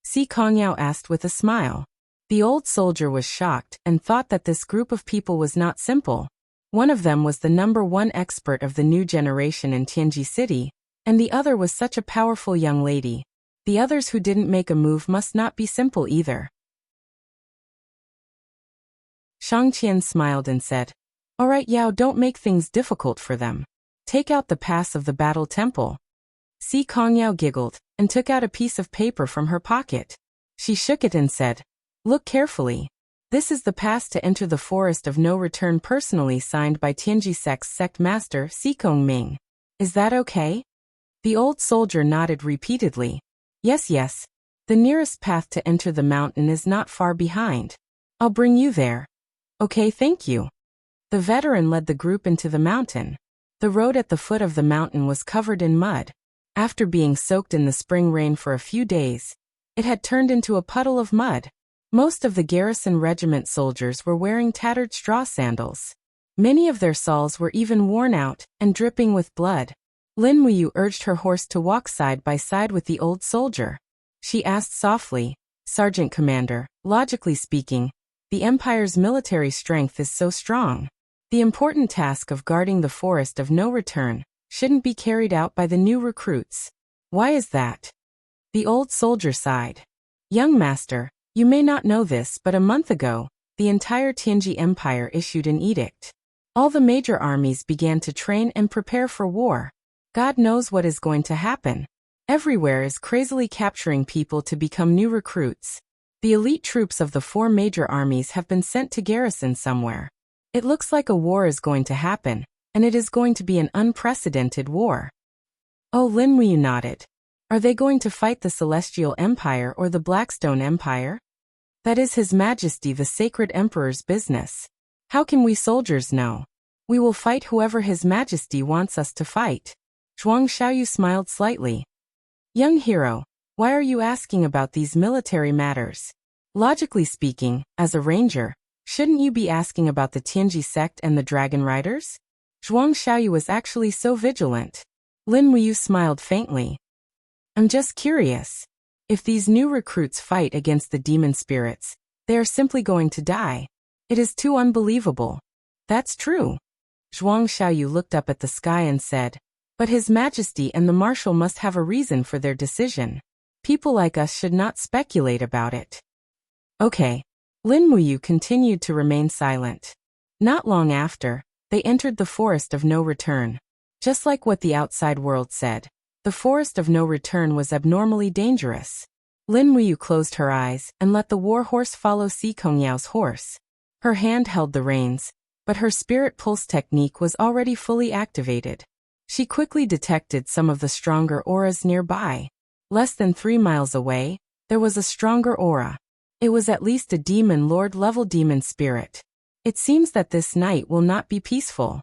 Si Kongyao asked with a smile. The old soldier was shocked and thought that this group of people was not simple. One of them was the #1 expert of the new generation in Tianji City, and the other was such a powerful young lady. The others who didn't make a move must not be simple either. Shang Qian smiled and said, All right, Yao, don't make things difficult for them. Take out the pass of the battle temple. Si Kongyao giggled and took out a piece of paper from her pocket. She shook it and said, Look carefully. This is the pass to enter the forest of no return, personally signed by Tianji Sect's sect master Si Kongming. Is that okay? The old soldier nodded repeatedly. Yes. The nearest path to enter the mountain is not far behind. I'll bring you there. Okay, thank you. The veteran led the group into the mountain. The road at the foot of the mountain was covered in mud. After being soaked in the spring rain for a few days, it had turned into a puddle of mud. Most of the garrison regiment soldiers were wearing tattered straw sandals. Many of their soles were even worn out and dripping with blood. Lin Muyu urged her horse to walk side by side with the old soldier. She asked softly, Sergeant Commander, logically speaking, the Empire's military strength is so strong. The important task of guarding the forest of no return shouldn't be carried out by the new recruits. Why is that? The old soldier sighed. Young master, you may not know this, but a month ago, the entire Tianji Empire issued an edict. All the major armies began to train and prepare for war. God knows what is going to happen. Everywhere is crazily capturing people to become new recruits. The elite troops of the 4 major armies have been sent to garrison somewhere. It looks like a war is going to happen, and it is going to be an unprecedented war. Oh, Lin Muyu nodded. Are they going to fight the Celestial Empire or the Blackstone Empire? That is His Majesty the Sacred Emperor's business. How can we soldiers know? We will fight whoever His Majesty wants us to fight. Zhuang Xiaoyu smiled slightly. Young hero, why are you asking about these military matters? Logically speaking, as a ranger, shouldn't you be asking about the Tianji sect and the Dragon Riders? Zhuang Xiaoyu was actually so vigilant. Lin Muyu smiled faintly. I'm just curious. If these new recruits fight against the demon spirits, they are simply going to die. It is too unbelievable. That's true. Zhuang Xiaoyu looked up at the sky and said, But His Majesty and the Marshal must have a reason for their decision. People like us should not speculate about it. Okay. Lin Muyu continued to remain silent. Not long after, they entered the forest of no return. Just like what the outside world said, the forest of no return was abnormally dangerous. Lin Muyu closed her eyes and let the war horse follow Si Kongyao's horse. Her hand held the reins, but her spirit pulse technique was already fully activated. She quickly detected some of the stronger auras nearby. Less than 3 miles away, there was a stronger aura. It was at least a demon lord-level demon spirit. It seems that this night will not be peaceful.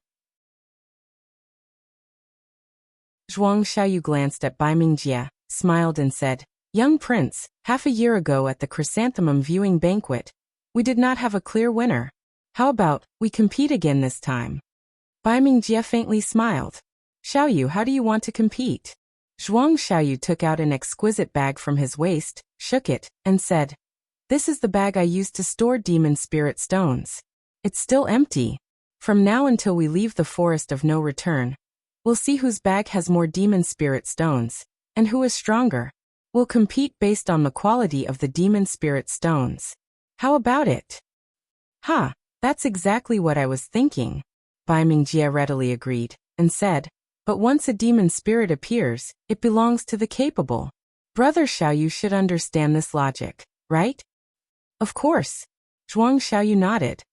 Zhuang Xiaoyu glanced at Bai Mingjie, smiled and said, "Young prince, half a year ago at the chrysanthemum viewing banquet, we did not have a clear winner. How about we compete again this time?" Bai Mingjie faintly smiled. "Xiaoyu, how do you want to compete?" Zhuang Xiaoyu took out an exquisite bag from his waist, shook it, and said, "This is the bag I used to store demon spirit stones. It's still empty. From now until we leave the forest of no return, we'll see whose bag has more demon spirit stones, and who is stronger. We'll compete based on the quality of the demon spirit stones. How about it?" "Ha, that's exactly what I was thinking," Bai Mingjie readily agreed, and said, "But once a demon spirit appears, it belongs to the capable. Brother Xiaoyu should understand this logic, right?" "Of course." Zhuang Xiaoyu nodded.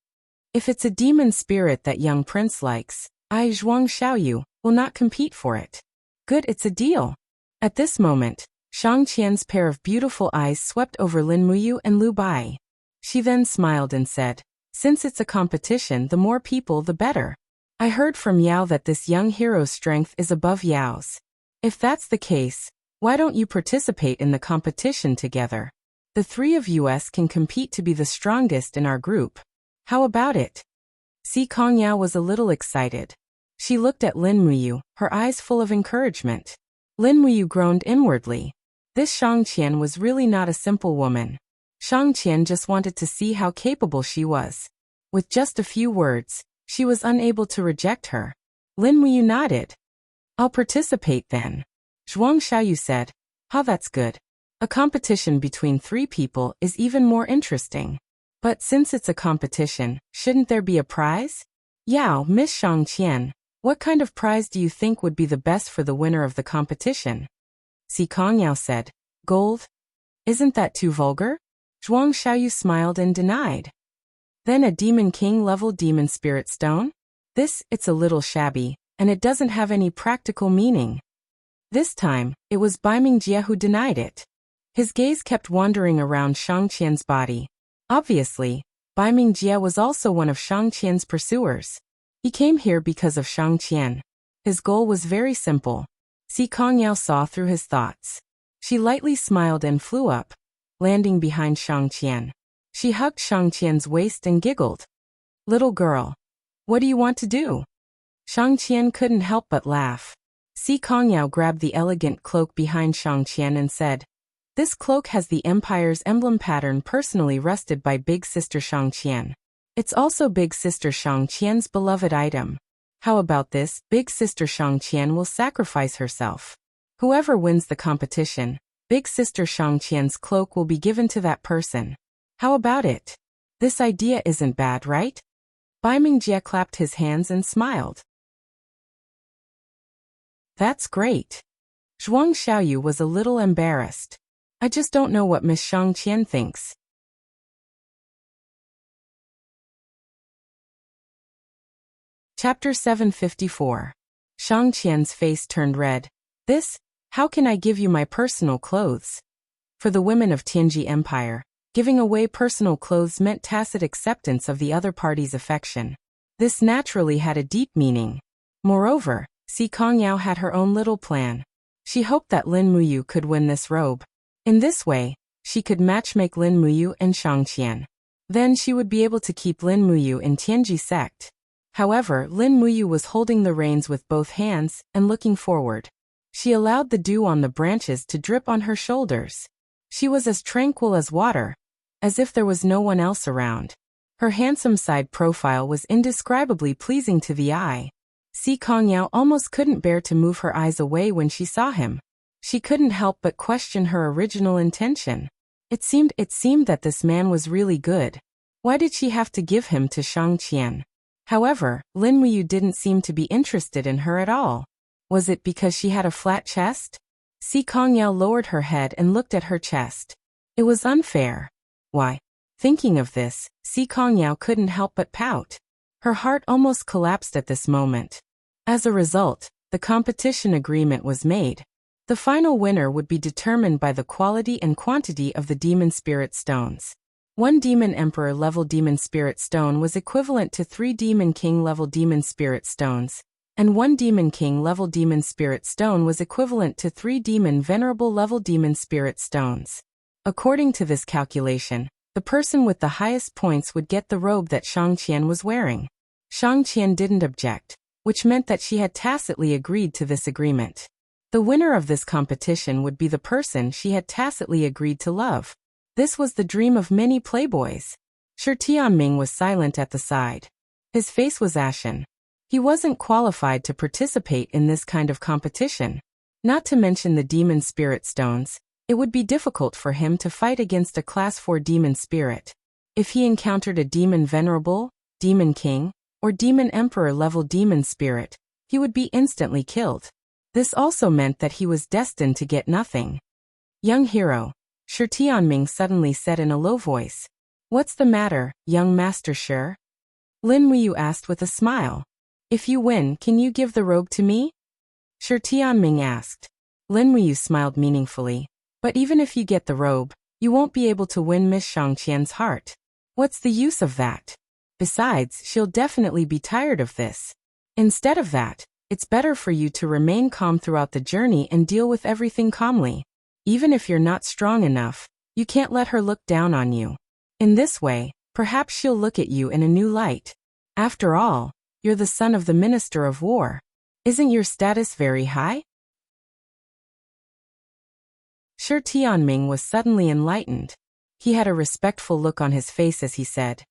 "If it's a demon spirit that young prince likes, I, Zhuang Xiaoyu, will not compete for it." "Good, it's a deal." At this moment, Shang Qian's pair of beautiful eyes swept over Lin Muyu and Lu Bai. She then smiled and said, "Since it's a competition, the more people the better. I heard from Yao that this young hero's strength is above Yao's. If that's the case, why don't you participate in the competition together? The three of us can compete to be the strongest in our group. How about it?" Si Kongyao was a little excited. She looked at Lin Muyu, her eyes full of encouragement. Lin Muyu groaned inwardly. This Shang Qian was really not a simple woman. Shang Qian just wanted to see how capable she was. With just a few words, she was unable to reject her. Lin Muyu nodded. "I'll participate then." Zhuang Xiaoyu said, "Ha, that's good. A competition between 3 people is even more interesting. But since it's a competition, shouldn't there be a prize?" "Yao, Miss Shang Qian, what kind of prize do you think would be the best for the winner of the competition?" Si Kongyao said, "Gold? Isn't that too vulgar?" Zhuang Xiaoyu smiled and denied. "Then a Demon King level demon spirit stone? It's a little shabby, and it doesn't have any practical meaning." This time, it was Bai Mingjie who denied it. His gaze kept wandering around Shang Qian's body. Obviously, Bai Mingjie was also one of Shang Qian's pursuers. He came here because of Shang Qian. His goal was very simple. Si Kongyao saw through his thoughts. She lightly smiled and flew up, landing behind Shang Qian. She hugged Shang Qian's waist and giggled. "Little girl, what do you want to do?" Shang Qian couldn't help but laugh. Si Kongyao grabbed the elegant cloak behind Shang Qian and said, "This cloak has the Empire's emblem pattern personally rusted by Big Sister Shang Qian. It's also Big Sister Shang Qian's beloved item. How about this? Big Sister Shang Qian will sacrifice herself. Whoever wins the competition, Big Sister Shang Qian's cloak will be given to that person. How about it? This idea isn't bad, right?" Bai Mingjie clapped his hands and smiled. "That's great." Zhuang Xiaoyu was a little embarrassed. "I just don't know what Miss Shang Qian thinks." Chapter 754. Shang Qian's face turned red. How can I give you my personal clothes?" For the women of Tianji Empire, giving away personal clothes meant tacit acceptance of the other party's affection. This naturally had a deep meaning. Moreover, Si Kongyao had her own little plan. She hoped that Lin Muyu could win this robe. In this way, she could matchmake Lin Muyu and Shang Qian. Then she would be able to keep Lin Muyu in Tianji sect. However, Lin Muyu was holding the reins with both hands and looking forward. She allowed the dew on the branches to drip on her shoulders. She was as tranquil as water, as if there was no one else around. Her handsome side profile was indescribably pleasing to the eye. Si Kongyao almost couldn't bear to move her eyes away when she saw him. She couldn't help but question her original intention. It seemed that this man was really good. Why did she have to give him to Shang Qian? However, Lin Muyu didn't seem to be interested in her at all. Was it because she had a flat chest? Si Kongyao lowered her head and looked at her chest. It was unfair. Why? Thinking of this, Si Kongyao couldn't help but pout. Her heart almost collapsed at this moment. As a result, the competition agreement was made. The final winner would be determined by the quality and quantity of the Demon Spirit Stones. 1 Demon Emperor level Demon Spirit Stone was equivalent to 3 Demon King level Demon Spirit Stones, and 1 Demon King level Demon Spirit Stone was equivalent to 3 Demon Venerable level Demon Spirit Stones. According to this calculation, the person with the highest points would get the robe that Shang Qian was wearing. Shang Qian didn't object, which meant that she had tacitly agreed to this agreement. The winner of this competition would be the person she had tacitly agreed to love. This was the dream of many playboys. Shi Tianming was silent at the side. His face was ashen. He wasn't qualified to participate in this kind of competition. Not to mention the Demon Spirit Stones, it would be difficult for him to fight against a Class 4 Demon Spirit. If he encountered a Demon Venerable, Demon King, or Demon Emperor level Demon Spirit, he would be instantly killed. This also meant that he was destined to get nothing. Young hero, Shi Tianming suddenly said in a low voice. What's the matter, young Master Shi? Lin Muyu asked with a smile. If you win, can you give the robe to me? Shi Tianming asked. Lin Muyu smiled meaningfully. But even if you get the robe, you won't be able to win Miss Shang Qian's heart. What's the use of that? Besides, she'll definitely be tired of this. Instead of that, it's better for you to remain calm throughout the journey and deal with everything calmly. Even if you're not strong enough, you can't let her look down on you. In this way, perhaps she'll look at you in a new light. After all, you're the son of the Minister of War. Isn't your status very high? Shi Tianming was suddenly enlightened. He had a respectful look on his face as he said,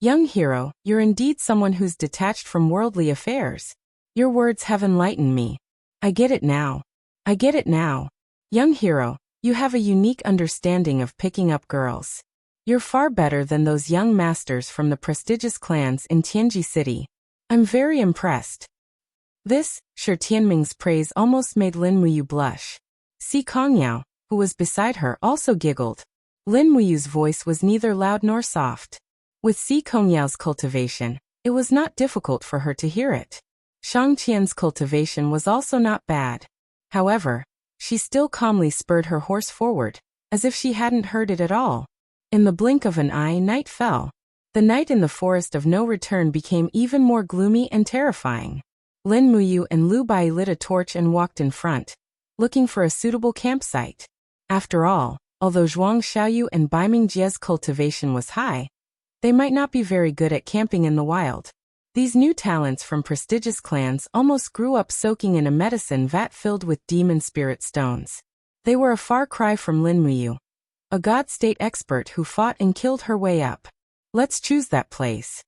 Young hero, you're indeed someone who's detached from worldly affairs. Your words have enlightened me. I get it now. I get it now. Young hero, you have a unique understanding of picking up girls. You're far better than those young masters from the prestigious clans in Tianji City. I'm very impressed. This, Shi Tianming's praise almost made Lin Muyu blush. Si Kongyao, who was beside her, also giggled. Lin Muyu's voice was neither loud nor soft. With Si Kongyao's cultivation, it was not difficult for her to hear it. Shang Qian's cultivation was also not bad. However, she still calmly spurred her horse forward, as if she hadn't heard it at all. In the blink of an eye, night fell. The night in the forest of no return became even more gloomy and terrifying. Lin Muyu and Lu Bai lit a torch and walked in front, looking for a suitable campsite. After all, although Zhuang Xiaoyu and Baiming Jie's cultivation was high, they might not be very good at camping in the wild. These new talents from prestigious clans almost grew up soaking in a medicine vat filled with demon spirit stones. They were a far cry from Lin Muyu, a god state expert who fought and killed her way up. Let's choose that place.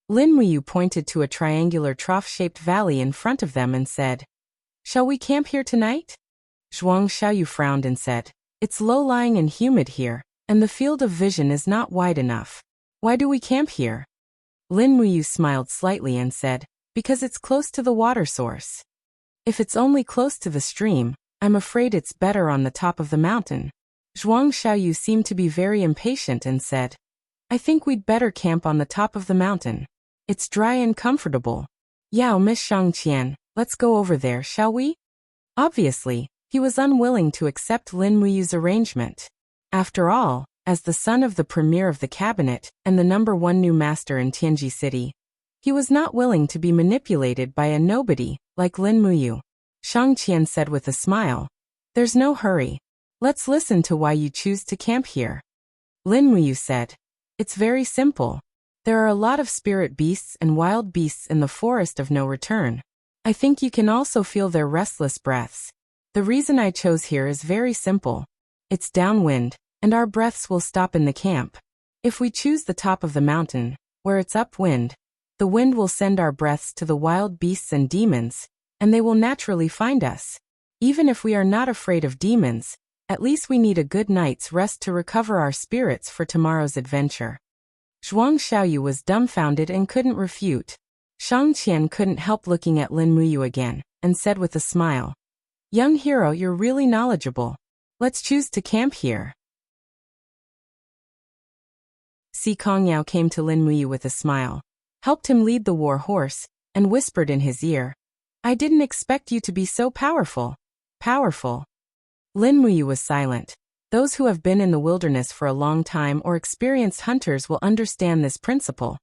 Lin Muyu pointed to a triangular trough-shaped valley in front of them and said, Shall we camp here tonight? Zhuang Xiaoyu frowned and said, It's low-lying and humid here, and the field of vision is not wide enough. Why do we camp here? Lin Muyu smiled slightly and said, Because it's close to the water source. If it's only close to the stream, I'm afraid it's better on the top of the mountain. Zhuang Xiaoyu seemed to be very impatient and said, I think we'd better camp on the top of the mountain. It's dry and comfortable. Yao, Miss Shang Qian, let's go over there, shall we? Obviously, he was unwilling to accept Lin Muyu's arrangement. After all, as the son of the premier of the cabinet and the #1 new master in Tianji City, he was not willing to be manipulated by a nobody like Lin Muyu. Shang Qian said with a smile, There's no hurry. Let's listen to why you choose to camp here. Lin Muyu said, It's very simple. There are a lot of spirit beasts and wild beasts in the forest of no return. I think you can also feel their restless breaths. The reason I chose here is very simple. It's downwind, and our breaths will stop in the camp. If we choose the top of the mountain, where it's upwind, The wind will send our breaths to the wild beasts and demons, and they will naturally find us. Even if we are not afraid of demons, at least we need a good night's rest to recover our spirits for tomorrow's adventure. Zhuang Xiaoyu was dumbfounded and couldn't refute. Shang Qian couldn't help looking at Lin Muyu again, and said with a smile, "Young hero, you're really knowledgeable. Let's choose to camp here." Si Kongyao came to Lin Muyu with a smile, helped him lead the war horse, and whispered in his ear, "I didn't expect you to be so powerful." Powerful. Lin Muyu was silent. Those who have been in the wilderness for a long time or experienced hunters will understand this principle.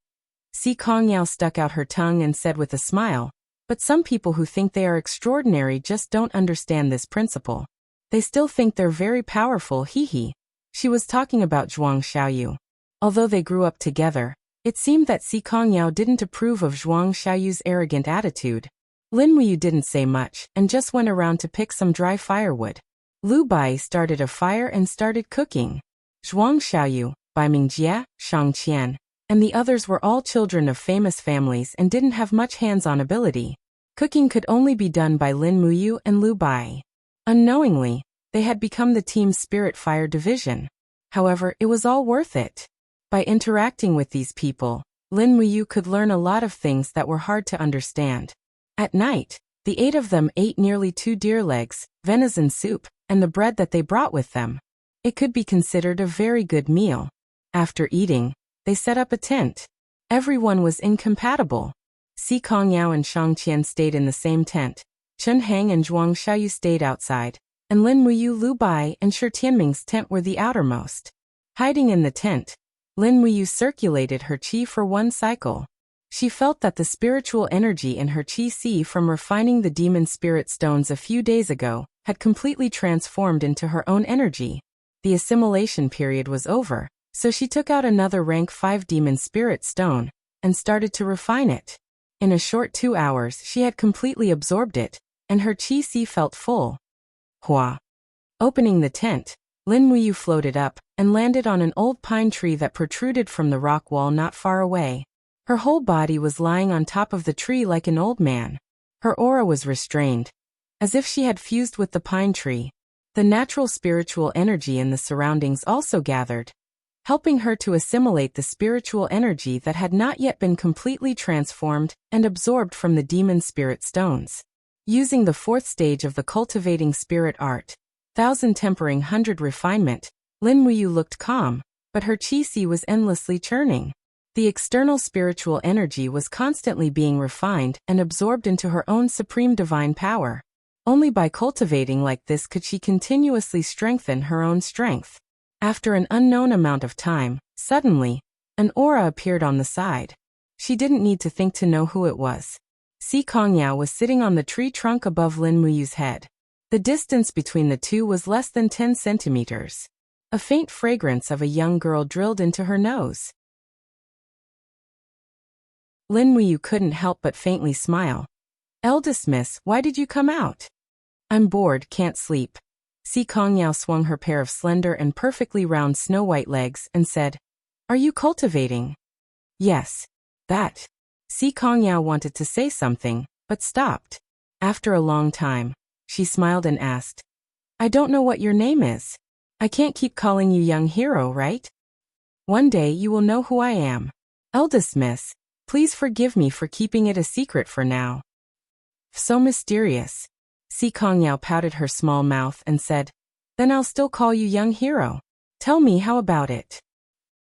Si Kongyao stuck out her tongue and said with a smile, "But some people who think they are extraordinary just don't understand this principle. They still think they're very powerful, hee. She was talking about Zhuang Xiaoyu. Although they grew up together, it seemed that Si Kongyao didn't approve of Zhuang Xiaoyu's arrogant attitude. Lin Muyu didn't say much and just went around to pick some dry firewood. Lu Bai started a fire and started cooking. Zhuang Xiaoyu, Bai Mingjie, Shang Qian, and the others were all children of famous families and didn't have much hands-on ability. Cooking could only be done by Lin Muyu and Lu Bai. Unknowingly, they had become the team's Spirit Fire division. However, it was all worth it. By interacting with these people, Lin Muyu could learn a lot of things that were hard to understand. At night, the 8 of them ate nearly 2 deer legs, venison soup, and the bread that they brought with them. It could be considered a very good meal. After eating, they set up a tent. Everyone was incompatible. Si Kongyao and Shang Qian stayed in the same tent. Chen Hang and Zhuang Xiaoyu stayed outside, and Lin Muyu, Lu Bai, and Shi Tianming's tent were the outermost. Hiding in the tent, Lin Muyu circulated her qi for 1 cycle. She felt that the spiritual energy in her qi from refining the demon spirit stones a few days ago had completely transformed into her own energy. The assimilation period was over, so she took out another rank 5 demon spirit stone and started to refine it. In a short 2 hours she had completely absorbed it, and her qi felt full. Hua. Opening the tent, Lin Muyu floated up and landed on an old pine tree that protruded from the rock wall not far away. Her whole body was lying on top of the tree like an old man. Her aura was restrained, as if she had fused with the pine tree. The natural spiritual energy in the surroundings also gathered, helping her to assimilate the spiritual energy that had not yet been completely transformed and absorbed from the demon spirit stones. Using the 4th stage of the cultivating spirit art, 1000 tempering 100 refinement, Lin Muyu looked calm, but her qi was endlessly churning. The external spiritual energy was constantly being refined and absorbed into her own supreme divine power. Only by cultivating like this could she continuously strengthen her own strength. After an unknown amount of time, suddenly, an aura appeared on the side. She didn't need to think to know who it was. Si Kongyao was sitting on the tree trunk above Lin Muyu's head. The distance between the two was less than 10 centimeters. A faint fragrance of a young girl drilled into her nose. Lin Muyu couldn't help but faintly smile. "Eldest miss, why did you come out?" "I'm bored, can't sleep." Si Kongyao swung her pair of slender and perfectly round snow-white legs and said, "Are you cultivating?" "Yes." "That." Si Kongyao wanted to say something, but stopped. After a long time, she smiled and asked, "I don't know what your name is. I can't keep calling you young hero, right? One day you will know who I am. Eldest miss, please forgive me for keeping it a secret for now." "So mysterious." Si Kongyao pouted her small mouth and said, "Then I'll still call you young hero. Tell me, how about it?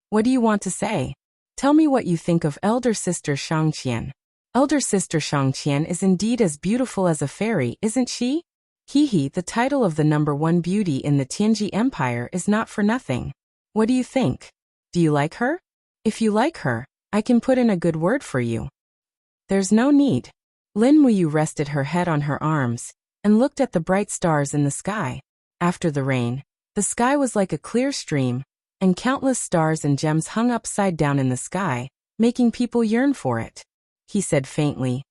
What do you want to say? Tell me what you think of elder sister Shang Qian." "Elder sister Shang Qian is indeed as beautiful as a fairy, isn't she?" "Hee, the title of the #1 beauty in the Tianji Empire is not for nothing. What do you think? Do you like her? If you like her, I can put in a good word for you." "There's no need." Lin Muyu rested her head on her arms and looked at the bright stars in the sky. After the rain, the sky was like a clear stream, and countless stars and gems hung upside down in the sky, making people yearn for it. He said faintly,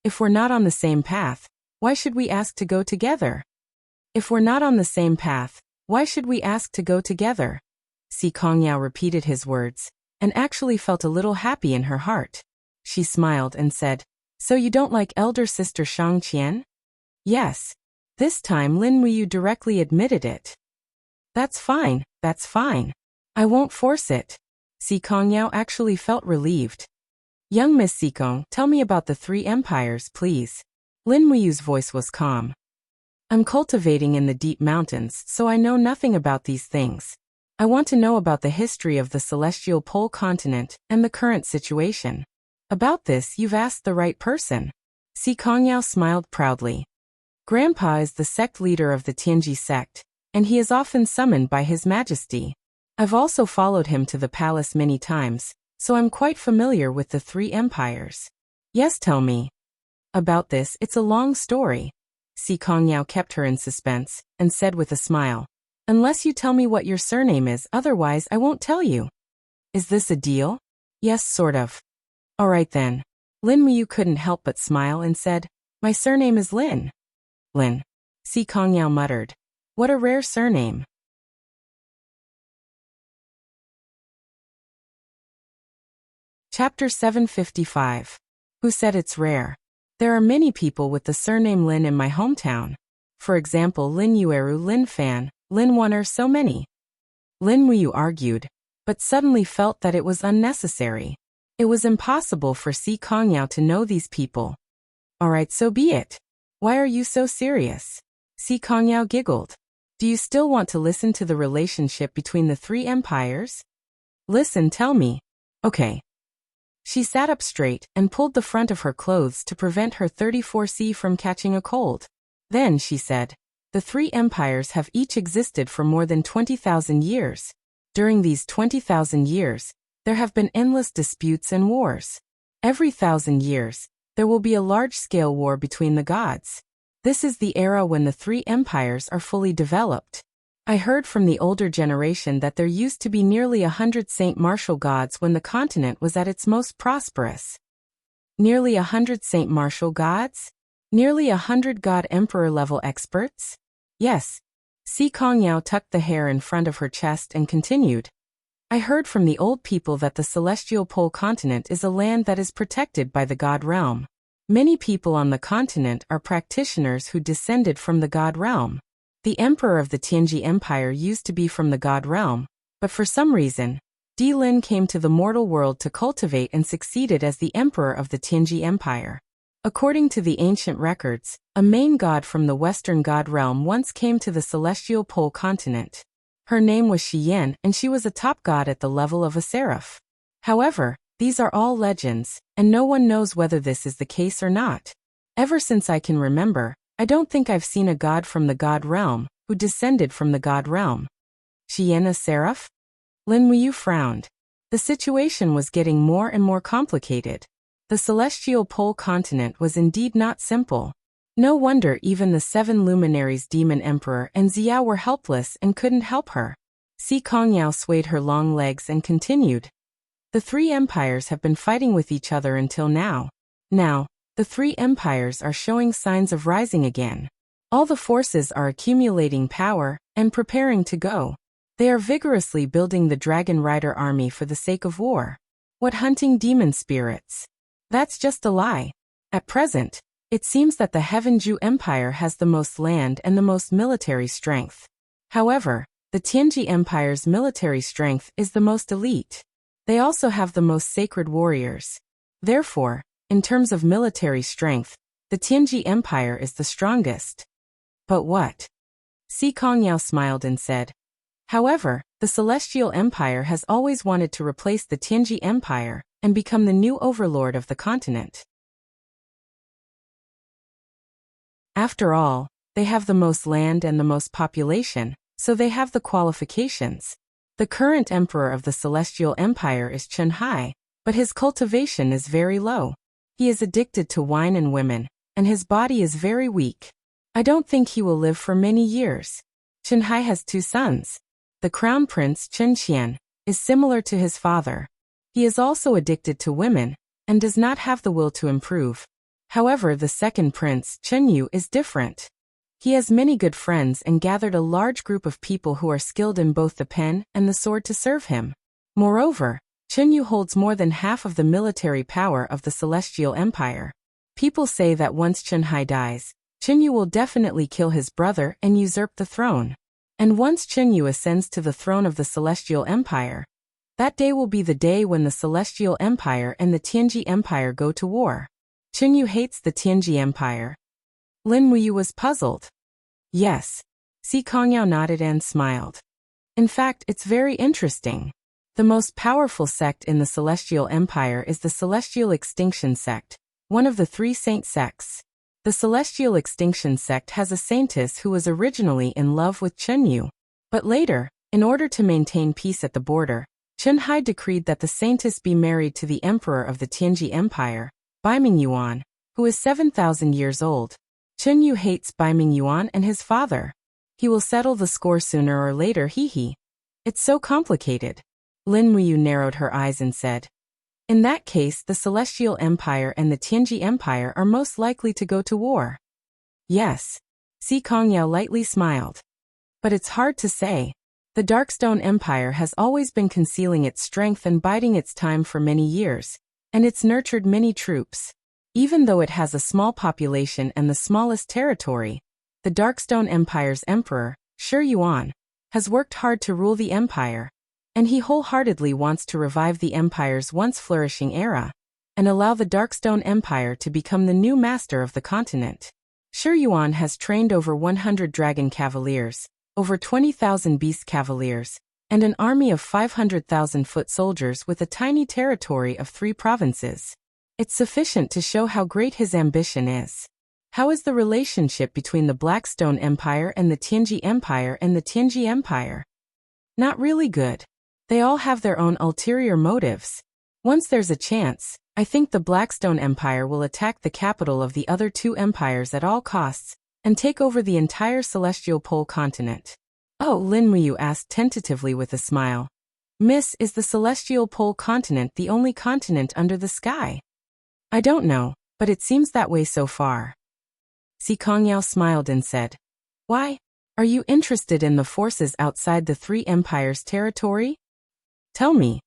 "If we're not on the same path, why should we ask to go together? If we're not on the same path, why should we ask to go together?" Si Kongyao repeated his words, and actually felt a little happy in her heart. She smiled and said, "So you don't like elder sister Shang Qian?" "Yes." This time Lin Wuyu directly admitted it. That's fine. I won't force it." Si Kongyao actually felt relieved. "Young Miss Sikong, tell me about the three empires, please." Lin Wuyu's voice was calm. "I'm cultivating in the deep mountains, so I know nothing about these things. I want to know about the history of the celestial pole continent and the current situation." "About this, you've asked the right person." Si Kongyao smiled proudly. "Grandpa is the sect leader of the Tianji sect, and he is often summoned by His Majesty. I've also followed him to the palace many times, so I'm quite familiar with the three empires." "Yes, tell me." "About this, it's a long story." Si Kongyao kept her in suspense, and said with a smile, "Unless you tell me what your surname is, otherwise I won't tell you." "Is this a deal?" "Yes, sort of." "All right then." Lin Wuyu couldn't help but smile and said, "My surname is Lin." "Lin." Si Kongyao muttered. "What a rare surname." Chapter 755. Who said it's rare? There are many people with the surname Lin in my hometown. For example, Lin Yueru, Lin Fan, Lin Wuner, so many. Lin Wuyu argued, but suddenly felt that it was unnecessary. It was impossible for Si Kongyao to know these people. "Alright, so be it. Why are you so serious?" Si Kongyao giggled. "Do you still want to listen to the relationship between the three empires?" "Listen, tell me." "Okay." She sat up straight and pulled the front of her clothes to prevent her 34C from catching a cold. Then she said, "The three empires have each existed for more than 20,000 years. During these 20,000 years, there have been endless disputes and wars. Every 1,000 years, there will be a large-scale war between the gods. This is the era when the three empires are fully developed. I heard from the older generation that there used to be nearly 100 Saint Martial gods when the continent was at its most prosperous." Nearly 100 Saint Martial gods? Nearly 100 god emperor level experts? Yes. Si Kongyao tucked the hair in front of her chest and continued. "I heard from the old people that the celestial pole continent is a land that is protected by the god realm. Many people on the continent are practitioners who descended from the god realm. The emperor of the Tianji Empire used to be from the god realm, but for some reason, Di Lin came to the mortal world to cultivate and succeeded as the emperor of the Tianji Empire. According to the ancient records, a main god from the western god realm once came to the celestial pole continent. Her name was Shiyan, and she was a top god at the level of a seraph. However, these are all legends, and no one knows whether this is the case or not. Ever since I can remember, I don't think I've seen a god from the god realm who descended from the god realm." "Shiyan a seraph?" Lin Wuyu frowned. The situation was getting more and more complicated. The celestial pole continent was indeed not simple. No wonder even the seven luminaries Demon Emperor and Xiao were helpless and couldn't help her. Si Kongyao swayed her long legs and continued. "The three empires have been fighting with each other until now. Now, the three empires are showing signs of rising again. All the forces are accumulating power and preparing to go. They are vigorously building the Dragon Rider army for the sake of war. What hunting demon spirits? That's just a lie. At present, it seems that the Heaven-Ju Empire has the most land and the most military strength. However, the Tianji Empire's military strength is the most elite. They also have the most sacred warriors. Therefore, in terms of military strength, the Tianji Empire is the strongest." "But what?" Si Kongyao smiled and said. "However, the Celestial Empire has always wanted to replace the Tianji Empire and become the new overlord of the continent. After all, they have the most land and the most population, so they have the qualifications. The current emperor of the Celestial Empire is Chen Hai, but his cultivation is very low. He is addicted to wine and women, and his body is very weak. I don't think he will live for many years. Chen Hai has two sons. The crown prince, Chen Qian, is similar to his father. He is also addicted to women, and does not have the will to improve. However, the second prince, Chen Yu, is different. He has many good friends and gathered a large group of people who are skilled in both the pen and the sword to serve him. Moreover, Yu holds more than half of the military power of the Celestial Empire. People say that once Hai dies, Yu will definitely kill his brother and usurp the throne. And once Yu ascends to the throne of the Celestial Empire, that day will be the day when the Celestial Empire and the Tianji Empire go to war. Yu hates the Tianji Empire. Lin Wuyu was puzzled. Yes. Si Kongyao nodded and smiled. In fact, it's very interesting. The most powerful sect in the Celestial Empire is the Celestial Extinction Sect, one of the 3 saint sects. The Celestial Extinction Sect has a saintess who was originally in love with Yu. But later, in order to maintain peace at the border, Hai decreed that the saintess be married to the emperor of the Tianji Empire, Baiming Yuan, who is 7,000 years old. Yu hates Baiming Yuan and his father. He will settle the score sooner or later, hee. It's so complicated. Lin Wuyu narrowed her eyes and said, in that case, the Celestial Empire and the Tianji Empire are most likely to go to war. Yes. Si Kongyao lightly smiled. But it's hard to say. The Darkstone Empire has always been concealing its strength and biding its time for many years, and it's nurtured many troops. Even though it has a small population and the smallest territory, the Darkstone Empire's emperor, Shi Yuan, has worked hard to rule the empire, and he wholeheartedly wants to revive the empire's once flourishing era and allow the Darkstone Empire to become the new master of the continent. Shi Yuan has trained over 100 dragon cavaliers, over 20,000 beast cavaliers, and an army of 500,000 foot soldiers with a tiny territory of 3 provinces. It's sufficient to show how great his ambition is. How is the relationship between the Blackstone Empire and the Tianji Empire and the Tianji Empire? Not really good. They all have their own ulterior motives. Once there's a chance, I think the Blackstone Empire will attack the capital of the other 2 empires at all costs and take over the entire Celestial Pole continent. Oh, Lin Wuyu asked tentatively with a smile. Miss, is the Celestial Pole continent the only continent under the sky? I don't know, but it seems that way so far. Si Kongyao smiled and said, why? Are you interested in the forces outside the 3 empires' territory? Tell me.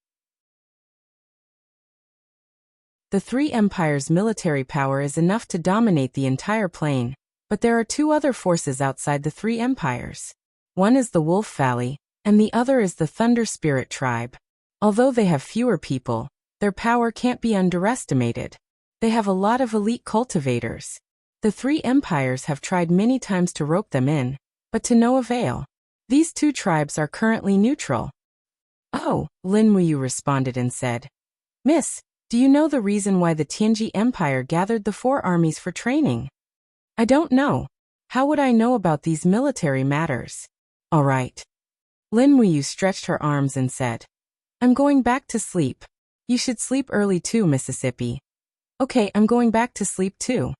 The 3 empires' military power is enough to dominate the entire plain, but there are 2 other forces outside the 3 empires. One is the Wolf Valley, and the other is the Thunder Spirit tribe. Although they have fewer people, their power can't be underestimated. They have a lot of elite cultivators. The 3 empires have tried many times to rope them in, but to no avail. These 2 tribes are currently neutral. Oh, Lin Wuyu responded and said, Miss, do you know the reason why the Tianji Empire gathered the 4 armies for training? I don't know. How would I know about these military matters? All right. Lin Wuyu stretched her arms and said, I'm going back to sleep. You should sleep early too, Mississippi. Okay, I'm going back to sleep too.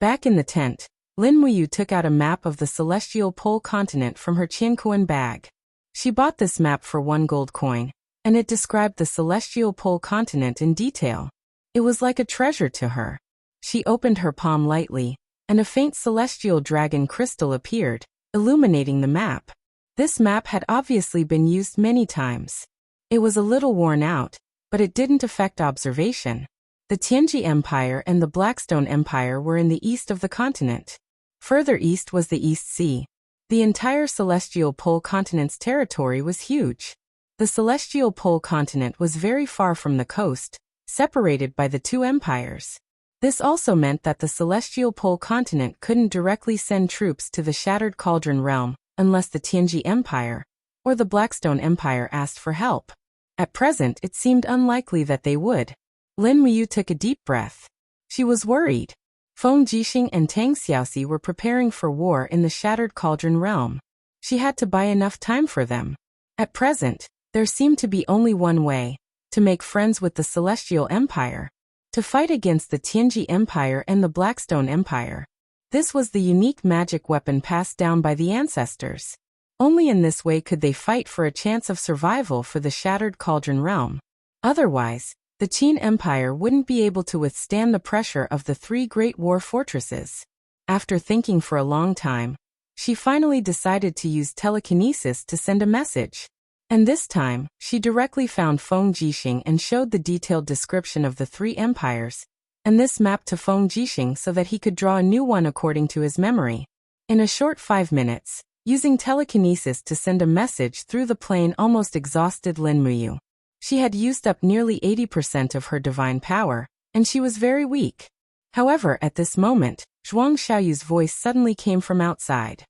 Back in the tent, Lin Wuyu took out a map of the Celestial Pole continent from her Qiankuan bag. She bought this map for 1 gold coin, and it described the Celestial Pole continent in detail. It was like a treasure to her. She opened her palm lightly, and a faint celestial dragon crystal appeared, illuminating the map. This map had obviously been used many times. It was a little worn out, but it didn't affect observation. The Tianji Empire and the Blackstone Empire were in the east of the continent. Further east was the East Sea. The entire Celestial Pole continent's territory was huge. The Celestial Pole continent was very far from the coast, separated by the 2 empires. This also meant that the Celestial Pole continent couldn't directly send troops to the Shattered Cauldron realm unless the Tianji Empire or the Blackstone Empire asked for help. At present, it seemed unlikely that they would. Lin Wuyu took a deep breath. She was worried. Feng Jixing and Tang Xiaoxi were preparing for war in the Shattered Cauldron realm. She had to buy enough time for them. At present, there seemed to be only one way: to make friends with the Celestial Empire, to fight against the Tianji Empire and the Blackstone Empire. This was the unique magic weapon passed down by the ancestors. Only in this way could they fight for a chance of survival for the Shattered Cauldron realm. Otherwise, the Qin Empire wouldn't be able to withstand the pressure of the 3 great war fortresses. After thinking for a long time, she finally decided to use telekinesis to send a message. And this time, she directly found Feng Jixing and showed the detailed description of the 3 empires, and this mapped to Feng Jixing so that he could draw a new one according to his memory. In a short 5 minutes, using telekinesis to send a message through the plane almost exhausted Lin Muyu. She had used up nearly 80% of her divine power, and she was very weak. However, at this moment, Zhuang Xiaoyu's voice suddenly came from outside.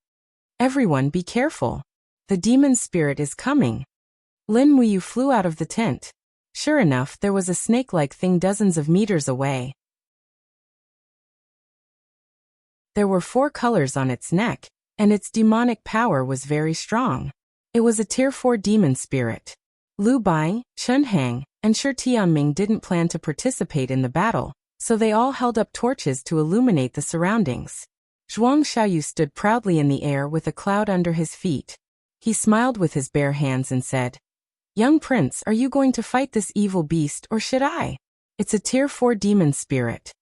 Everyone be careful. The demon spirit is coming. Lin Muyu flew out of the tent. Sure enough, there was a snake-like thing dozens of meters away. There were 4 colors on its neck, and its demonic power was very strong. It was a Tier 4 demon spirit. Lu Bai, Chen Hang, and Shi Tianming didn't plan to participate in the battle, so they all held up torches to illuminate the surroundings. Zhuang Xiaoyu stood proudly in the air with a cloud under his feet. He smiled with his bare hands and said, "Young prince, are you going to fight this evil beast or should I? It's a Tier 4 demon spirit."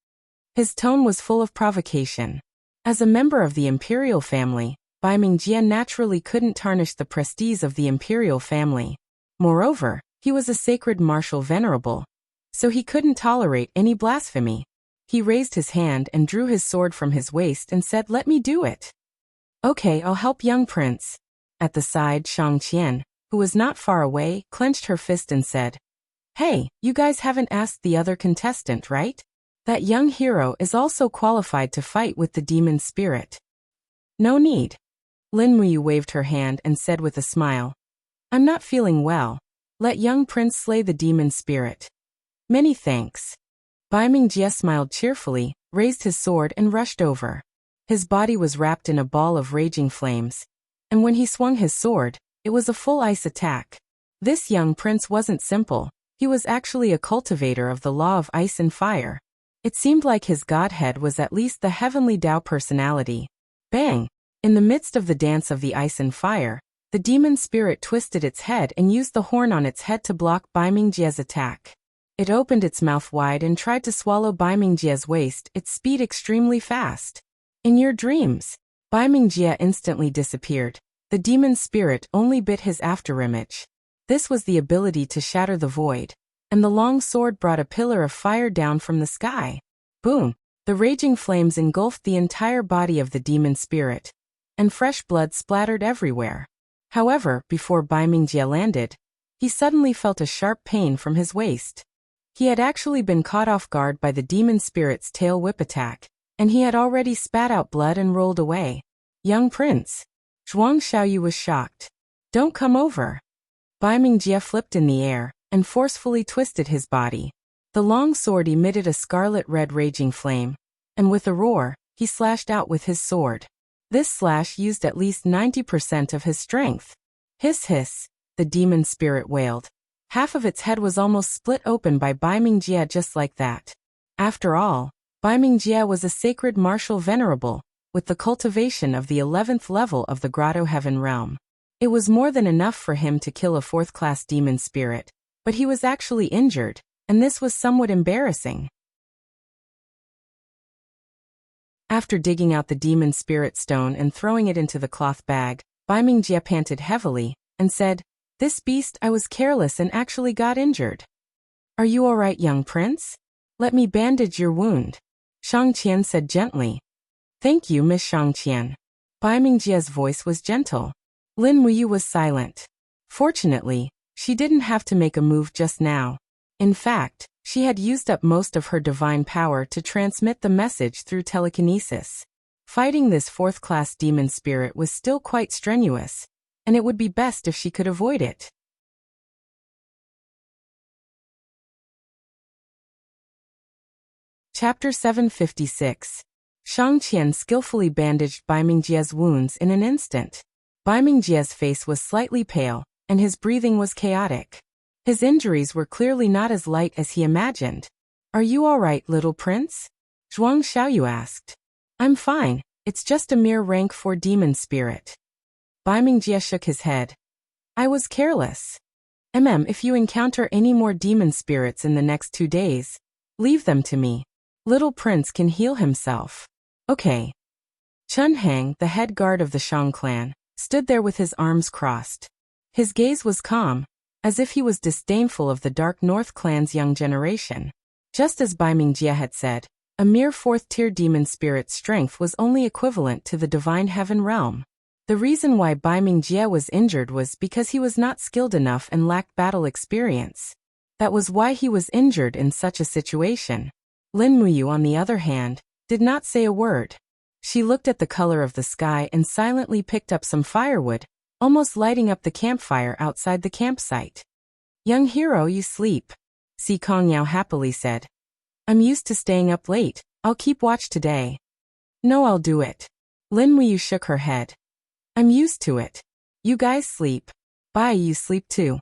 His tone was full of provocation. As a member of the imperial family, Bai Mingjie naturally couldn't tarnish the prestige of the imperial family. Moreover, he was a sacred martial venerable, so he couldn't tolerate any blasphemy. He raised his hand and drew his sword from his waist and said, "Let me do it." "Okay, I'll help, young prince." At the side, Shang Qian, who was not far away, clenched her fist and said, "Hey, you guys haven't asked the other contestant, right? That young hero is also qualified to fight with the demon spirit." "No need." Lin Muyu waved her hand and said with a smile, "I'm not feeling well. Let young prince slay the demon spirit." "Many thanks." Bai Mingjie smiled cheerfully, raised his sword and rushed over. His body was wrapped in a ball of raging flames, and when he swung his sword, it was a full ice attack. This young prince wasn't simple, he was actually a cultivator of the law of ice and fire. It seemed like his godhead was at least the heavenly Tao personality. Bang! In the midst of the dance of the ice and fire, the demon spirit twisted its head and used the horn on its head to block Bai Mingjie's attack. It opened its mouth wide and tried to swallow Bai Mingjie's waist, its speed extremely fast. In your dreams, Bai Mingjie instantly disappeared. The demon spirit only bit his afterimage. This was the ability to shatter the void, and the long sword brought a pillar of fire down from the sky. Boom! The raging flames engulfed the entire body of the demon spirit, and fresh blood splattered everywhere. However, before Bai Mingjie landed, he suddenly felt a sharp pain from his waist. He had actually been caught off guard by the demon spirit's tail whip attack, and he had already spat out blood and rolled away. "Young prince." Zhuang Xiaoyu was shocked. "Don't come over." Bai Mingjie flipped in the air and forcefully twisted his body. The long sword emitted a scarlet-red raging flame, and with a roar, he slashed out with his sword. This slash used at least 90% of his strength. "Hiss hiss," the demon spirit wailed. Half of its head was almost split open by Bai Mingjie just like that. After all, Bai Mingjie was a sacred martial venerable, with the cultivation of the 11th level of the Grotto Heaven realm. It was more than enough for him to kill a 4th-class demon spirit, but he was actually injured, and this was somewhat embarrassing. After digging out the demon spirit stone and throwing it into the cloth bag, Bai Mingjie panted heavily and said, "This beast, I was careless and actually got injured." "Are you all right, young prince? Let me bandage your wound," Shang Qian said gently. "Thank you, Miss Shang Qian." Bai Mingjie's voice was gentle. Lin Muyu was silent. Fortunately, she didn't have to make a move just now. In fact, she had used up most of her divine power to transmit the message through telekinesis. Fighting this 4th-class demon spirit was still quite strenuous, and it would be best if she could avoid it. Chapter 756. Shang Qian skillfully bandaged Bai Mingjie's wounds in an instant. Bai Mingjie's face was slightly pale, and his breathing was chaotic. His injuries were clearly not as light as he imagined. "Are you all right, little prince?" Zhuang Xiaoyu asked. "I'm fine, it's just a mere rank 4 demon spirit." Bai Mingjie shook his head. "I was careless. If you encounter any more demon spirits in the next 2 days, leave them to me. Little prince can heal himself." "Okay." Chen Hang, the head guard of the Shang clan, stood there with his arms crossed. His gaze was calm, as if he was disdainful of the Dark North clan's young generation. Just as Bai Mingjie had said, a mere fourth-tier demon spirit's strength was only equivalent to the divine heaven realm. The reason why Bai Mingjie was injured was because he was not skilled enough and lacked battle experience. That was why he was injured in such a situation. Lin Muyu, on the other hand, did not say a word. She looked at the color of the sky and silently picked up some firewood, almost lighting up the campfire outside the campsite. "Young hero, you sleep," Si Kongyao happily said. "I'm used to staying up late. I'll keep watch today." "No, I'll do it." Lin Muyu shook her head. "I'm used to it. You guys sleep. Bai, you sleep too."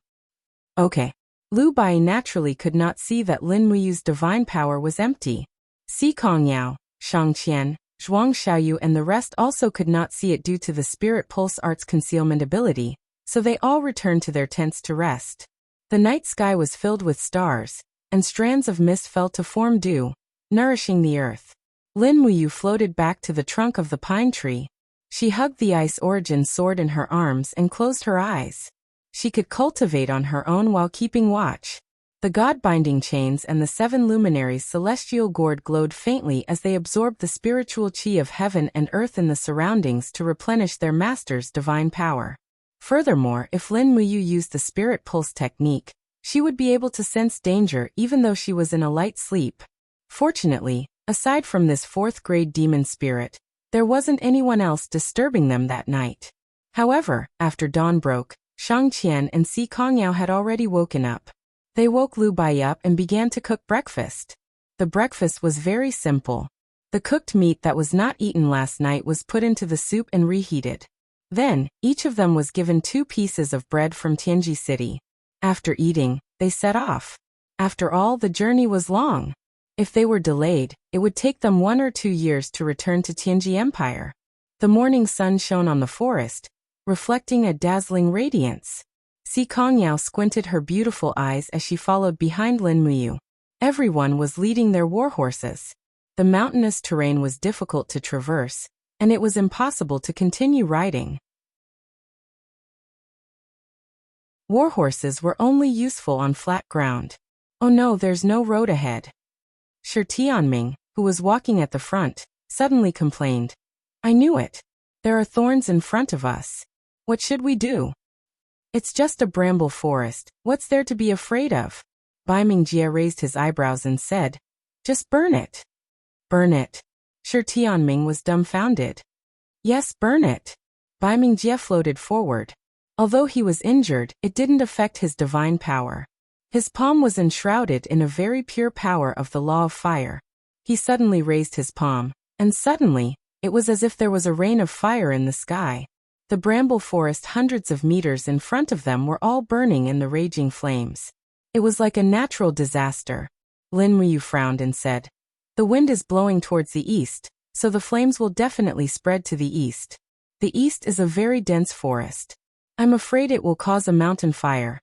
"Okay." Lu Bai naturally could not see that Lin Muyu's divine power was empty. Si Kongyao, Shang Qian, Zhuang Xiaoyu and the rest also could not see it due to the Spirit Pulse Art's concealment ability, so they all returned to their tents to rest. The night sky was filled with stars, and strands of mist fell to form dew, nourishing the earth. Lin Muyu floated back to the trunk of the pine tree. She hugged the Ice Origin sword in her arms and closed her eyes. She could cultivate on her own while keeping watch. The god-binding chains and the 7 luminaries' celestial gourd glowed faintly as they absorbed the spiritual chi of heaven and earth in the surroundings to replenish their master's divine power. Furthermore, if Lin Muyu used the spirit pulse technique, she would be able to sense danger even though she was in a light sleep. Fortunately, aside from this 4th-grade demon spirit, there wasn't anyone else disturbing them that night. However, after dawn broke, Shang Qian and Si Kongyao had already woken up. They woke Lu Bai up and began to cook breakfast. The breakfast was very simple. The cooked meat that was not eaten last night was put into the soup and reheated. Then, each of them was given 2 pieces of bread from Tianji City. After eating, they set off. After all, the journey was long. If they were delayed, it would take them 1 or 2 years to return to Tianji Empire. The morning sun shone on the forest, reflecting a dazzling radiance. Si Kongyao squinted her beautiful eyes as she followed behind Lin Muyu. Everyone was leading their warhorses. The mountainous terrain was difficult to traverse, and it was impossible to continue riding. Warhorses were only useful on flat ground. "Oh no, there's no road ahead." Shi Tianming, who was walking at the front, suddenly complained. "I knew it. There are thorns in front of us. What should we do?" "It's just a bramble forest. What's there to be afraid of?" Bai Mingjie raised his eyebrows and said, "Just burn it." "Burn it?" Shi Tianming was dumbfounded. "Yes, burn it." Bai Mingjie floated forward. Although he was injured, it didn't affect his divine power. His palm was enshrouded in a very pure power of the law of fire. He suddenly raised his palm, and suddenly, it was as if there was a rain of fire in the sky. The bramble forest hundreds of meters in front of them were all burning in the raging flames. It was like a natural disaster. Lin Muyu frowned and said, "The wind is blowing towards the east, so the flames will definitely spread to the east. The east is a very dense forest. I'm afraid it will cause a mountain fire."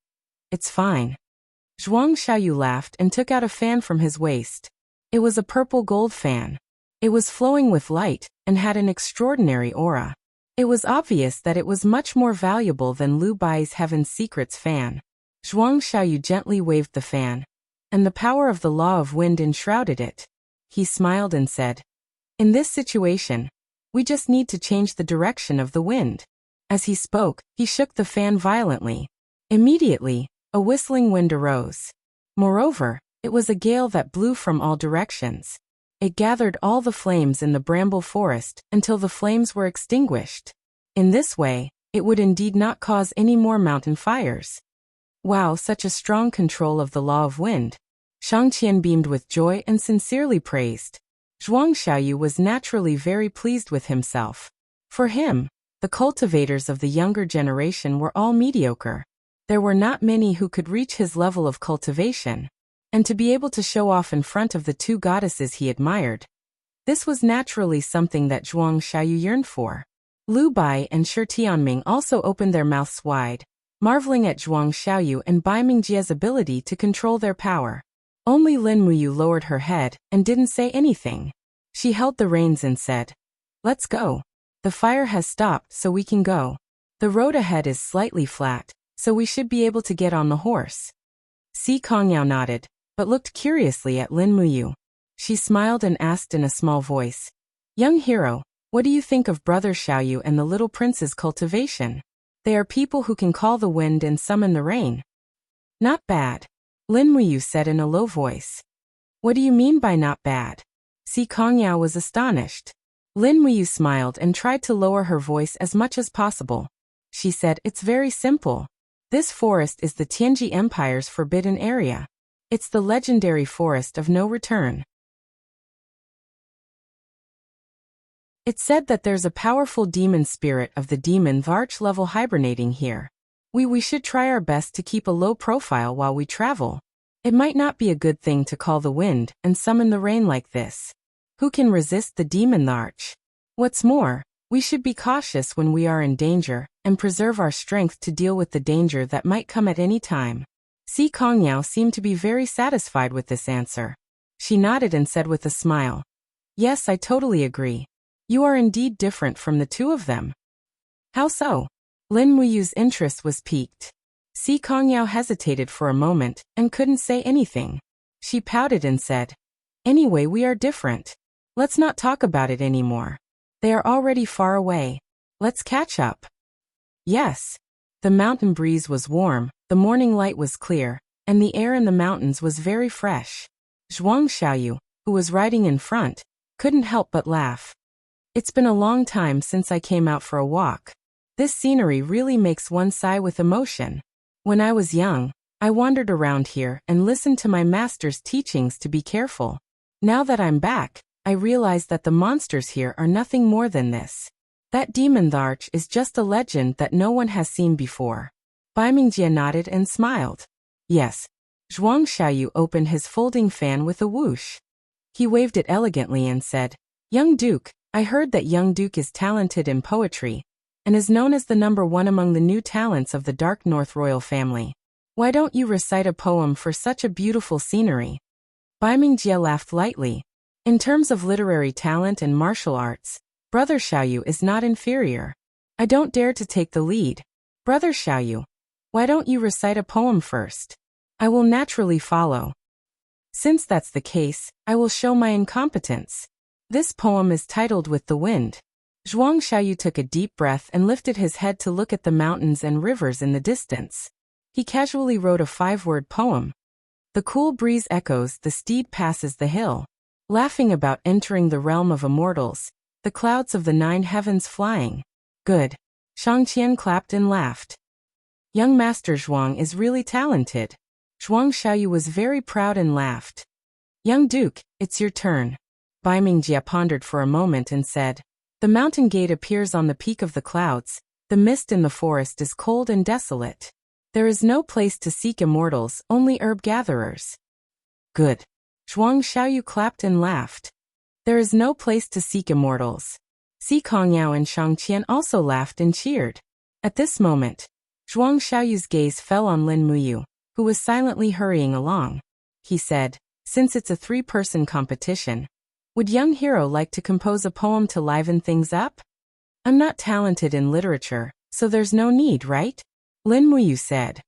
"It's fine." Zhuang Xiaoyu laughed and took out a fan from his waist. It was a purple gold fan. It was flowing with light and had an extraordinary aura. It was obvious that it was much more valuable than Lu Bai's Heaven's Secrets fan. Zhuang Xiaoyu gently waved the fan, and the power of the law of wind enshrouded it. He smiled and said, "In this situation, we just need to change the direction of the wind." As he spoke, he shook the fan violently. Immediately, a whistling wind arose. Moreover, it was a gale that blew from all directions. It gathered all the flames in the bramble forest until the flames were extinguished. In this way, it would indeed not cause any more mountain fires. Wow, such a strong control of the law of wind. Shang Qian beamed with joy and sincerely praised. Zhuang Xiaoyu was naturally very pleased with himself. For him, the cultivators of the younger generation were all mediocre. There were not many who could reach his level of cultivation, and to be able to show off in front of the 2 goddesses he admired. This was naturally something that Zhuang Xiaoyu yearned for. Lu Bai and Shi Tianming also opened their mouths wide, marveling at Zhuang Xiaoyu and Bai Mingjie's ability to control their power. Only Lin Muyu lowered her head and didn't say anything. She held the reins and said, "Let's go. The fire has stopped so we can go. The road ahead is slightly flat, so we should be able to get on the horse. Si Kongyao nodded, but looked curiously at Lin Muyu. She smiled and asked in a small voice, "Young hero, what do you think of Brother Xiaoyu and the little prince's cultivation? They are people who can call the wind and summon the rain." "Not bad," Lin Muyu said in a low voice. "What do you mean by not bad?" Si Kongyao was astonished. Lin Muyu smiled and tried to lower her voice as much as possible. She said, "It's very simple. This forest is the Tianji Empire's forbidden area. It's the legendary forest of no return. It's said that there's a powerful demon spirit of the demon Varch level hibernating here. We should try our best to keep a low profile while we travel. It might not be a good thing to call the wind and summon the rain like this. Who can resist the demon Varch? What's more, we should be cautious when we are in danger and preserve our strength to deal with the danger that might come at any time." Si Kongyao seemed to be very satisfied with this answer. She nodded and said with a smile, "Yes, I totally agree. You are indeed different from the two of them." "How so?" Lin Muyu's interest was piqued. Si Kongyao hesitated for a moment and couldn't say anything. She pouted and said, "Anyway, we are different. Let's not talk about it anymore. They are already far away. Let's catch up." Yes. The mountain breeze was warm, the morning light was clear, and the air in the mountains was very fresh. Zhuang Xiaoyu, who was riding in front, couldn't help but laugh. "It's been a long time since I came out for a walk. This scenery really makes one sigh with emotion. When I was young, I wandered around here and listened to my master's teachings to be careful. Now that I'm back, I realize that the monsters here are nothing more than this. That demon Varch is just a legend that no one has seen before." Bai Mingjie nodded and smiled. Yes. Zhuang Xiaoyu opened his folding fan with a whoosh. He waved it elegantly and said, "Young Duke, I heard that young Duke is talented in poetry, and is known as the #1 among the new talents of the Dark North royal family. Why don't you recite a poem for such a beautiful scenery?" Bai Mingjie laughed lightly. In terms of literary talent and martial arts, Brother Xiaoyu is not inferior. I don't dare to take the lead. Brother Xiaoyu, why don't you recite a poem first? I will naturally follow. Since that's the case, I will show my incompetence. This poem is titled With the Wind. Zhuang Xiaoyu took a deep breath and lifted his head to look at the mountains and rivers in the distance. He casually wrote a 5-word poem. The cool breeze echoes, the steed passes the hill. Laughing about entering the realm of immortals, the clouds of the 9 heavens flying. Good. Shangqian clapped and laughed. Young Master Zhuang is really talented. Zhuang Xiaoyu was very proud and laughed. Young Duke, it's your turn. Bai Mingjie pondered for a moment and said, "The mountain gate appears on the peak of the clouds. The mist in the forest is cold and desolate. There is no place to seek immortals, only herb gatherers." Good. Zhuang Xiaoyu clapped and laughed. There is no place to seek immortals. Si Kongyao and Shangqian also laughed and cheered. At this moment, Zhuang Xiaoyu's gaze fell on Lin Muyu, who was silently hurrying along. He said, "Since it's a 3-person competition, would young hero like to compose a poem to liven things up?" "I'm not talented in literature, so there's no need, right?" Lin Muyu said.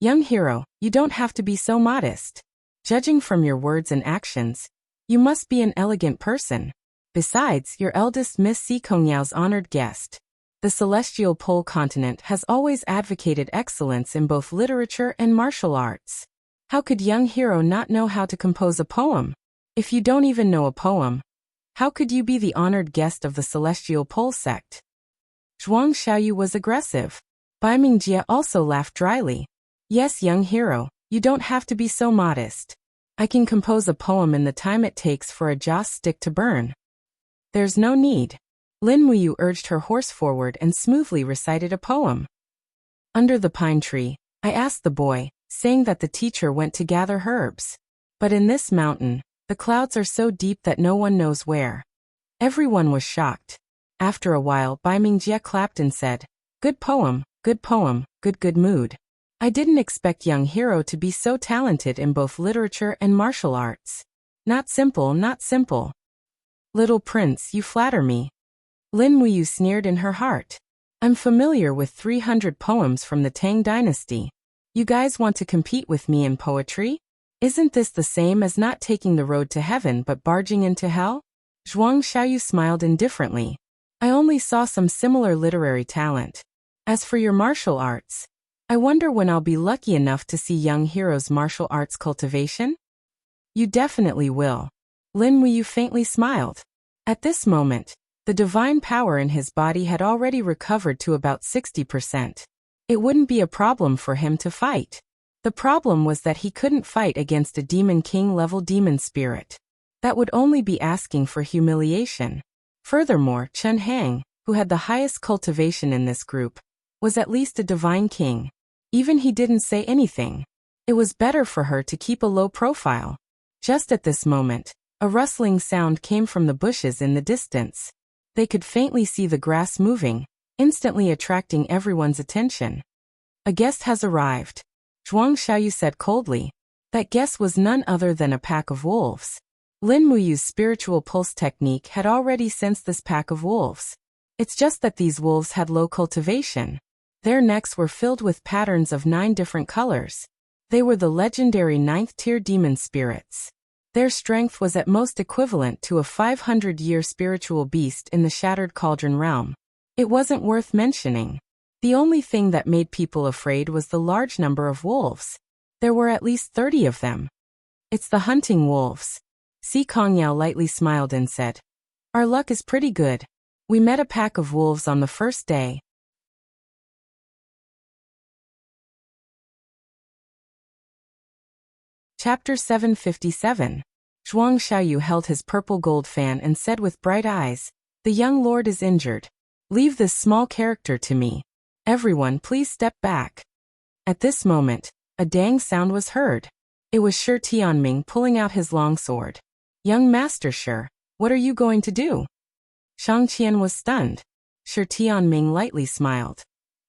"Young hero, you don't have to be so modest. Judging from your words and actions, you must be an elegant person. Besides, your eldest Miss Si Kongyao's honored guest. The celestial pole continent has always advocated excellence in both literature and martial arts. How could young hero not know how to compose a poem? If you don't even know a poem, how could you be the honored guest of the celestial pole sect?" Zhuang Xiaoyu was aggressive. Bai Mingjie also laughed dryly. "Yes, young hero, you don't have to be so modest. I can compose a poem in the time it takes for a joss stick to burn." "There's no need." Lin Muyu urged her horse forward and smoothly recited a poem. "Under the pine tree, I asked the boy, saying that the teacher went to gather herbs. But in this mountain, the clouds are so deep that no one knows where." Everyone was shocked. After a while, Bai Mingjie clapped and said, good poem, good mood. I didn't expect young hero to be so talented in both literature and martial arts. Not simple, not simple. Little prince, you flatter me." Lin Muyu sneered in her heart. I'm familiar with 300 poems from the Tang dynasty. You guys want to compete with me in poetry? Isn't this the same as not taking the road to heaven but barging into hell? Zhuang Xiaoyu smiled indifferently. I only saw some similar literary talent. As for your martial arts, I wonder when I'll be lucky enough to see young hero's martial arts cultivation? You definitely will. Lin Muyu faintly smiled. At this moment, the divine power in his body had already recovered to about 60%. It wouldn't be a problem for him to fight. The problem was that he couldn't fight against a Demon King-level demon spirit. That would only be asking for humiliation. Furthermore, Chen Hang, who had the highest cultivation in this group, was at least a divine king. Even he didn't say anything. It was better for her to keep a low profile. Just at this moment, a rustling sound came from the bushes in the distance. They could faintly see the grass moving, instantly attracting everyone's attention. A guest has arrived, Zhuang Xiaoyu said coldly. That guest was none other than a pack of wolves. Lin Muyu's spiritual pulse technique had already sensed this pack of wolves. It's just that these wolves had low cultivation. Their necks were filled with patterns of 9 different colors. They were the legendary 9th-tier demon spirits. Their strength was at most equivalent to a 500-year spiritual beast in the Shattered Cauldron realm. It wasn't worth mentioning. The only thing that made people afraid was the large number of wolves. There were at least 30 of them. It's the hunting wolves. Si Kongyao lightly smiled and said, Our luck is pretty good. We met a pack of wolves on the first day. Chapter 757. Zhuang Xiaoyu held his purple gold fan and said with bright eyes, The young lord is injured. Leave this small character to me. Everyone please step back. At this moment, a dang sound was heard. It was Shi Tianming pulling out his longsword. Young Master Shi, what are you going to do? Shang Qian was stunned. Shi Tianming lightly smiled.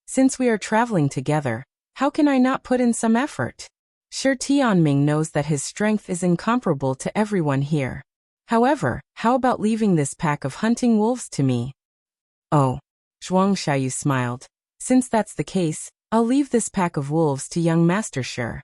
Since we are traveling together, how can I not put in some effort? Shi Tianming knows that his strength is incomparable to everyone here. However, how about leaving this pack of hunting wolves to me? Oh, Zhuang Xiaoyu smiled. Since that's the case, I'll leave this pack of wolves to young Master Shi.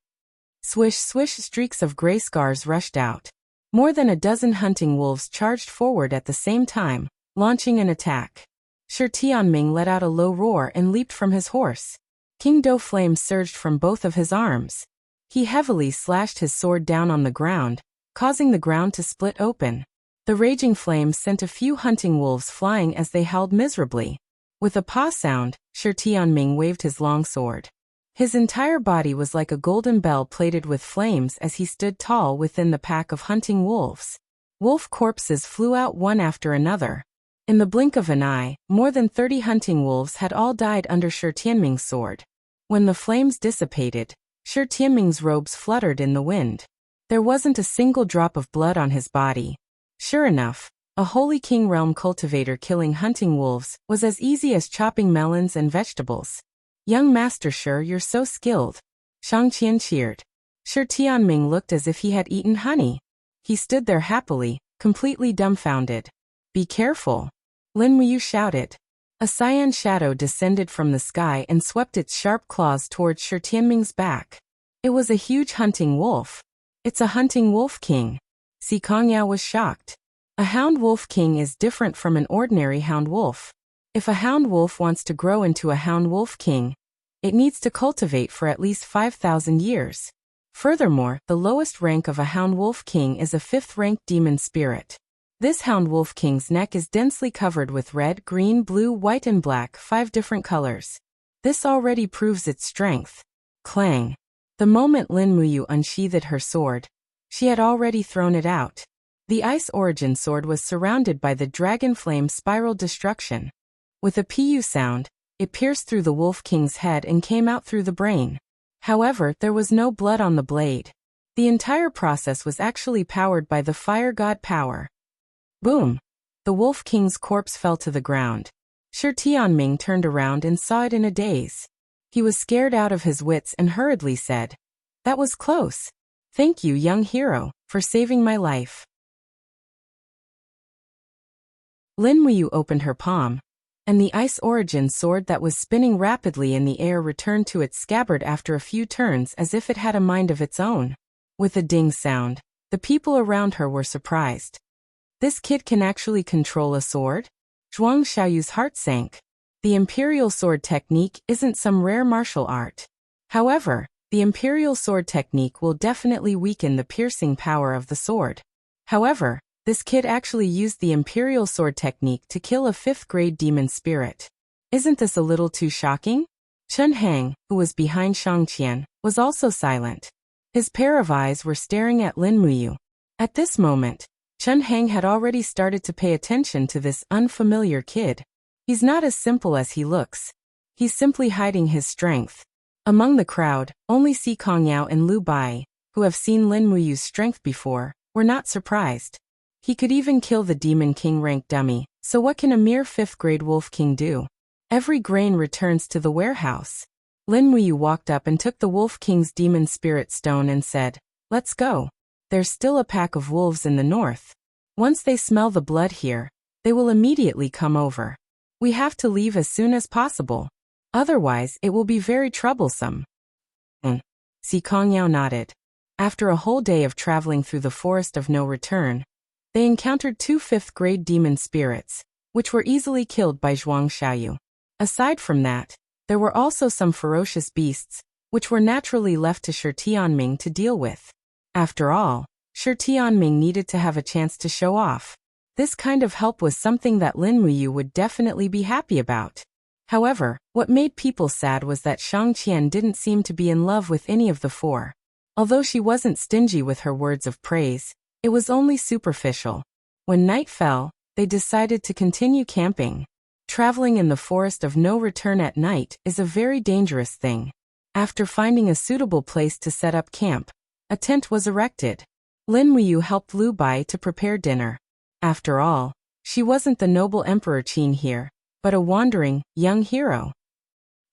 Swish swish, streaks of gray scars rushed out. More than a dozen hunting wolves charged forward at the same time, launching an attack. Shi Tianming let out a low roar and leaped from his horse. King Do flames surged from both of his arms. He heavily slashed his sword down on the ground, causing the ground to split open. The raging flames sent a few hunting wolves flying as they howled miserably. With a paw sound, Shi Tianming waved his long sword. His entire body was like a golden bell plated with flames as he stood tall within the pack of hunting wolves. Wolf corpses flew out one after another. In the blink of an eye, more than 30 hunting wolves had all died under Shi Tianming's sword. When the flames dissipated, Shi Tianming's robes fluttered in the wind. There wasn't a single drop of blood on his body. Sure enough, a Holy King realm cultivator killing hunting wolves was as easy as chopping melons and vegetables. Young Master Shi, you're so skilled. Shang Qian cheered. Shi Tianming looked as if he had eaten honey. He stood there happily, completely dumbfounded. Be careful. Lin Muyu shouted. A cyan shadow descended from the sky and swept its sharp claws towards Shi Tianming's back. It was a huge hunting wolf. It's a hunting wolf king. Si Kongyao was shocked. A hound wolf king is different from an ordinary hound wolf. If a hound wolf wants to grow into a hound wolf king, it needs to cultivate for at least 5,000 years. Furthermore, the lowest rank of a hound wolf king is a 5th-ranked demon spirit. This hound wolf king's neck is densely covered with red, green, blue, white and black, 5 different colors. This already proves its strength. Clang. The moment Lin Muyu unsheathed her sword, she had already thrown it out. The Ice Origin sword was surrounded by the dragon flame spiral destruction. With a pu sound, it pierced through the Wolf King's head and came out through the brain. However, there was no blood on the blade. The entire process was actually powered by the fire god power. Boom! The Wolf King's corpse fell to the ground. Shi Tianming turned around and saw it in a daze. He was scared out of his wits and hurriedly said, That was close. Thank you, young hero, for saving my life. Lin Muyu opened her palm. and the Ice Origin sword that was spinning rapidly in the air returned to its scabbard after a few turns as if it had a mind of its own. With a ding sound, the people around her were surprised. This kid can actually control a sword? Zhuang Xiaoyu's heart sank. The imperial sword technique isn't some rare martial art. However, the imperial sword technique will definitely weaken the piercing power of the sword. However, this kid actually used the imperial sword technique to kill a 5th-grade demon spirit. Isn't this a little too shocking? Chen Hang, who was behind Shang Qian, was also silent. His pair of eyes were staring at Lin Muyu. At this moment, Chen Hang had already started to pay attention to this unfamiliar kid. He's not as simple as he looks. He's simply hiding his strength. Among the crowd, only Si Kongyao and Lu Bai, who have seen Lin Muyu's strength before, were not surprised. He could even kill the Demon King rank dummy, so what can a mere 5th-grade Wolf King do? Every grain returns to the warehouse. Lin Muyu walked up and took the Wolf King's Demon Spirit Stone and said, "Let's go. There's still a pack of wolves in the north. Once they smell the blood here, they will immediately come over. We have to leave as soon as possible. Otherwise, it will be very troublesome." Si Kongyao nodded. After a whole day of traveling through the forest of no return, they encountered 2 5th-grade demon spirits, which were easily killed by Zhuang Xiaoyu. Aside from that, there were also some ferocious beasts, which were naturally left to Shi Tianming to deal with. After all, Shi Tianming needed to have a chance to show off. This kind of help was something that Lin Muyu would definitely be happy about. However, what made people sad was that Shang Qian didn't seem to be in love with any of the 4. Although she wasn't stingy with her words of praise, it was only superficial. When night fell, they decided to continue camping. Traveling in the forest of no return at night is a very dangerous thing. After finding a suitable place to set up camp, a tent was erected. Lin Muyu helped Lu Bai to prepare dinner. After all, she wasn't the noble Emperor Qin here, but a wandering, young hero.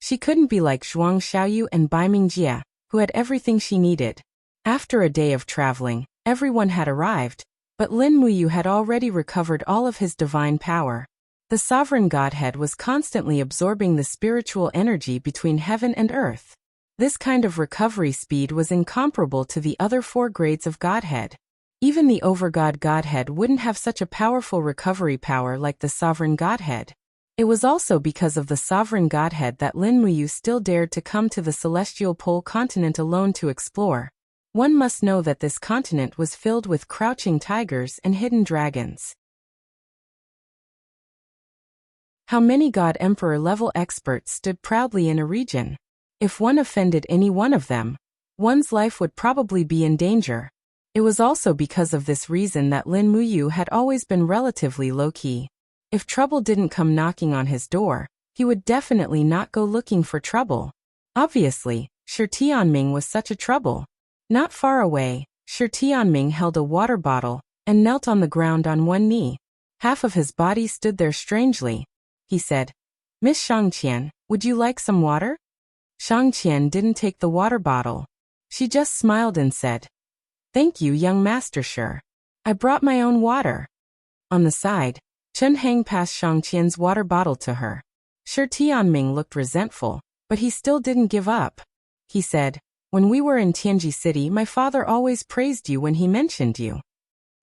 She couldn't be like Zhuang Xiaoyu and Bai Mingjie, who had everything she needed. After a day of traveling, everyone had arrived, but Lin Muyu had already recovered all of his divine power. The sovereign godhead was constantly absorbing the spiritual energy between heaven and earth. This kind of recovery speed was incomparable to the other 4 grades of godhead. Even the overgod godhead wouldn't have such a powerful recovery power like the sovereign godhead. It was also because of the sovereign godhead that Lin Muyu still dared to come to the celestial pole continent alone to explore. One must know that this continent was filled with crouching tigers and hidden dragons. How many God Emperor level experts stood proudly in a region? If one offended any one of them, one's life would probably be in danger. It was also because of this reason that Lin Muyu had always been relatively low-key. If trouble didn't come knocking on his door, he would definitely not go looking for trouble. Obviously, Shi Tianming was such a trouble. Not far away, Shi Tianming held a water bottle and knelt on the ground on one knee. Half of his body stood there strangely. He said, "Miss Shang Qian, would you like some water?" Shang Qian didn't take the water bottle. She just smiled and said, "Thank you, young master Shi. I brought my own water." On the side, Chen Hang passed Shang Qian's water bottle to her. Shi Tianming looked resentful, but he still didn't give up. He said, "When we were in Tianji City, my father always praised you when he mentioned you."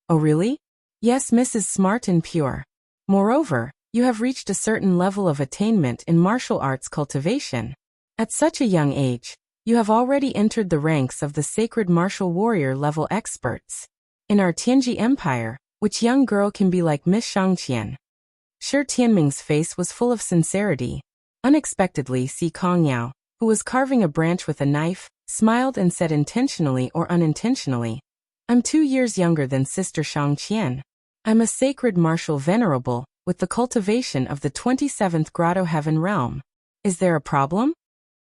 "Oh really?" "Yes, Mrs. Smart and Pure. Moreover, you have reached a certain level of attainment in martial arts cultivation. At such a young age, you have already entered the ranks of the sacred martial warrior level experts. In our Tianji Empire, which young girl can be like Miss Shang Qian?" Shi Tianming's face was full of sincerity. Unexpectedly, Si Kongyao, who was carving a branch with a knife, smiled and said intentionally or unintentionally, "I'm 2 years younger than Sister Shang Qian. I'm a sacred martial venerable, with the cultivation of the 27th Grotto Heaven realm. Is there a problem?"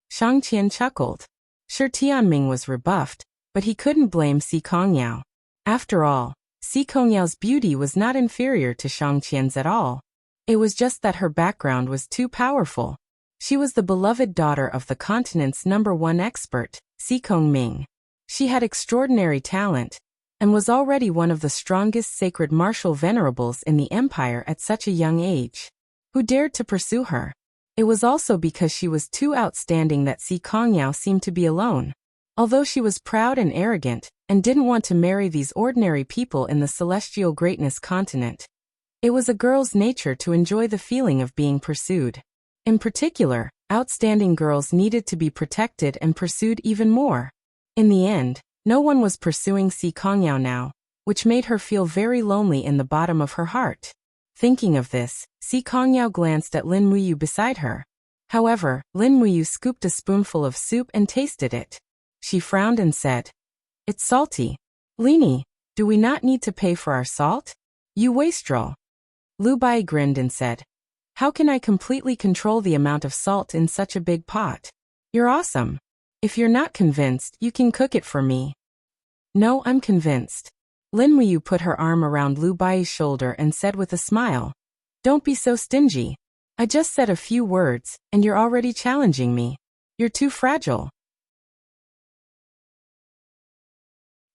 Shang Qian chuckled. Shi Tianming was rebuffed, but he couldn't blame Si Kongyao. After all, Si Kongyao's beauty was not inferior to Shang Qian's at all. It was just that her background was too powerful. She was the beloved daughter of the continent's #1 expert, Si Kongming. She had extraordinary talent, and was already one of the strongest sacred martial venerables in the empire at such a young age. Who dared to pursue her? It was also because she was too outstanding that Si Kongyao seemed to be alone. Although she was proud and arrogant, and didn't want to marry these ordinary people in the celestial greatness continent, it was a girl's nature to enjoy the feeling of being pursued. In particular, outstanding girls needed to be protected and pursued even more. In the end, no one was pursuing Si Kongyao now, which made her feel very lonely in the bottom of her heart. Thinking of this, Si Kongyao glanced at Lin Muyu beside her. However, Lin Muyu scooped a spoonful of soup and tasted it. She frowned and said, "It's salty. Lini, do we not need to pay for our salt? You wastrel." Lu Bai grinned and said, "How can I completely control the amount of salt in such a big pot? You're awesome. If you're not convinced, you can cook it for me." "No, I'm convinced." Lin Muyu put her arm around Lu Bai's shoulder and said with a smile, "Don't be so stingy. I just said a few words, and you're already challenging me. You're too fragile.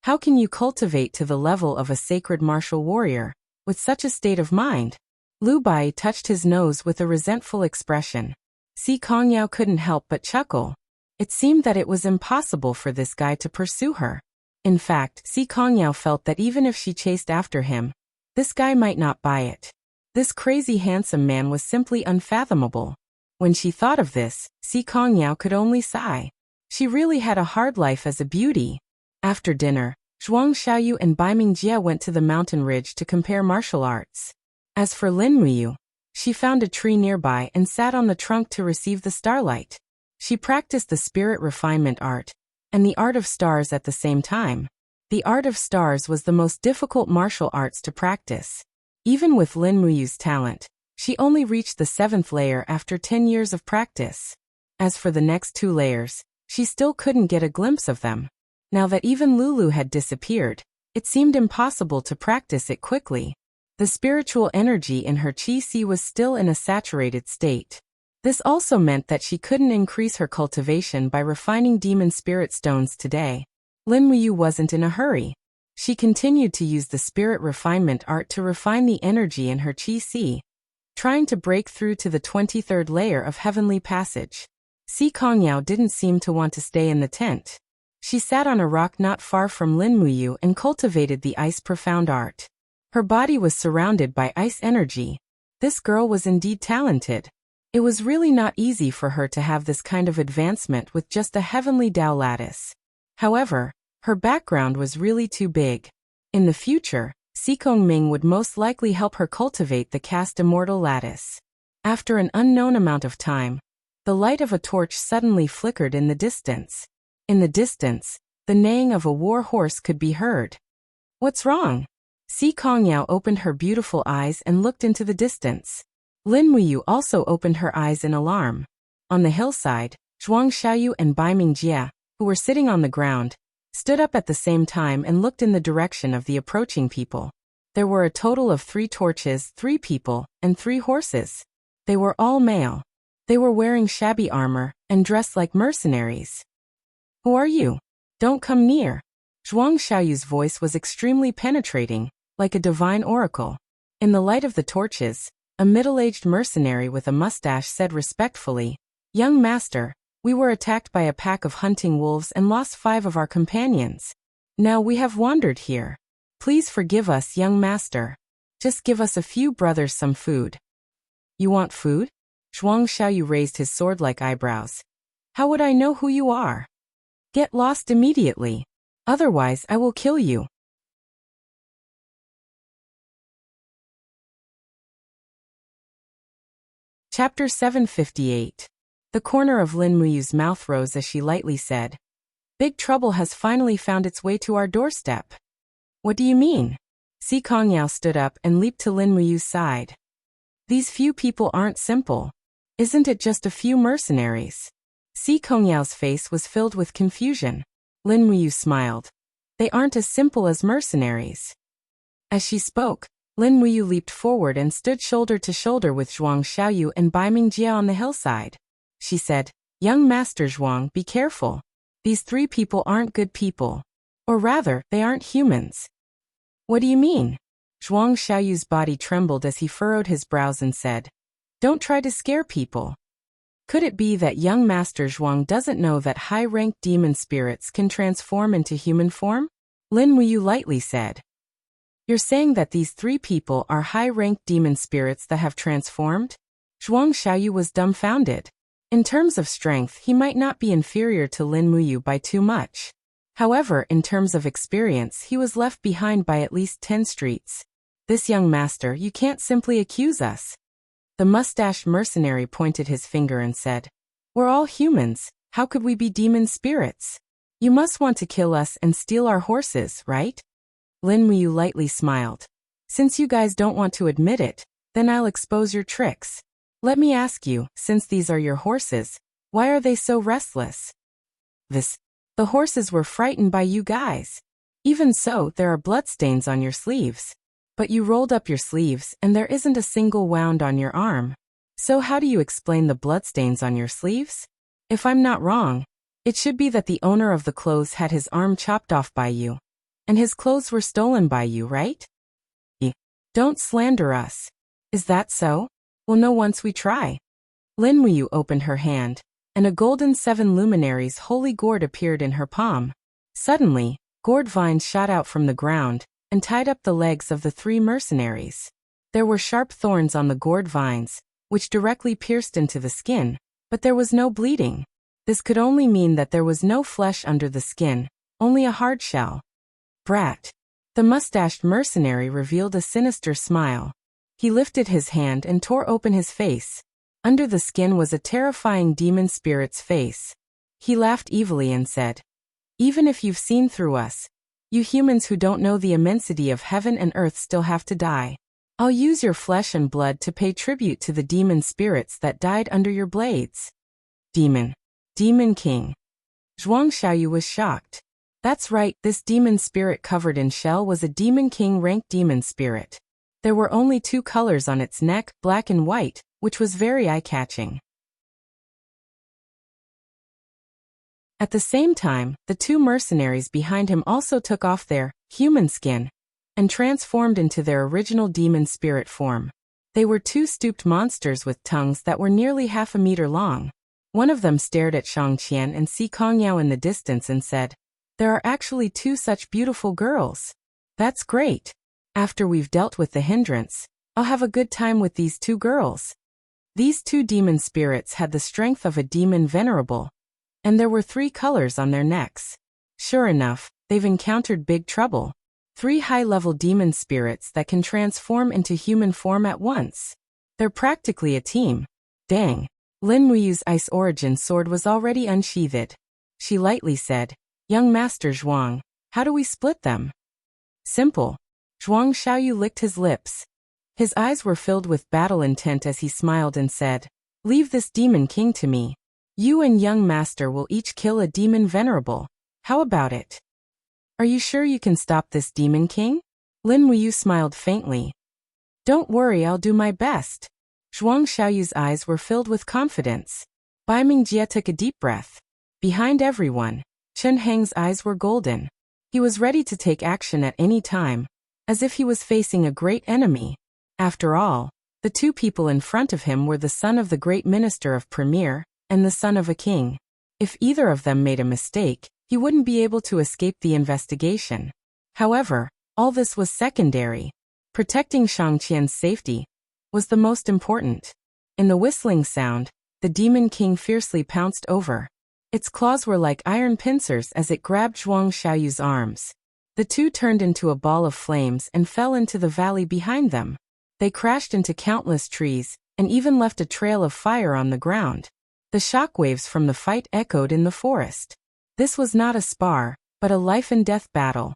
How can you cultivate to the level of a sacred martial warrior, with such a state of mind?" Lu Bai touched his nose with a resentful expression. Si Kongyao couldn't help but chuckle. It seemed that it was impossible for this guy to pursue her. In fact, Si Kongyao felt that even if she chased after him, this guy might not buy it. This crazy handsome man was simply unfathomable. When she thought of this, Si Kongyao could only sigh. She really had a hard life as a beauty. After dinner, Zhuang Xiaoyu and Baiming Jie went to the mountain ridge to compare martial arts. As for Lin Muyu, she found a tree nearby and sat on the trunk to receive the starlight. She practiced the spirit refinement art and the art of stars at the same time. The art of stars was the most difficult martial arts to practice. Even with Lin Muyu's talent, she only reached the 7th layer after 10 years of practice. As for the next 2 layers, she still couldn't get a glimpse of them. Now that even Lulu had disappeared, it seemed impossible to practice it quickly. The spiritual energy in her qi was still in a saturated state. This also meant that she couldn't increase her cultivation by refining demon spirit stones today. Lin Muyu wasn't in a hurry. She continued to use the spirit refinement art to refine the energy in her qi, trying to break through to the 23rd layer of heavenly passage. Si Kongyao didn't seem to want to stay in the tent. She sat on a rock not far from Lin Muyu and cultivated the ice profound art. Her body was surrounded by ice energy. This girl was indeed talented. It was really not easy for her to have this kind of advancement with just a heavenly Dao lattice. However, her background was really too big. In the future, Si Kongming would most likely help her cultivate the cast immortal lattice. After an unknown amount of time, the light of a torch suddenly flickered in the distance. In the distance, the neighing of a war horse could be heard. "What's wrong?" Si Kongyao opened her beautiful eyes and looked into the distance. Lin Muyu also opened her eyes in alarm. On the hillside, Zhuang Xiaoyu and Baiming Jie, who were sitting on the ground, stood up at the same time and looked in the direction of the approaching people. There were a total of 3 torches, 3 people, and 3 horses. They were all male. They were wearing shabby armor and dressed like mercenaries. "Who are you? Don't come near." Zhuang Xiaoyu's voice was extremely penetrating, like a divine oracle. In the light of the torches, a middle-aged mercenary with a mustache said respectfully, "Young master, we were attacked by a pack of hunting wolves and lost 5 of our companions. Now we have wandered here. Please forgive us, young master. Just give us a few brothers some food." "You want food?" Zhuang Xiaoyu raised his sword-like eyebrows. "How would I know who you are? Get lost immediately. Otherwise I will kill you." Chapter 758. The corner of Lin Muyu's mouth rose as she lightly said, "Big trouble has finally found its way to our doorstep." "What do you mean?" Si Kongyao stood up and leaped to Lin Muyu's side. "These few people aren't simple. Isn't it just a few mercenaries?" Si Kongyao's face was filled with confusion. Lin Muyu smiled. "They aren't as simple as mercenaries." As she spoke, Lin Muyu leaped forward and stood shoulder to shoulder with Zhuang Xiaoyu and Baiming Jie on the hillside. She said, "Young Master Zhuang, be careful. These 3 people aren't good people. Or rather, they aren't humans." "What do you mean?" Zhuang Xiaoyu's body trembled as he furrowed his brows and said, Don't try to scare people. Could it be that young Master Zhuang doesn't know that high-ranked demon spirits can transform into human form? Lin Wuyu lightly said. You're saying that these 3 people are high-ranked demon spirits that have transformed? Zhuang Xiaoyu was dumbfounded. In terms of strength, he might not be inferior to Lin Wuyu by too much. However, in terms of experience, he was left behind by at least 10 streets. This young master, you can't simply accuse us. The mustached mercenary pointed his finger and said, We're all humans, how could we be demon spirits? You must want to kill us and steal our horses, right? Lin Wuyu lightly smiled. Since you guys don't want to admit it, then I'll expose your tricks. Let me ask you, since these are your horses, why are they so restless? The horses were frightened by you guys. Even so, there are bloodstains on your sleeves. But you rolled up your sleeves and there isn't a single wound on your arm. So how do you explain the bloodstains on your sleeves? If I'm not wrong, it should be that the owner of the clothes had his arm chopped off by you. And his clothes were stolen by you, right? Don't slander us. Is that so? We'll know once we try. Lin Wuyu opened her hand, and a golden 7 luminaries holy gourd appeared in her palm. Suddenly, gourd vines shot out from the ground and tied up the legs of the 3 mercenaries. There were sharp thorns on the gourd vines, which directly pierced into the skin, but there was no bleeding. This could only mean that there was no flesh under the skin, only a hard shell. Brat. The mustached mercenary revealed a sinister smile. He lifted his hand and tore open his face. Under the skin was a terrifying demon spirit's face. He laughed evilly and said, Even if you've seen through us, you humans who don't know the immensity of heaven and earth still have to die. I'll use your flesh and blood to pay tribute to the demon spirits that died under your blades. Demon King. Zhuang Xiaoyu was shocked. That's right, this demon spirit covered in shell was a Demon King ranked demon spirit. There were only 2 colors on its neck, black and white, which was very eye-catching. At the same time, the 2 mercenaries behind him also took off their human skin and transformed into their original demon spirit form. They were 2 stooped monsters with tongues that were nearly half a meter long. One of them stared at Shang Qian and Si Kongyao in the distance and said, There are actually 2 such beautiful girls. That's great. After we've dealt with the hindrance, I'll have a good time with these 2 girls. These 2 demon spirits had the strength of a demon venerable, and there were 3 colors on their necks. Sure enough, they've encountered big trouble. 3 high-level demon spirits that can transform into human form at once. They're practically a team. Dang. Lin Wuyu's ice origin sword was already unsheathed. She lightly said, Young Master Zhuang, how do we split them? Simple. Zhuang Xiaoyu licked his lips. His eyes were filled with battle intent as he smiled and said, Leave this demon king to me. You and young master will each kill a demon venerable. How about it? Are you sure you can stop this demon king? Lin Wuyu smiled faintly. Don't worry, I'll do my best. Zhuang Xiaoyu's eyes were filled with confidence. Bai Mingjie took a deep breath. Behind everyone, Chen Heng's eyes were golden. He was ready to take action at any time, as if he was facing a great enemy. After all, the 2 people in front of him were the son of the great minister of Premier, and the son of a king. If either of them made a mistake, he wouldn't be able to escape the investigation. However, all this was secondary. Protecting Shang Qian's safety was the most important. In the whistling sound, the demon king fiercely pounced over. Its claws were like iron pincers as it grabbed Zhuang Xiaoyu's arms. The 2 turned into a ball of flames and fell into the valley behind them. They crashed into countless trees, and even left a trail of fire on the ground. The shockwaves from the fight echoed in the forest. This was not a spar, but a life-and-death battle.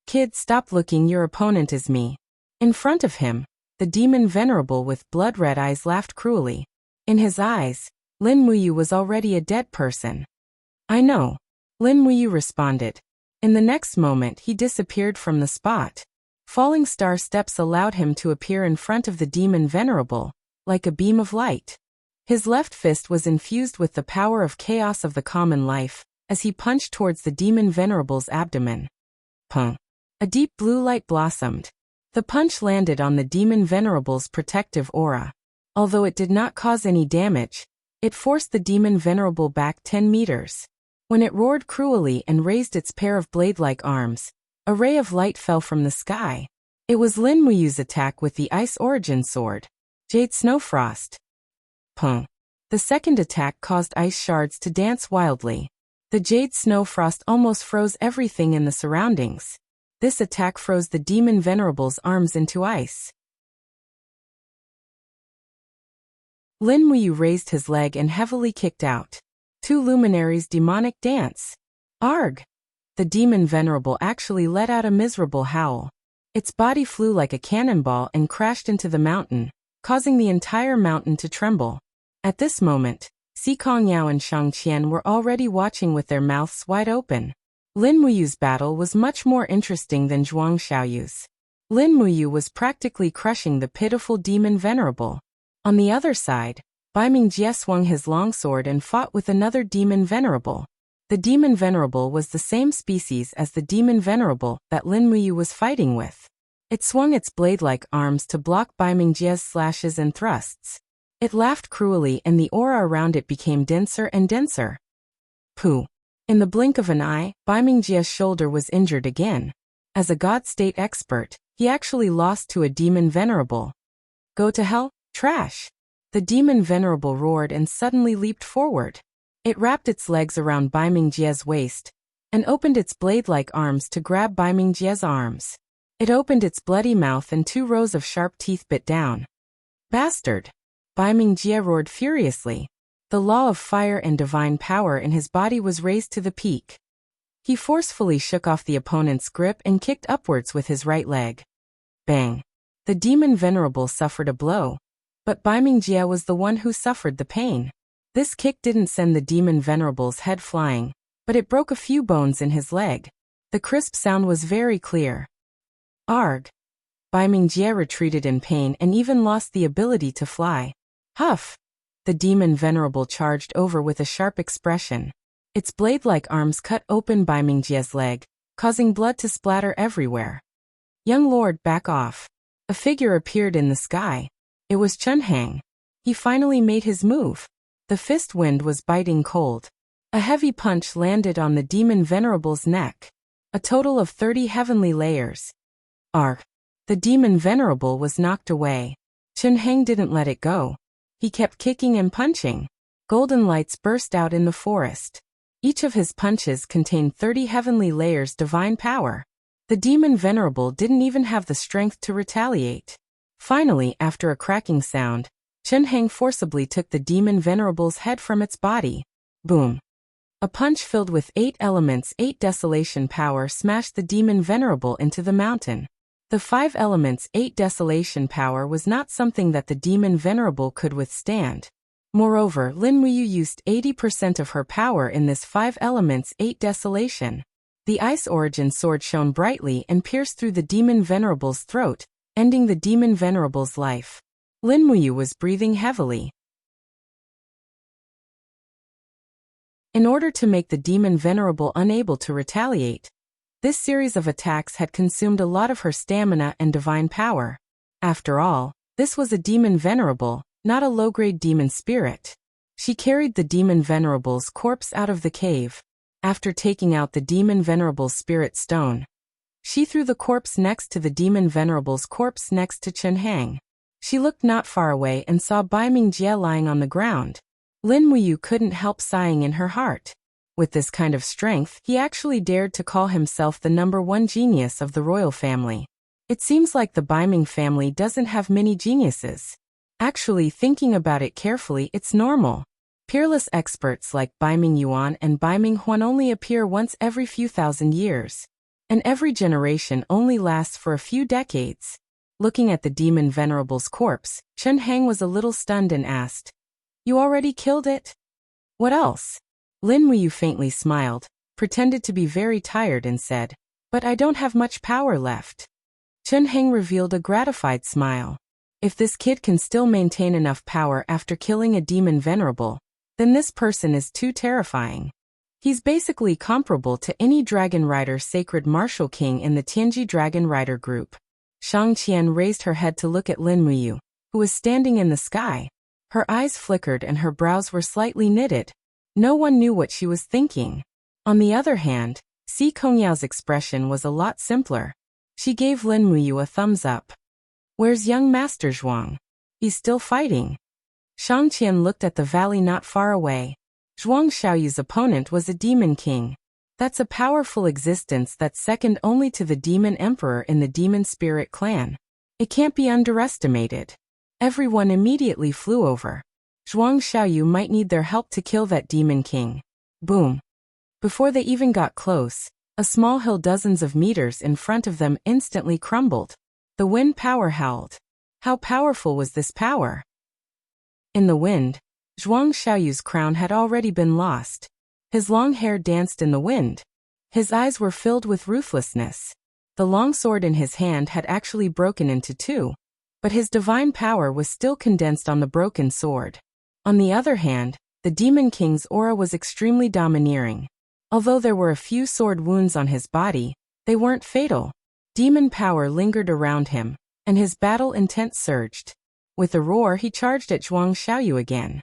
Kid, stop looking, your opponent is me. In front of him, the demon venerable with blood-red eyes laughed cruelly. In his eyes, Lin Wuyu was already a dead person. I know. Lin Wuyu responded. In the next moment he disappeared from the spot. Falling star steps allowed him to appear in front of the demon venerable, like a beam of light. His left fist was infused with the power of chaos of the common life, as he punched towards the demon venerable's abdomen. Pung. A deep blue light blossomed. The punch landed on the demon venerable's protective aura. Although it did not cause any damage, it forced the demon venerable back 10 meters. When it roared cruelly and raised its pair of blade-like arms, a ray of light fell from the sky. It was Lin Muyu's attack with the Ice Origin Sword. Jade Snowfrost. Pung. The second attack caused ice shards to dance wildly. The Jade Snowfrost almost froze everything in the surroundings. This attack froze the demon venerable's arms into ice. Lin Muyu raised his leg and heavily kicked out. Two luminaries' demonic dance. Arg! The demon venerable actually let out a miserable howl. Its body flew like a cannonball and crashed into the mountain, causing the entire mountain to tremble. At this moment, Si Kongyao and Shang Qian were already watching with their mouths wide open. Lin Muyu's battle was much more interesting than Zhuang Xiaoyu's. Lin Muyu was practically crushing the pitiful demon venerable. On the other side, Baiming Jie swung his longsword and fought with another demon venerable. The demon venerable was the same species as the demon venerable that Lin Muyu was fighting with. It swung its blade-like arms to block Baiming Jie's slashes and thrusts. It laughed cruelly and the aura around it became denser and denser. Pooh! In the blink of an eye, Baiming Jie's shoulder was injured again. As a God State expert, he actually lost to a demon venerable. Go to hell, trash! The demon venerable roared and suddenly leaped forward. It wrapped its legs around Baiming Jie's waist and opened its blade-like arms to grab Baiming Jie's arms. It opened its bloody mouth and 2 rows of sharp teeth bit down. Bastard! Baiming Jie roared furiously. The law of fire and divine power in his body was raised to the peak. He forcefully shook off the opponent's grip and kicked upwards with his right leg. Bang! The demon venerable suffered a blow, but Baiming Jie was the one who suffered the pain. This kick didn't send the demon venerable's head flying, but it broke a few bones in his leg. The crisp sound was very clear. Arg! Baiming Jie retreated in pain and even lost the ability to fly. Huff! The demon venerable charged over with a sharp expression. Its blade-like arms cut open Baiming Jie's leg, causing blood to splatter everywhere. Young lord, back off. A figure appeared in the sky. It was Chun Hang. He finally made his move. The fist wind was biting cold. A heavy punch landed on the demon venerable's neck. A total of 30 heavenly layers. Arg! The demon venerable was knocked away. Chun Hang didn't let it go. He kept kicking and punching. Golden lights burst out in the forest. Each of his punches contained 30 heavenly layers divine power. The demon venerable didn't even have the strength to retaliate. Finally, after a cracking sound, Chun Hang forcibly took the demon venerable's head from its body. Boom! A punch filled with 8 elements, 8 desolation power smashed the demon venerable into the mountain. The 5 elements, 8 desolation power was not something that the demon venerable could withstand. Moreover, Lin Muyu used 80% of her power in this 5 elements, 8 desolation. The Ice Origin Sword shone brightly and pierced through the demon venerable's throat, ending the demon venerable's life. Lin Muyu was breathing heavily. In order to make the demon venerable unable to retaliate, this series of attacks had consumed a lot of her stamina and divine power. After all, this was a demon venerable, not a low-grade demon spirit. She carried the demon venerable's corpse out of the cave. After taking out the demon venerable's spirit stone, she threw the corpse next to the demon venerable's corpse next to Chun Hang. She looked not far away and saw Baiming Jie lying on the ground. Lin Muyu couldn't help sighing in her heart. With this kind of strength, he actually dared to call himself the #1 genius of the royal family. It seems like the Baiming family doesn't have many geniuses. Actually, thinking about it carefully, it's normal. Peerless experts like Baiming Yuan and Baiming Huan only appear once every few thousand years. And every generation only lasts for a few decades. Looking at the demon venerable's corpse, Chun Hang was a little stunned and asked, "You already killed it? What else?" Lin Muyu faintly smiled, pretended to be very tired and said, "But I don't have much power left." Chun Hang revealed a gratified smile. If this kid can still maintain enough power after killing a demon venerable, then this person is too terrifying. He's basically comparable to any Dragon Rider Sacred Martial King in the Tianji Dragon Rider group. Shang Qian raised her head to look at Lin Muyu. who was standing in the sky. Her eyes flickered and her brows were slightly knitted. No one knew what she was thinking. On the other hand, Si Kongyao's expression was a lot simpler. She gave Lin Muyu a thumbs up. "Where's young Master Zhuang? He's still fighting." Shang Qian looked at the valley not far away. Zhuang Xiaoyu's opponent was a demon king. That's a powerful existence that's second only to the demon emperor in the demon spirit clan. It can't be underestimated. Everyone immediately flew over. Zhuang Xiaoyu might need their help to kill that demon king. Boom. Before they even got close, a small hill dozens of meters in front of them instantly crumbled. The wind power howled. How powerful was this power? In the wind, Zhuang Xiaoyu's crown had already been lost. His long hair danced in the wind. His eyes were filled with ruthlessness. The long sword in his hand had actually broken into two, but his divine power was still condensed on the broken sword. On the other hand, the Demon King's aura was extremely domineering. Although there were a few sword wounds on his body, they weren't fatal. Demon power lingered around him, and his battle intent surged. With a roar, he charged at Zhuang Xiaoyu again.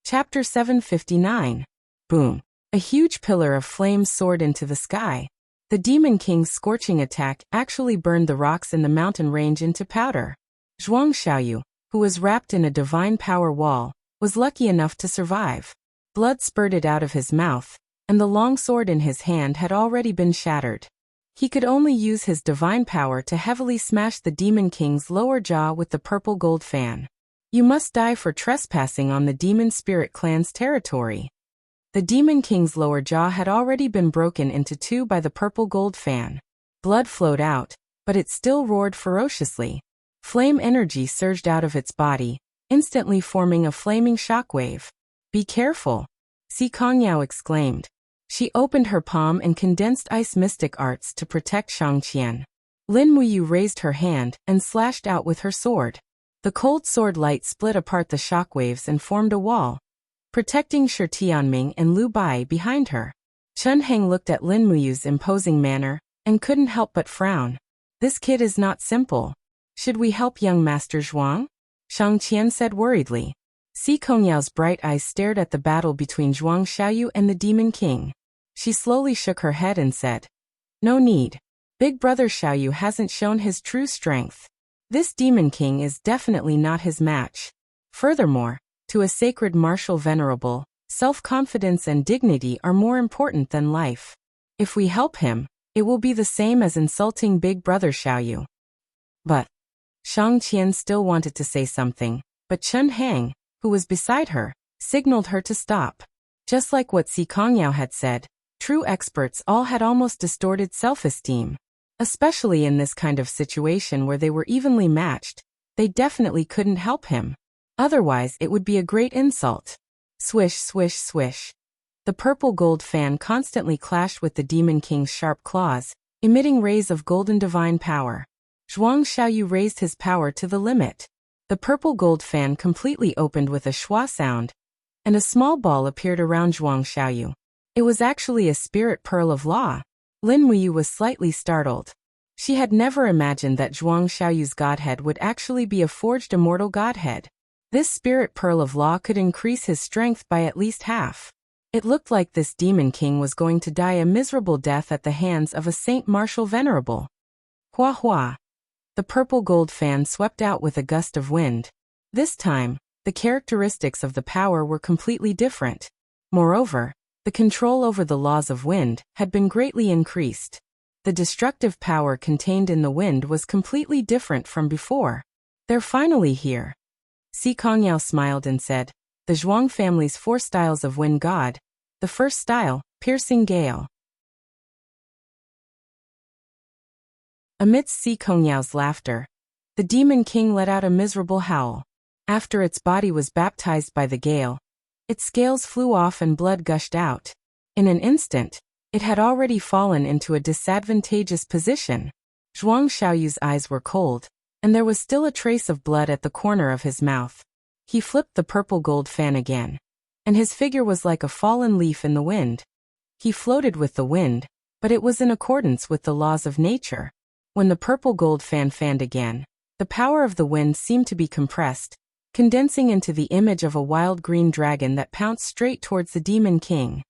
Chapter 759. Boom. A huge pillar of flames soared into the sky. The Demon King's scorching attack actually burned the rocks in the mountain range into powder. Zhuang Xiaoyu, who was wrapped in a divine power wall, was lucky enough to survive. Blood spurted out of his mouth, and the long sword in his hand had already been shattered. He could only use his divine power to heavily smash the Demon King's lower jaw with the purple gold fan. "You must die for trespassing on the Demon Spirit Clan's territory." The Demon King's lower jaw had already been broken into two by the purple gold fan. Blood flowed out, but it still roared ferociously. Flame energy surged out of its body, instantly forming a flaming shockwave. "Be careful," Si Kongyao exclaimed. She opened her palm and condensed ice mystic arts to protect Shang Qian. Lin Muyu raised her hand and slashed out with her sword. The cold sword light split apart the shockwaves and formed a wall, protecting Shi Tianming and Lu Bai behind her. Chen Heng looked at Lin Muyu's imposing manner and couldn't help but frown. "This kid is not simple. Should we help young Master Zhuang?" Shang Qian said worriedly. Si Kongyao's bright eyes stared at the battle between Zhuang Xiaoyu and the Demon King. She slowly shook her head and said, "No need. Big brother Xiaoyu hasn't shown his true strength. This Demon King is definitely not his match. Furthermore, to a sacred martial venerable, self-confidence and dignity are more important than life. If we help him, it will be the same as insulting Big Brother Xiaoyu." But Shang Qian still wanted to say something, but Chen Heng, who was beside her, signaled her to stop. Just like what Si Kongyao had said, true experts all had almost distorted self-esteem. Especially in this kind of situation where they were evenly matched, they definitely couldn't help him. Otherwise, it would be a great insult. Swish, swish, swish. The purple gold fan constantly clashed with the Demon King's sharp claws, emitting rays of golden divine power. Zhuang Xiaoyu raised his power to the limit. The purple gold fan completely opened with a schwa sound, and a small ball appeared around Zhuang Xiaoyu. It was actually a spirit pearl of law. Lin Muyu was slightly startled. She had never imagined that Zhuang Xiaoyu's godhead would actually be a forged immortal godhead. This spirit pearl of law could increase his strength by at least half. It looked like this Demon King was going to die a miserable death at the hands of a Saint Martial Venerable. Hua hua. The purple gold fan swept out with a gust of wind. This time, the characteristics of the power were completely different. Moreover, the control over the laws of wind had been greatly increased. The destructive power contained in the wind was completely different from before. "They're finally here." Si Kongyao smiled and said, "The Zhuang family's 4 styles of wind god. The first style, piercing gale." Amidst Si Kongyao's laughter, the Demon King let out a miserable howl. After its body was baptized by the gale, its scales flew off and blood gushed out. In an instant, it had already fallen into a disadvantageous position. Zhuang Xiaoyu's eyes were cold, and there was still a trace of blood at the corner of his mouth. He flipped the purple gold fan again, and his figure was like a fallen leaf in the wind. He floated with the wind, but it was in accordance with the laws of nature. When the purple gold fan fanned again, the power of the wind seemed to be compressed, condensing into the image of a wild green dragon that pounced straight towards the Demon King.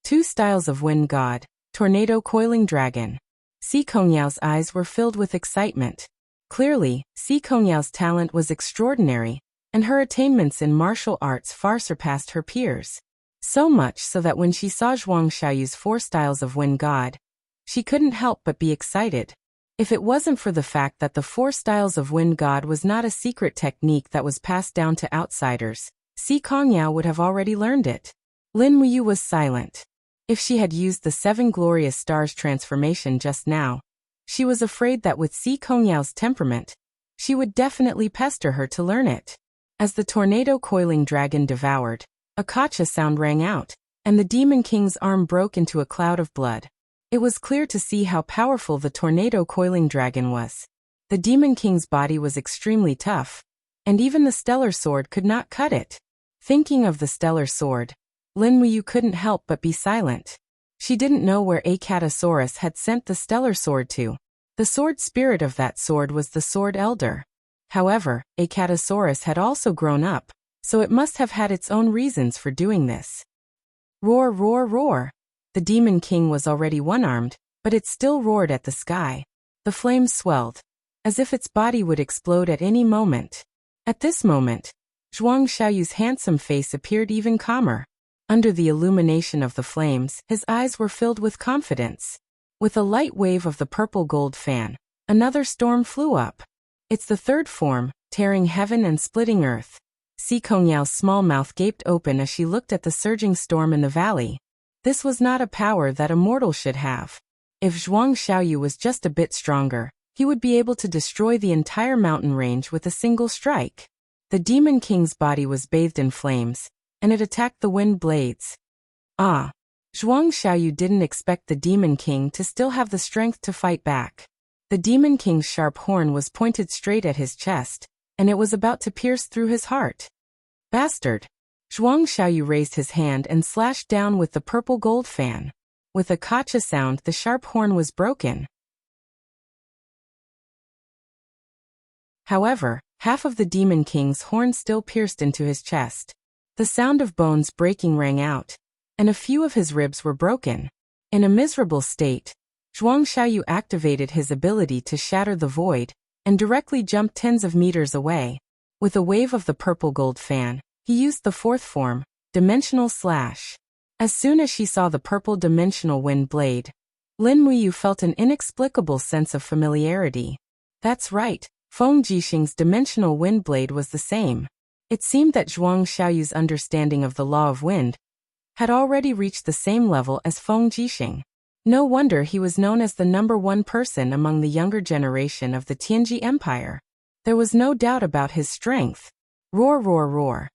Two styles of wind god, tornado coiling dragon. Si Kongyu's eyes were filled with excitement. Clearly, Si Kongyu's talent was extraordinary, and her attainments in martial arts far surpassed her peers. So much so that when she saw Zhuang Xiaoyu's 4 styles of wind god, she couldn't help but be excited. If it wasn't for the fact that the 4 styles of wind god was not a secret technique that was passed down to outsiders, Si Kongyu would have already learned it. Lin Muyu was silent. If she had used the 7 glorious stars transformation just now, she was afraid that with Si Kongyu's temperament, she would definitely pester her to learn it. As the tornado coiling dragon devoured, a kacha sound rang out, and the Demon King's arm broke into a cloud of blood. It was clear to see how powerful the tornado coiling dragon was. The Demon King's body was extremely tough, and even the stellar sword could not cut it. Thinking of the stellar sword, Lin Muyu couldn't help but be silent. She didn't know where Acatosaurus had sent the stellar sword to. The sword spirit of that sword was the Sword Elder. However, Acatosaurus had also grown up, so it must have had its own reasons for doing this. Roar, roar, roar. The Demon King was already one-armed, but it still roared at the sky. The flames swelled, as if its body would explode at any moment. At this moment, Zhuang Xiaoyu's handsome face appeared even calmer. Under the illumination of the flames, his eyes were filled with confidence. With a light wave of the purple gold fan, another storm flew up. It's the 3rd form, tearing heaven and splitting earth. Si Kongyu's small mouth gaped open as she looked at the surging storm in the valley. This was not a power that a mortal should have. If Zhuang Xiaoyu was just a bit stronger, he would be able to destroy the entire mountain range with a single strike. The Demon King's body was bathed in flames, and it attacked the wind blades. Ah! Zhuang Xiaoyu didn't expect the Demon King to still have the strength to fight back. The Demon King's sharp horn was pointed straight at his chest, and it was about to pierce through his heart. Bastard! Zhuang Xiaoyu raised his hand and slashed down with the purple gold fan. With a kacha sound, the sharp horn was broken. However, half of the Demon King's horn still pierced into his chest. The sound of bones breaking rang out, and a few of his ribs were broken. In a miserable state, Zhuang Xiaoyu activated his ability to shatter the void, and directly jumped tens of meters away. With a wave of the purple gold fan, he used the 4th form, Dimensional Slash. As soon as she saw the purple dimensional wind blade, Lin Muyu felt an inexplicable sense of familiarity. That's right, Feng Jixing's dimensional wind blade was the same. It seemed that Zhuang Xiaoyu's understanding of the law of wind had already reached the same level as Feng Jixing. No wonder he was known as the #1 person among the younger generation of the Tianji Empire. There was no doubt about his strength. Roar, roar, roar.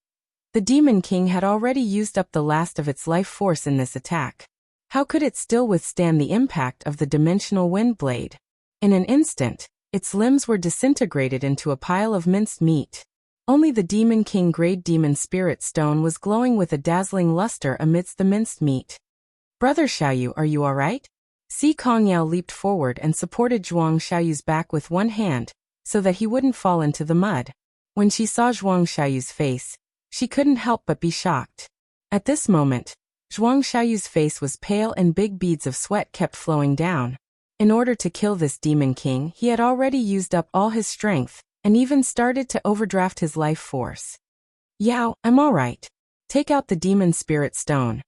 The Demon King had already used up the last of its life force in this attack. How could it still withstand the impact of the dimensional wind blade? In an instant, its limbs were disintegrated into a pile of minced meat. Only the Demon King Great Demon Spirit Stone was glowing with a dazzling luster amidst the minced meat. Brother Xiaoyu, are you alright? Si Kongyao leaped forward and supported Zhuang Xiaoyu's back with one hand, so that he wouldn't fall into the mud. When she saw Zhuang Xiaoyu's face, she couldn't help but be shocked. At this moment, Zhuang Xiaoyu's face was pale and big beads of sweat kept flowing down. In order to kill this Demon King, he had already used up all his strength, and even started to overdraft his life force. Yao, I'm alright. Take out the Demon Spirit Stone.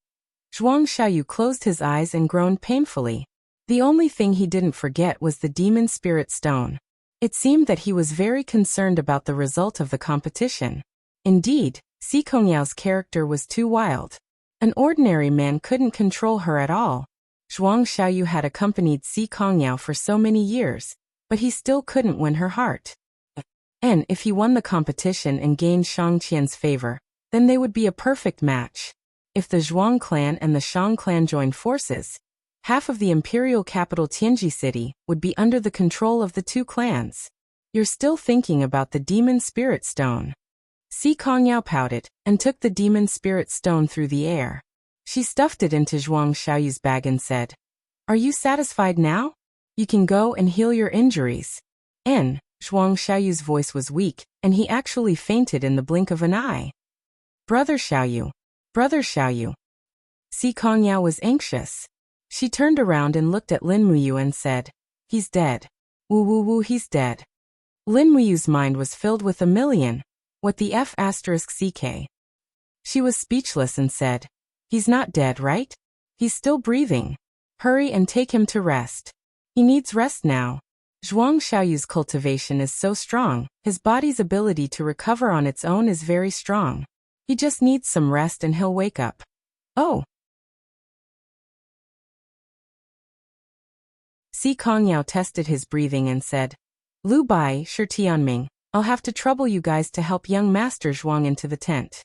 Zhuang Xiaoyu closed his eyes and groaned painfully. The only thing he didn't forget was the Demon Spirit Stone. It seemed that he was very concerned about the result of the competition. Indeed, Si Kongyu's character was too wild. An ordinary man couldn't control her at all. Zhuang Xiaoyu had accompanied Si Kongyu for so many years, but he still couldn't win her heart. And if he won the competition and gained Shang Qian's favor, then they would be a perfect match. If the Zhuang clan and the Shang clan joined forces, half of the imperial capital Tianji City would be under the control of the 2 clans. You're still thinking about the Demon Spirit Stone. Si Kongyao pouted, and took the Demon Spirit Stone through the air. She stuffed it into Zhuang Xiaoyu's bag and said, Are you satisfied now? You can go and heal your injuries. Zhuang Xiaoyu's voice was weak, and he actually fainted in the blink of an eye. Brother Xiaoyu. Brother Xiaoyu. Si Kongyao was anxious. She turned around and looked at Lin Muyu and said, "He's dead. Woo woo woo, he's dead." Lin Muyu's mind was filled with a million. What the F***ck? She was speechless and said, "He's not dead, right? He's still breathing. Hurry and take him to rest. He needs rest now." Zhuang Xiaoyu's cultivation is so strong, his body's ability to recover on its own is very strong. He just needs some rest and he'll wake up. Oh. Si Kongyao tested his breathing and said, "Lu Bai, Shi Tianming, I'll have to trouble you guys to help young Master Zhuang into the tent."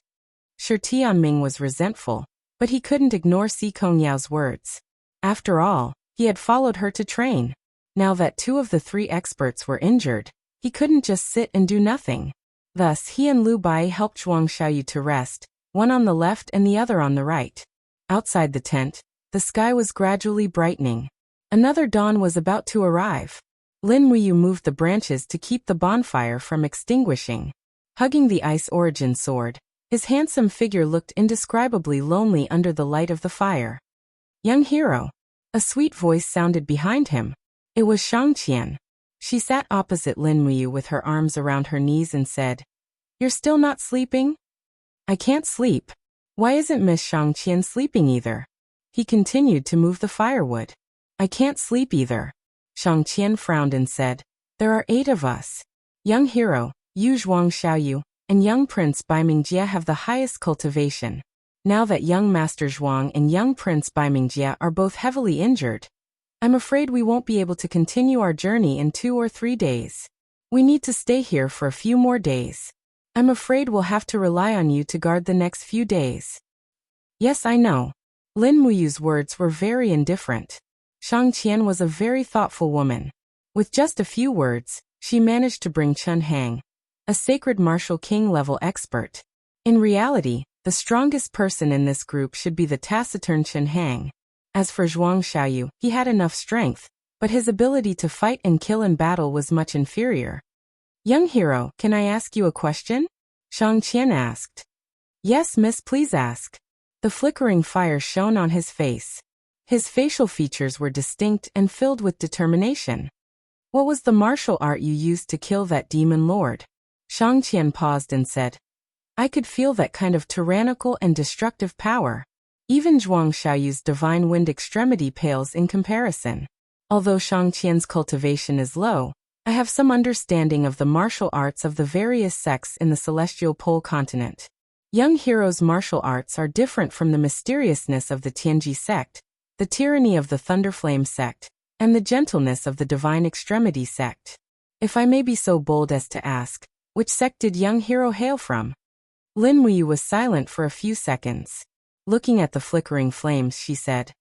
Shi Tianming was resentful, but he couldn't ignore Si Kongyao's words. After all, he had followed her to train. Now that 2 of the 3 experts were injured, he couldn't just sit and do nothing. Thus he and Lu Bai helped Zhuang Xiaoyu to rest, one on the left and the other on the right. Outside the tent, the sky was gradually brightening. Another dawn was about to arrive. Lin Muyu moved the branches to keep the bonfire from extinguishing. Hugging the Ice Origin sword, his handsome figure looked indescribably lonely under the light of the fire. "Young hero." A sweet voice sounded behind him. It was Shangqian. She sat opposite Lin Muyu with her arms around her knees and said, "You're still not sleeping?" "I can't sleep." "Why isn't Miss Shangqian sleeping either?" He continued to move the firewood. "I can't sleep either." Shangqian frowned and said, "There are 8 of us. Young hero, Yu Zhuang Xiaoyu, and young Prince Baiming have the highest cultivation. Now that young Master Zhuang and young Prince Baiming are both heavily injured, I'm afraid we won't be able to continue our journey in 2 or 3 days. We need to stay here for a few more days. I'm afraid we'll have to rely on you to guard the next few days." "Yes, I know." Lin Muyu's words were very indifferent. Shangqian was a very thoughtful woman. With just a few words, she managed to bring Chen Hang, a sacred martial king-level expert. In reality, the strongest person in this group should be the taciturn Chen Hang. As for Zhuang Xiaoyu, he had enough strength, but his ability to fight and kill in battle was much inferior. "Young hero, can I ask you a question?" Shangqian asked. "Yes, miss, please ask." The flickering fire shone on his face. His facial features were distinct and filled with determination. "What was the martial art you used to kill that demon lord?" Shangqian paused and said, "I could feel that kind of tyrannical and destructive power. Even Zhuang Xiaoyu's divine wind extremity pales in comparison. Although Shangqian's cultivation is low, I have some understanding of the martial arts of the various sects in the celestial pole continent. Young hero's martial arts are different from the mysteriousness of the Tianji sect, the tyranny of the Thunderflame sect, and the gentleness of the divine extremity sect. If I may be so bold as to ask, which sect did young hero hail from?" Lin Muyu was silent for a few seconds. Looking at the flickering flames, she said,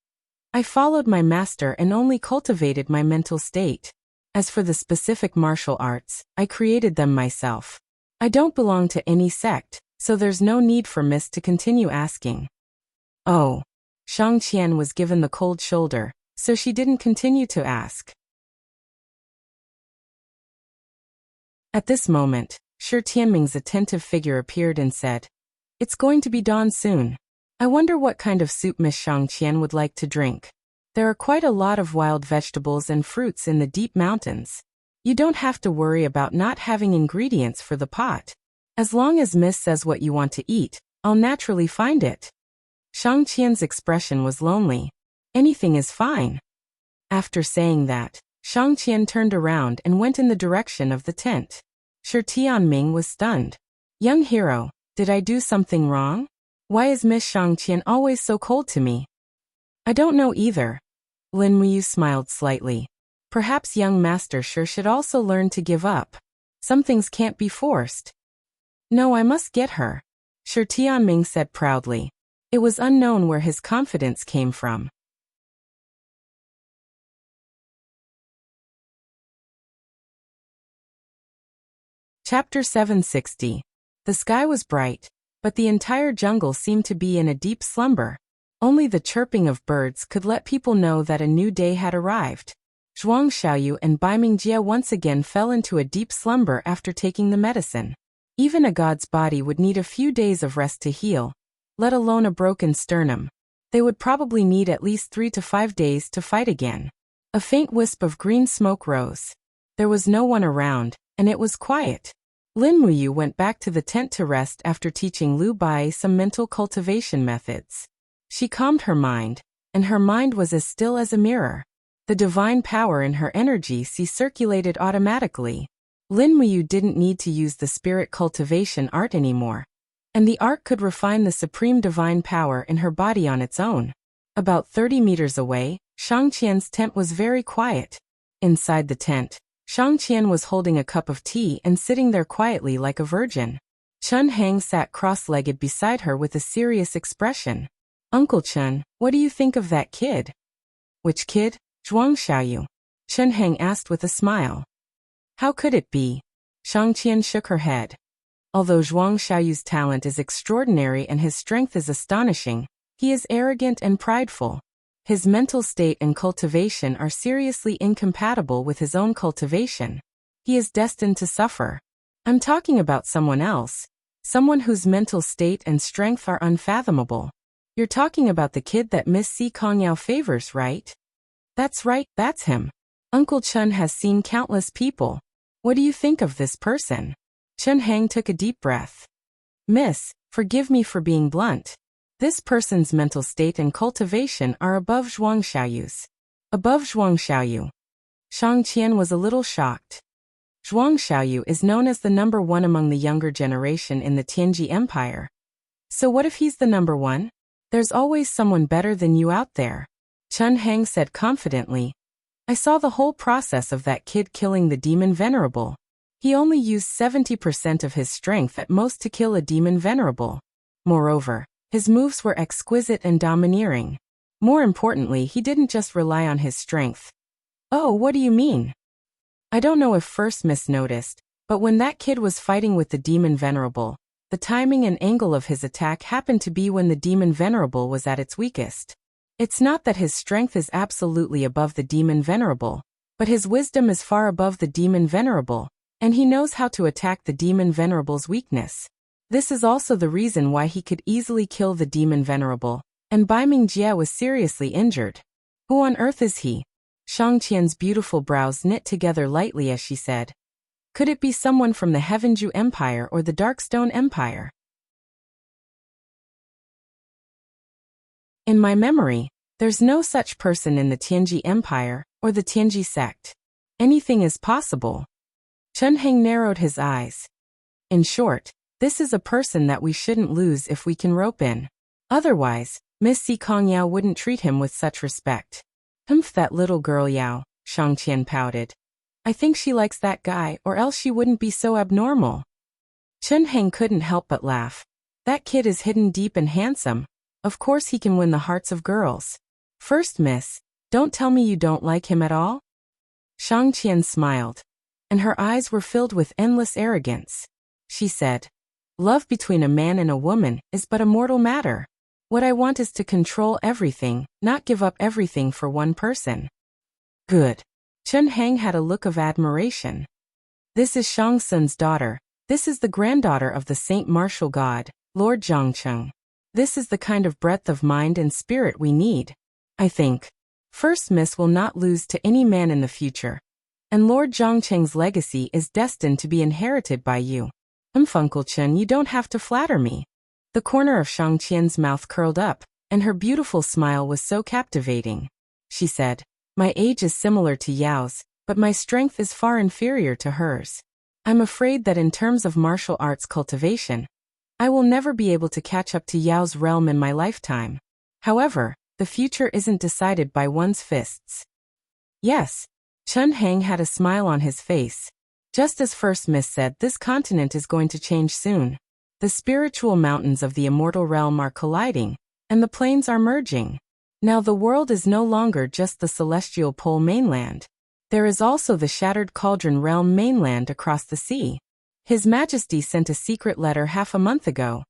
"I followed my master and only cultivated my mental state. As for the specific martial arts, I created them myself. I don't belong to any sect, so there's no need for Miss to continue asking." "Oh." Shangqian was given the cold shoulder, so she didn't continue to ask. At this moment, Shi Tianming's attentive figure appeared and said, "It's going to be dawn soon. I wonder what kind of soup Miss Shangqian would like to drink. There are quite a lot of wild vegetables and fruits in the deep mountains. You don't have to worry about not having ingredients for the pot. As long as Miss says what you want to eat, I'll naturally find it." Shangqian's expression was lonely. "Anything is fine." After saying that, Shangqian turned around and went in the direction of the tent. Shi Tianming was stunned. "Young hero, did I do something wrong? Why is Miss Shangqian always so cold to me?" "I don't know either." Lin Muyu smiled slightly. "Perhaps young Master Shi should also learn to give up. Some things can't be forced." "No, I must get her," Shi Tianming said proudly. It was unknown where his confidence came from. Chapter 760. The sky was bright, but the entire jungle seemed to be in a deep slumber. Only the chirping of birds could let people know that a new day had arrived. Zhuang Xiaoyu and Baiming Jie once again fell into a deep slumber after taking the medicine. Even a god's body would need a few days of rest to heal, let alone a broken sternum. They would probably need at least 3 to 5 days to fight again. A faint wisp of green smoke rose. There was no one around, and it was quiet. Lin Muyu went back to the tent to rest after teaching Lu Bai some mental cultivation methods. She calmed her mind, and her mind was as still as a mirror. The divine power in her energy circulated automatically. Lin Muyu didn't need to use the spirit cultivation art anymore, and the art could refine the supreme divine power in her body on its own. About 30 meters away, Shang Qian's tent was very quiet. Inside the tent, Shang Qian was holding a cup of tea and sitting there quietly like a virgin. Chen Hang sat cross-legged beside her with a serious expression. "Uncle Chen, what do you think of that kid?" "Which kid?" Zhuang Xiaoyu. Chen Hang asked with a smile. "How could it be?" Shang Qian shook her head. Although Zhuang Xiaoyu's talent is extraordinary and his strength is astonishing, he is arrogant and prideful. His mental state and cultivation are seriously incompatible with his own cultivation. He is destined to suffer. I'm talking about someone else, someone whose mental state and strength are unfathomable. You're talking about the kid that Miss Si Kongyao favors, right? That's right, that's him. Uncle Chen has seen countless people. What do you think of this person? Chen Hang took a deep breath. Miss, forgive me for being blunt. This person's mental state and cultivation are above Zhuang Xiaoyu's. Above Zhuang Xiaoyu. Shang Qian was a little shocked. Zhuang Xiaoyu is known as the number one among the younger generation in the Tianji Empire. So what if he's the number one? There's always someone better than you out there. Chen Hang said confidently. I saw the whole process of that kid killing the demon venerable. He only used 70% of his strength at most to kill a demon venerable. Moreover, his moves were exquisite and domineering. More importantly, he didn't just rely on his strength. Oh, what do you mean? I don't know if First Miss noticed, but when that kid was fighting with the demon venerable, the timing and angle of his attack happened to be when the demon venerable was at its weakest. It's not that his strength is absolutely above the demon venerable, but his wisdom is far above the demon venerable, and he knows how to attack the demon venerable's weakness. This is also the reason why he could easily kill the demon venerable, and Baiming Jie was seriously injured. Who on earth is he? Shang Qian's beautiful brows knit together lightly as she said. Could it be someone from the Heavenju Empire or the Darkstone Empire? In my memory, there's no such person in the Tianji Empire or the Tianji sect. Anything is possible. Chen Heng narrowed his eyes. In short, this is a person that we shouldn't lose if we can rope in. Otherwise, Miss Si Kongyao wouldn't treat him with such respect. Humph, that little girl Yao, Shang Qian pouted. I think she likes that guy, or else she wouldn't be so abnormal. Chen Heng couldn't help but laugh. That kid is hidden deep and handsome. Of course he can win the hearts of girls. First Miss, don't tell me you don't like him at all? Shang Qian smiled, and her eyes were filled with endless arrogance. She said, love between a man and a woman is but a mortal matter. What I want is to control everything, not give up everything for one person. Good. Chen Hang had a look of admiration. This is Shang Sun's daughter. This is the granddaughter of the Saint Martial God, Lord Zhangcheng. This is the kind of breadth of mind and spirit we need. I think. First Miss will not lose to any man in the future. And Lord Zhangcheng's legacy is destined to be inherited by you. Uncle Chen, you don't have to flatter me. The corner of Shang Qian's mouth curled up, and her beautiful smile was so captivating. She said, my age is similar to Yao's, but my strength is far inferior to hers. I'm afraid that in terms of martial arts cultivation, I will never be able to catch up to Yao's realm in my lifetime. However, the future isn't decided by one's fists. Yes. Chen Hang had a smile on his face. Just as First Miss said, this continent is going to change soon. The spiritual mountains of the immortal realm are colliding, and the planes are merging. Now the world is no longer just the celestial pole mainland. There is also the shattered cauldron realm mainland across the sea. His Majesty sent a secret letter half a month ago.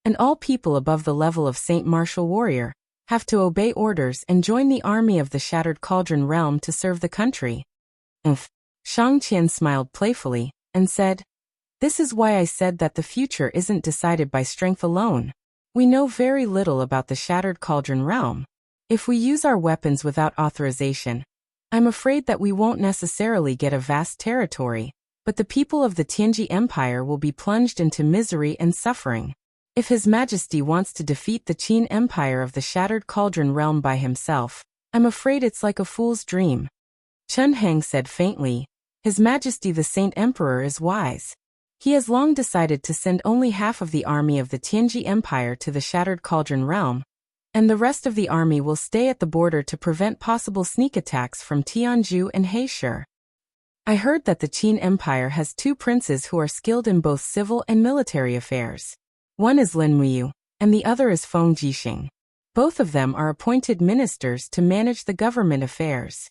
And all people above the level of Saint Martial Warrior have to obey orders and join the army of the Shattered Cauldron realm to serve the country. Shang Qian smiled playfully and said, "This is why I said that the future isn't decided by strength alone. We know very little about the Shattered Cauldron realm. If we use our weapons without authorization, I'm afraid that we won't necessarily get a vast territory, but the people of the Tianji Empire will be plunged into misery and suffering. If His Majesty wants to defeat the Qin Empire of the Shattered Cauldron realm by himself, I'm afraid it's like a fool's dream." Chen Hang said faintly, "His Majesty the Saint Emperor is wise. He has long decided to send only half of the army of the Tianji Empire to the Shattered Cauldron realm, and the rest of the army will stay at the border to prevent possible sneak attacks from Tianzhu and Heishu. I heard that the Qin Empire has 2 princes who are skilled in both civil and military affairs. One is Lin Muyu, and the other is Feng Jixing. Both of them are appointed ministers to manage the government affairs.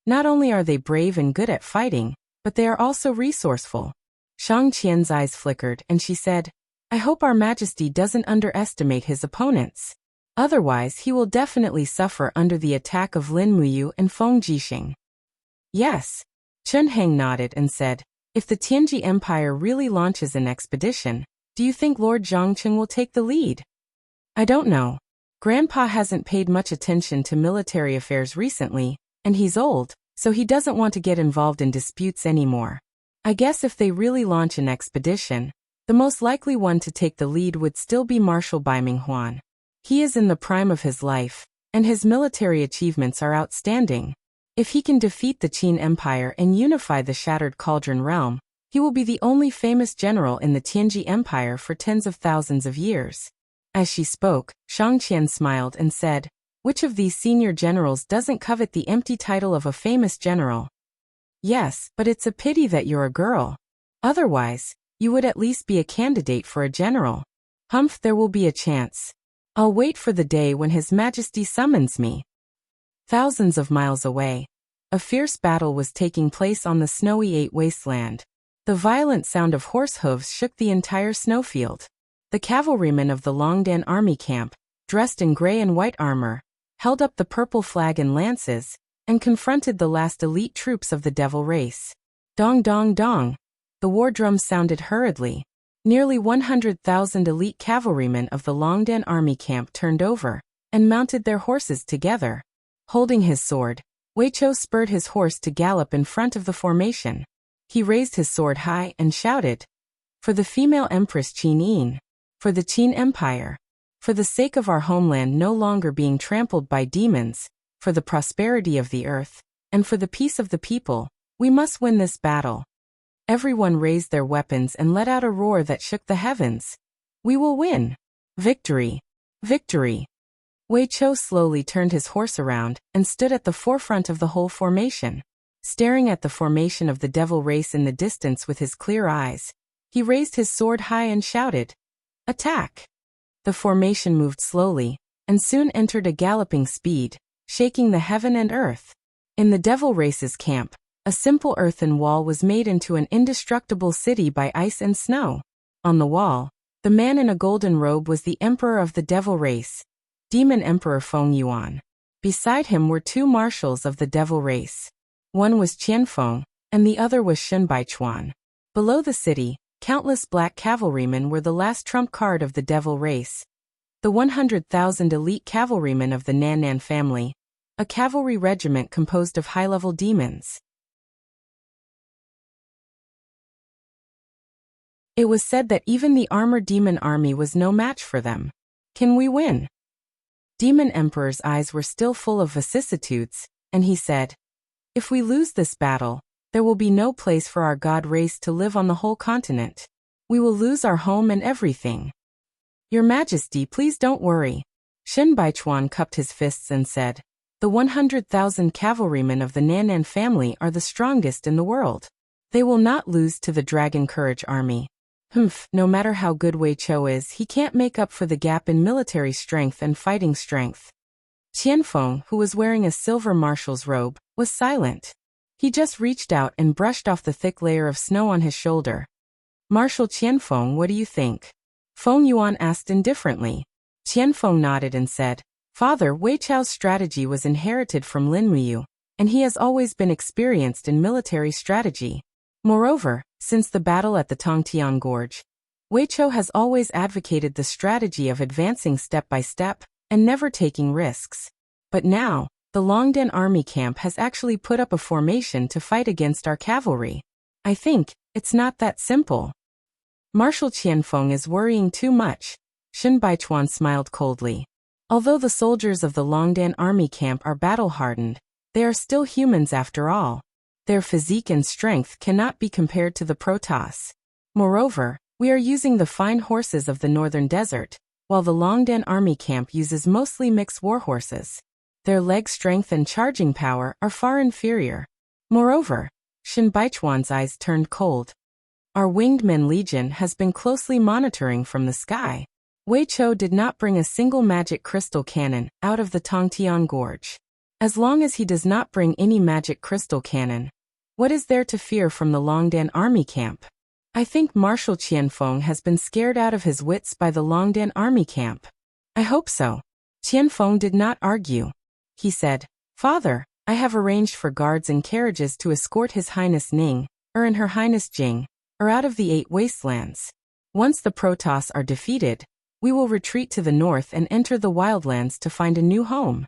Not only are they brave and good at fighting, but they are also resourceful." Shang Qian's eyes flickered and she said, "I hope Our Majesty doesn't underestimate his opponents. Otherwise he will definitely suffer under the attack of Lin Muyu and Feng Jixing." "Yes." Chen Hang nodded and said, "If the Tianji Empire really launches an expedition, do you think Lord Zhongqing will take the lead?" "I don't know. Grandpa hasn't paid much attention to military affairs recently, and he's old, so he doesn't want to get involved in disputes anymore. I guess if they really launch an expedition, the most likely one to take the lead would still be Marshal Bai Minghuan. He is in the prime of his life, and his military achievements are outstanding. If he can defeat the Qin Empire and unify the Shattered Cauldron realm, he will be the only famous general in the Tianji Empire for tens of thousands of years." As she spoke, Shang Qian smiled and said, "Which of these senior generals doesn't covet the empty title of a famous general?" "Yes, but it's a pity that you're a girl. Otherwise, you would at least be a candidate for a general." "Humph, there will be a chance. I'll wait for the day when His Majesty summons me." Thousands of miles away, a fierce battle was taking place on the snowy Eight Wasteland. The violent sound of horse hooves shook the entire snowfield. The cavalrymen of the Longdan army camp, dressed in gray and white armor, held up the purple flag and lances, and confronted the last elite troops of the devil race. Dong dong dong. The war drums sounded hurriedly. Nearly 100,000 elite cavalrymen of the Longdan army camp turned over, and mounted their horses together. Holding his sword, Wei Chou spurred his horse to gallop in front of the formation. He raised his sword high and shouted, "For the female Empress Qin Yin, for the Qin Empire, for the sake of our homeland no longer being trampled by demons, for the prosperity of the earth, and for the peace of the people, we must win this battle." Everyone raised their weapons and let out a roar that shook the heavens. "We will win! Victory! Victory!" Wei Chou slowly turned his horse around and stood at the forefront of the whole formation. Staring at the formation of the devil race in the distance with his clear eyes, he raised his sword high and shouted, "Attack!" The formation moved slowly, and soon entered a galloping speed, shaking the heaven and earth. In the devil race's camp, a simple earthen wall was made into an indestructible city by ice and snow. On the wall, the man in a golden robe was the emperor of the devil race, Demon Emperor Feng Yuan. Beside him were 2 marshals of the devil race. One was Qianfeng, and the other was Shen Baichuan. Below the city, countless black cavalrymen were the last trump card of the devil race. The 100,000 elite cavalrymen of the Nan family, a cavalry regiment composed of high-level demons. It was said that even the armored demon army was no match for them. "Can we win?" Demon Emperor's eyes were still full of vicissitudes, and he said, "If we lose this battle, there will be no place for our god race to live on the whole continent. We will lose our home and everything." "Your Majesty, please don't worry." Shen Baichuan cupped his fists and said, "The 100,000 cavalrymen of the Nan family are the strongest in the world. They will not lose to the Dragon Courage army. No matter how good Wei Chou is, he can't make up for the gap in military strength and fighting strength." Qianfeng, who was wearing a silver marshal's robe, was silent. He just reached out and brushed off the thick layer of snow on his shoulder. "Marshal Qianfeng, what do you think?" Feng Yuan asked indifferently. Qianfeng nodded and said, Father, Wei Chao's strategy was inherited from Lin Muyu, and he has always been experienced in military strategy. Moreover, since the battle at the Tongtian Gorge, Wei Chao has always advocated the strategy of advancing step by step and never taking risks. But now, the Longdan army camp has actually put up a formation to fight against our cavalry. I think it's not that simple. Marshal Qianfeng is worrying too much. Shen Baichuan smiled coldly. Although the soldiers of the Longdan army camp are battle-hardened, they are still humans after all. Their physique and strength cannot be compared to the Protoss. Moreover, we are using the fine horses of the northern desert, while the Longdan army camp uses mostly mixed warhorses. Their leg strength and charging power are far inferior. Moreover, Shen Baichuan's eyes turned cold. Our winged men legion has been closely monitoring from the sky. Wei Chao did not bring a single magic crystal cannon out of the Tongtian Gorge. As long as he does not bring any magic crystal cannon, what is there to fear from the Longdan army camp? I think Marshal Qianfeng has been scared out of his wits by the Longdan army camp. I hope so. Qianfeng did not argue. He said, Father, I have arranged for guards and carriages to escort His Highness Ning, and Her Highness Jing, out of the 8 wastelands. Once the Protoss are defeated, we will retreat to the north and enter the wildlands to find a new home.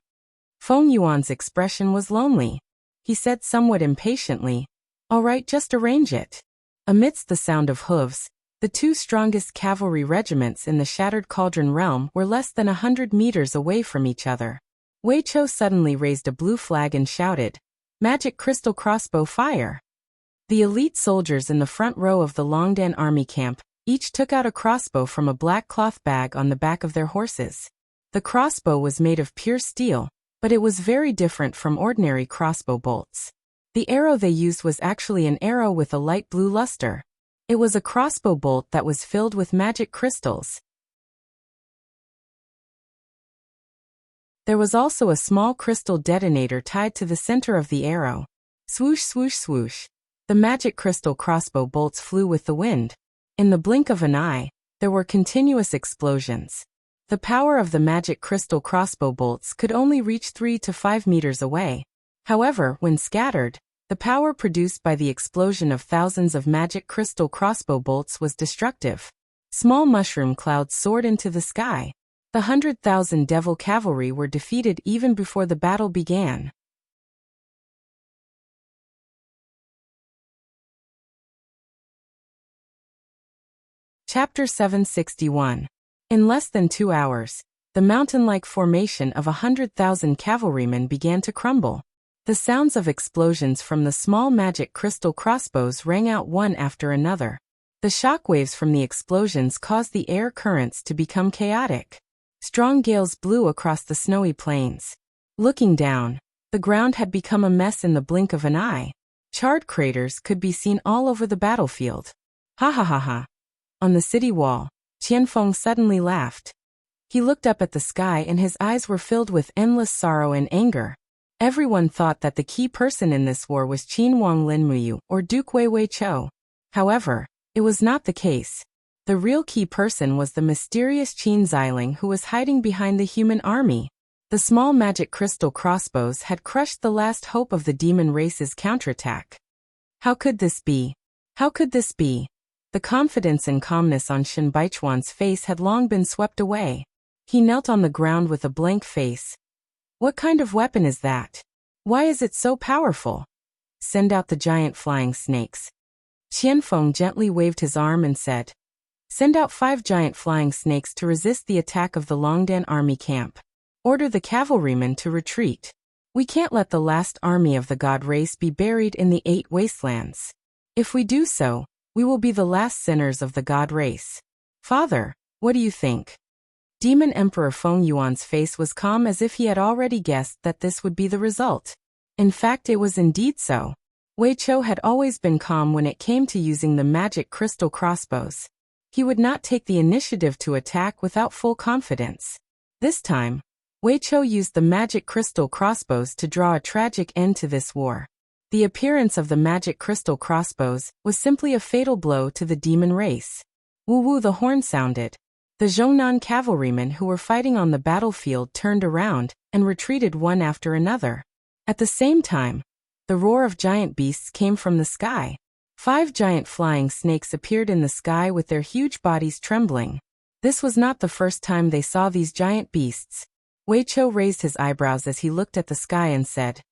Feng Yuan's expression was lonely. He said somewhat impatiently, All right, just arrange it. Amidst the sound of hooves, the 2 strongest cavalry regiments in the Shattered Cauldron realm were less than 100 meters away from each other. Wei Chao suddenly raised a blue flag and shouted, Magic crystal crossbow fire! The elite soldiers in the front row of the Longdan army camp each took out a crossbow from a black cloth bag on the back of their horses. The crossbow was made of pure steel, but it was very different from ordinary crossbow bolts. The arrow they used was actually an arrow with a light blue luster. It was a crossbow bolt that was filled with magic crystals. There was also a small crystal detonator tied to the center of the arrow. Swoosh, swoosh, swoosh. The magic crystal crossbow bolts flew with the wind. In the blink of an eye, there were continuous explosions. The power of the magic crystal crossbow bolts could only reach 3 to 5 meters away. However, when scattered, the power produced by the explosion of thousands of magic crystal crossbow bolts was destructive. Small mushroom clouds soared into the sky. The 100,000 devil cavalry were defeated even before the battle began. Chapter 761. In less than 2 hours, the mountain-like formation of 100,000 cavalrymen began to crumble. The sounds of explosions from the small magic crystal crossbows rang out one after another. The shockwaves from the explosions caused the air currents to become chaotic. Strong gales blew across the snowy plains. Looking down, the ground had become a mess in the blink of an eye. Charred craters could be seen all over the battlefield. Ha ha ha ha. On the city wall, Qianfeng suddenly laughed. He looked up at the sky and his eyes were filled with endless sorrow and anger. Everyone thought that the key person in this war was Qin Wang Linmuyu or Duke Wei Chou. However, it was not the case. The real key person was the mysterious Qin Xiling who was hiding behind the human army. The small magic crystal crossbows had crushed the last hope of the demon race's counterattack. How could this be? How could this be? The confidence and calmness on Shen Baichuan's face had long been swept away. He knelt on the ground with a blank face. What kind of weapon is that? Why is it so powerful? Send out the giant flying snakes. Qianfeng gently waved his arm and said, Send out 5 giant flying snakes to resist the attack of the Longdan army camp. Order the cavalrymen to retreat. We can't let the last army of the god race be buried in the 8 wastelands. If we do so, we will be the last sinners of the god race. Father, what do you think? Demon Emperor Feng Yuan's face was calm as if he had already guessed that this would be the result. In fact, it was indeed so. Wei Chou had always been calm when it came to using the magic crystal crossbows. He would not take the initiative to attack without full confidence. This time, Wei Chou used the magic crystal crossbows to draw a tragic end to this war. The appearance of the magic crystal crossbows was simply a fatal blow to the demon race. Woo woo, the horn sounded. The Zhongnan cavalrymen who were fighting on the battlefield turned around and retreated one after another. At the same time, the roar of giant beasts came from the sky. 5 giant flying snakes appeared in the sky with their huge bodies trembling. This was not the first time they saw these giant beasts. Wei Chou raised his eyebrows as he looked at the sky and said,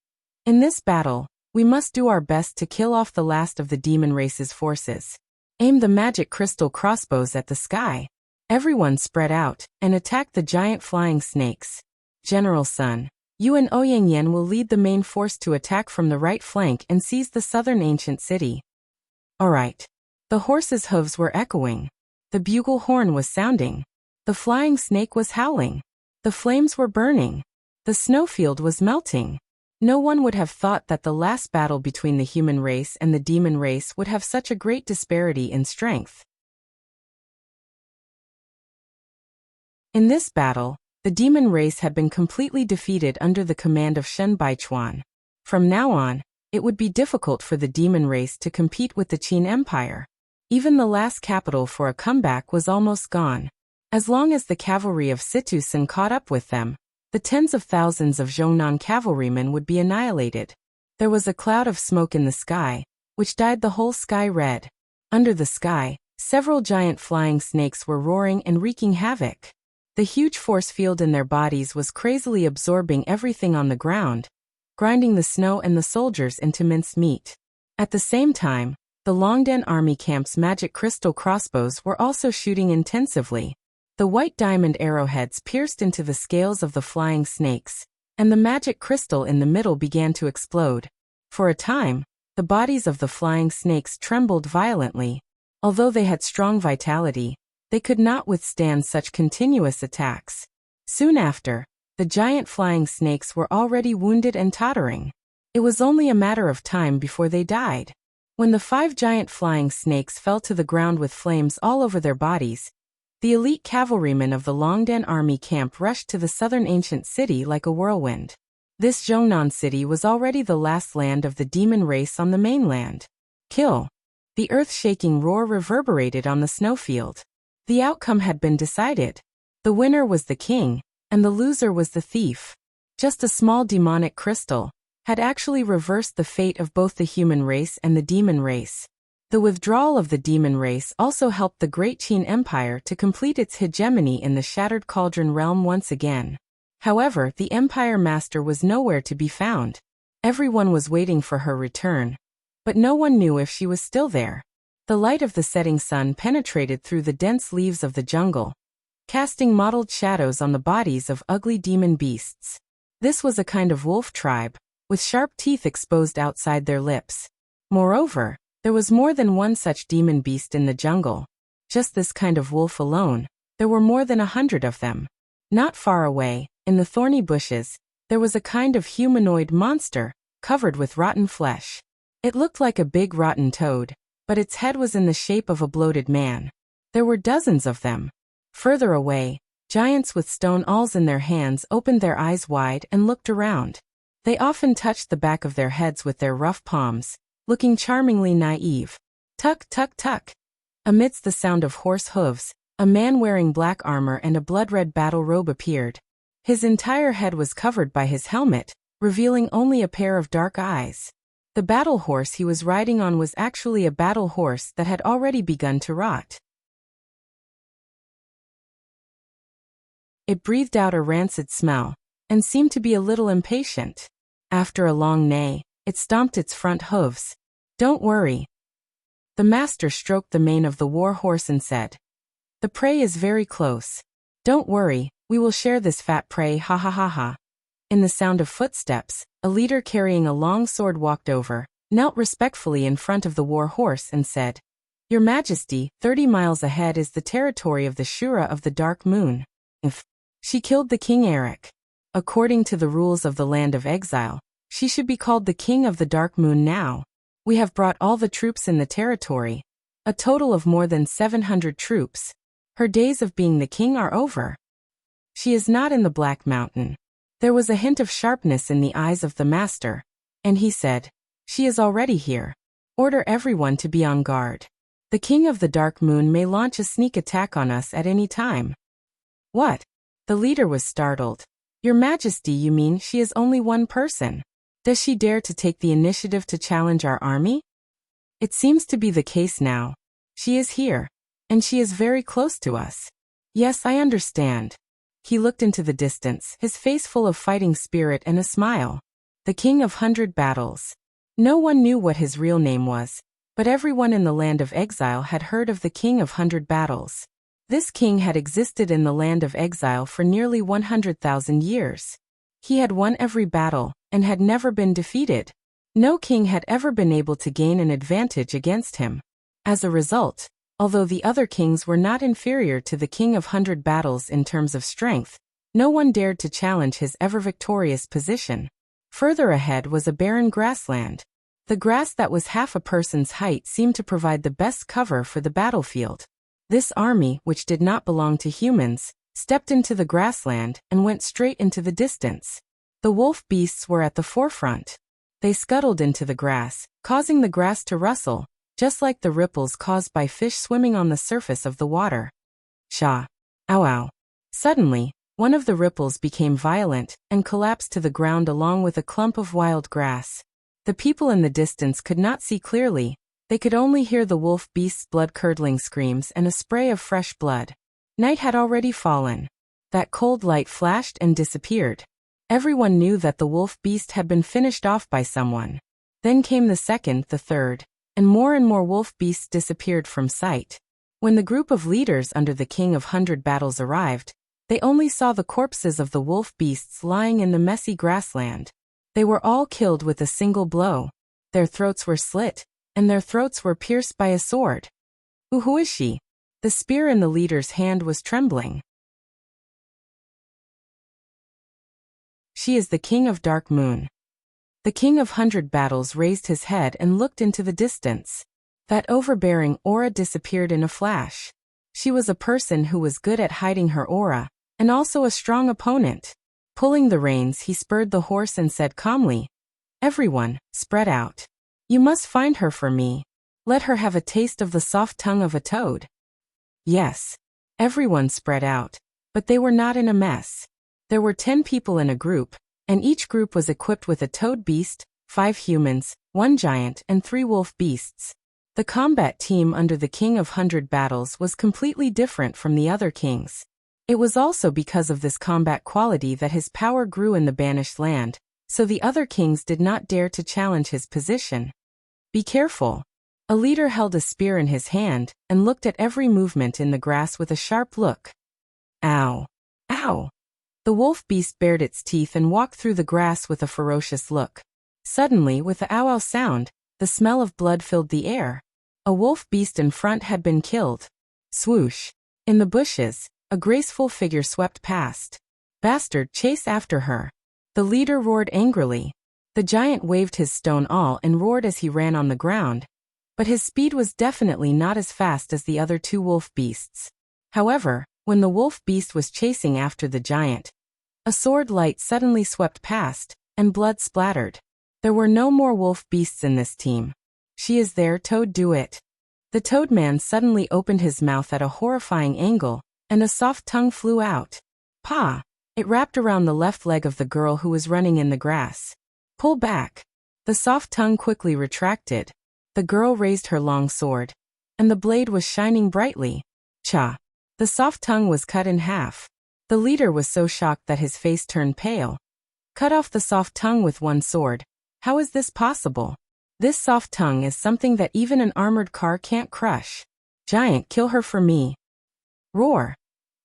"In this battle, we must do our best to kill off the last of the demon race's forces. Aim the magic crystal crossbows at the sky." Everyone spread out and attacked the giant flying snakes. General Sun, you and Ouyangyan will lead the main force to attack from the right flank and seize the southern ancient city. All right. The horses' hooves were echoing. The bugle horn was sounding. The flying snake was howling. The flames were burning. The snowfield was melting. No one would have thought that the last battle between the human race and the demon race would have such a great disparity in strength. In this battle, the demon race had been completely defeated under the command of Shen Baichuan. From now on, it would be difficult for the demon race to compete with the Qin Empire. Even the last capital for a comeback was almost gone. As long as the cavalry of Situsen caught up with them, the tens of thousands of Zhongnan cavalrymen would be annihilated. There was a cloud of smoke in the sky, which dyed the whole sky red. Under the sky, several giant flying snakes were roaring and wreaking havoc. The huge force field in their bodies was crazily absorbing everything on the ground, grinding the snow and the soldiers into minced meat. At the same time, the Longdan army camp's magic crystal crossbows were also shooting intensively. The white diamond arrowheads pierced into the scales of the flying snakes, and the magic crystal in the middle began to explode. For a time, the bodies of the flying snakes trembled violently. Although they had strong vitality, they could not withstand such continuous attacks. Soon after, the giant flying snakes were already wounded and tottering. It was only a matter of time before they died. When the 5 giant flying snakes fell to the ground with flames all over their bodies, the elite cavalrymen of the Longdan army camp rushed to the southern ancient city like a whirlwind. This Zhongnan city was already the last land of the demon race on the mainland. Kill! The earth-shaking roar reverberated on the snowfield. The outcome had been decided. The winner was the king, and the loser was the thief. Just a small demonic crystal had actually reversed the fate of both the human race and the demon race. The withdrawal of the demon race also helped the great Qin Empire to complete its hegemony in the Shattered Cauldron realm once again. However, the Empire Master was nowhere to be found. Everyone was waiting for her return, but no one knew if she was still there. The light of the setting sun penetrated through the dense leaves of the jungle, casting mottled shadows on the bodies of ugly demon beasts. This was a kind of wolf tribe, with sharp teeth exposed outside their lips. Moreover, there was more than one such demon beast in the jungle. Just this kind of wolf alone, there were more than 100 of them. Not far away, in the thorny bushes, there was a kind of humanoid monster, covered with rotten flesh. It looked like a big rotten toad, but its head was in the shape of a bloated man. There were dozens of them. Further away, giants with stone awls in their hands opened their eyes wide and looked around. They often touched the back of their heads with their rough palms, looking charmingly naive. Tuck, tuck, tuck. Amidst the sound of horse hooves, a man wearing black armor and a blood-red battle robe appeared. His entire head was covered by his helmet, revealing only a pair of dark eyes. The battle horse he was riding on was actually a battle horse that had already begun to rot. It breathed out a rancid smell, and seemed to be a little impatient. After a long neigh, it stomped its front hooves. "Don't worry." The master stroked the mane of the war horse and said, "The prey is very close. Don't worry, we will share this fat prey, ha ha ha ha." In the sound of footsteps, a leader carrying a long sword walked over, knelt respectfully in front of the war horse and said, "Your Majesty, 30 miles ahead is the territory of the Shura of the Dark Moon. If she killed the King Eric. According to the rules of the Land of Exile, she should be called the King of the Dark Moon now. We have brought all the troops in the territory, a total of more than 700 troops. Her days of being the king are over. She is not in the Black Mountain." There was a hint of sharpness in the eyes of the master, and he said, "She is already here. Order everyone to be on guard." The king of the dark moon may launch a sneak attack on us at any time. What? The leader was startled. Your Majesty, you mean she is only one person? Does she dare to take the initiative to challenge our army? It seems to be the case now. She is here. And she is very close to us. Yes, I understand. He looked into the distance, his face full of fighting spirit and a smile. The King of 100 Battles. No one knew what his real name was, but everyone in the land of exile had heard of the King of 100 Battles. This king had existed in the land of exile for nearly 100,000 years. He had won every battle, and had never been defeated. No king had ever been able to gain an advantage against him. As a result, although the other kings were not inferior to the King of 100 Battles in terms of strength, no one dared to challenge his ever-victorious position. Further ahead was a barren grassland. The grass that was half a person's height seemed to provide the best cover for the battlefield. This army, which did not belong to humans, stepped into the grassland and went straight into the distance. The wolf beasts were at the forefront. They scuttled into the grass, causing the grass to rustle, just like the ripples caused by fish swimming on the surface of the water. Sha! Ow ow! Suddenly, one of the ripples became violent and collapsed to the ground along with a clump of wild grass. The people in the distance could not see clearly. They could only hear the wolf beast's blood-curdling screams and a spray of fresh blood. Night had already fallen. That cold light flashed and disappeared. Everyone knew that the wolf beast had been finished off by someone. Then came the second, the third, and more wolf beasts disappeared from sight. When the group of leaders under the King of 100 Battles arrived, they only saw the corpses of the wolf beasts lying in the messy grassland. They were all killed with a single blow. Their throats were slit, and their throats were pierced by a sword. Who is she? The spear in the leader's hand was trembling. She is the King of Dark Moon. The King of 100 Battles raised his head and looked into the distance. That overbearing aura disappeared in a flash. She was a person who was good at hiding her aura, and also a strong opponent. Pulling the reins, he spurred the horse and said calmly, "Everyone, spread out. You must find her for me. Let her have a taste of the soft tongue of a toad." Yes. Everyone spread out, but they were not in a mess. There were 10 people in a group, and each group was equipped with a toad beast, 5 humans, 1 giant, and 3 wolf beasts. The combat team under the King of 100 Battles was completely different from the other kings. It was also because of this combat quality that his power grew in the banished land, so the other kings did not dare to challenge his position. Be careful. A leader held a spear in his hand and looked at every movement in the grass with a sharp look. Ow! Ow! The wolf beast bared its teeth and walked through the grass with a ferocious look. Suddenly, with the ow-ow sound, the smell of blood filled the air. A wolf beast in front had been killed. Swoosh! In the bushes, a graceful figure swept past. Bastard, chase after her! The leader roared angrily. The giant waved his stone awl and roared as he ran on the ground, but his speed was definitely not as fast as the other 2 wolf beasts. However, when the wolf beast was chasing after the giant, a sword light suddenly swept past, and blood splattered. There were no more wolf beasts in this team. She is there, Toad, do it. The Toad Man suddenly opened his mouth at a horrifying angle, and a soft tongue flew out. Pa! It wrapped around the left leg of the girl who was running in the grass. Pull back. The soft tongue quickly retracted. The girl raised her long sword, and the blade was shining brightly. Cha! The soft tongue was cut in half. The leader was so shocked that his face turned pale. Cut off the soft tongue with one sword. How is this possible? This soft tongue is something that even an armored car can't crush. Giant, kill her for me. Roar!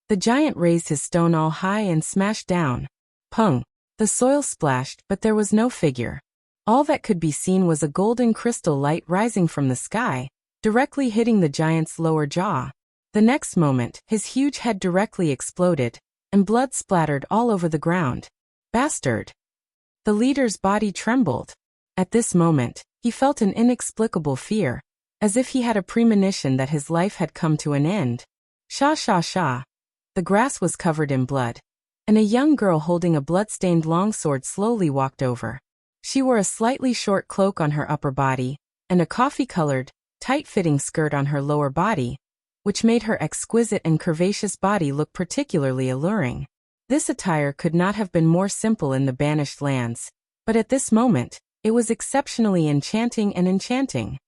The giant raised his stone awl high and smashed down. Pung! The soil splashed, but there was no figure. All that could be seen was a golden crystal light rising from the sky, directly hitting the giant's lower jaw. The next moment, his huge head directly exploded, and blood splattered all over the ground. Bastard! The leader's body trembled. At this moment, he felt an inexplicable fear, as if he had a premonition that his life had come to an end. Sha sha sha! The grass was covered in blood, and a young girl holding a blood-stained longsword slowly walked over. She wore a slightly short cloak on her upper body, and a coffee-colored, tight-fitting skirt on her lower body, which made her exquisite and curvaceous body look particularly alluring. This attire could not have been more simple in the banished lands, but at this moment, it was exceptionally enchanting and enchanting.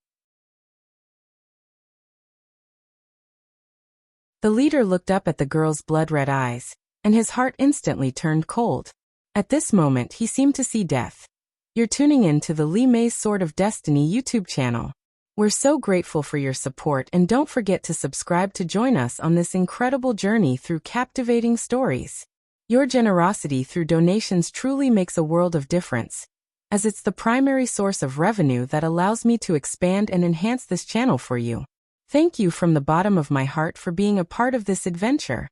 The leader looked up at the girl's blood-red eyes, and his heart instantly turned cold. At this moment he seemed to see death. You're tuning in to the Li Mei's Sword of Destiny YouTube channel. We're so grateful for your support, and don't forget to subscribe to join us on this incredible journey through captivating stories. Your generosity through donations truly makes a world of difference, as it's the primary source of revenue that allows me to expand and enhance this channel for you. Thank you from the bottom of my heart for being a part of this adventure.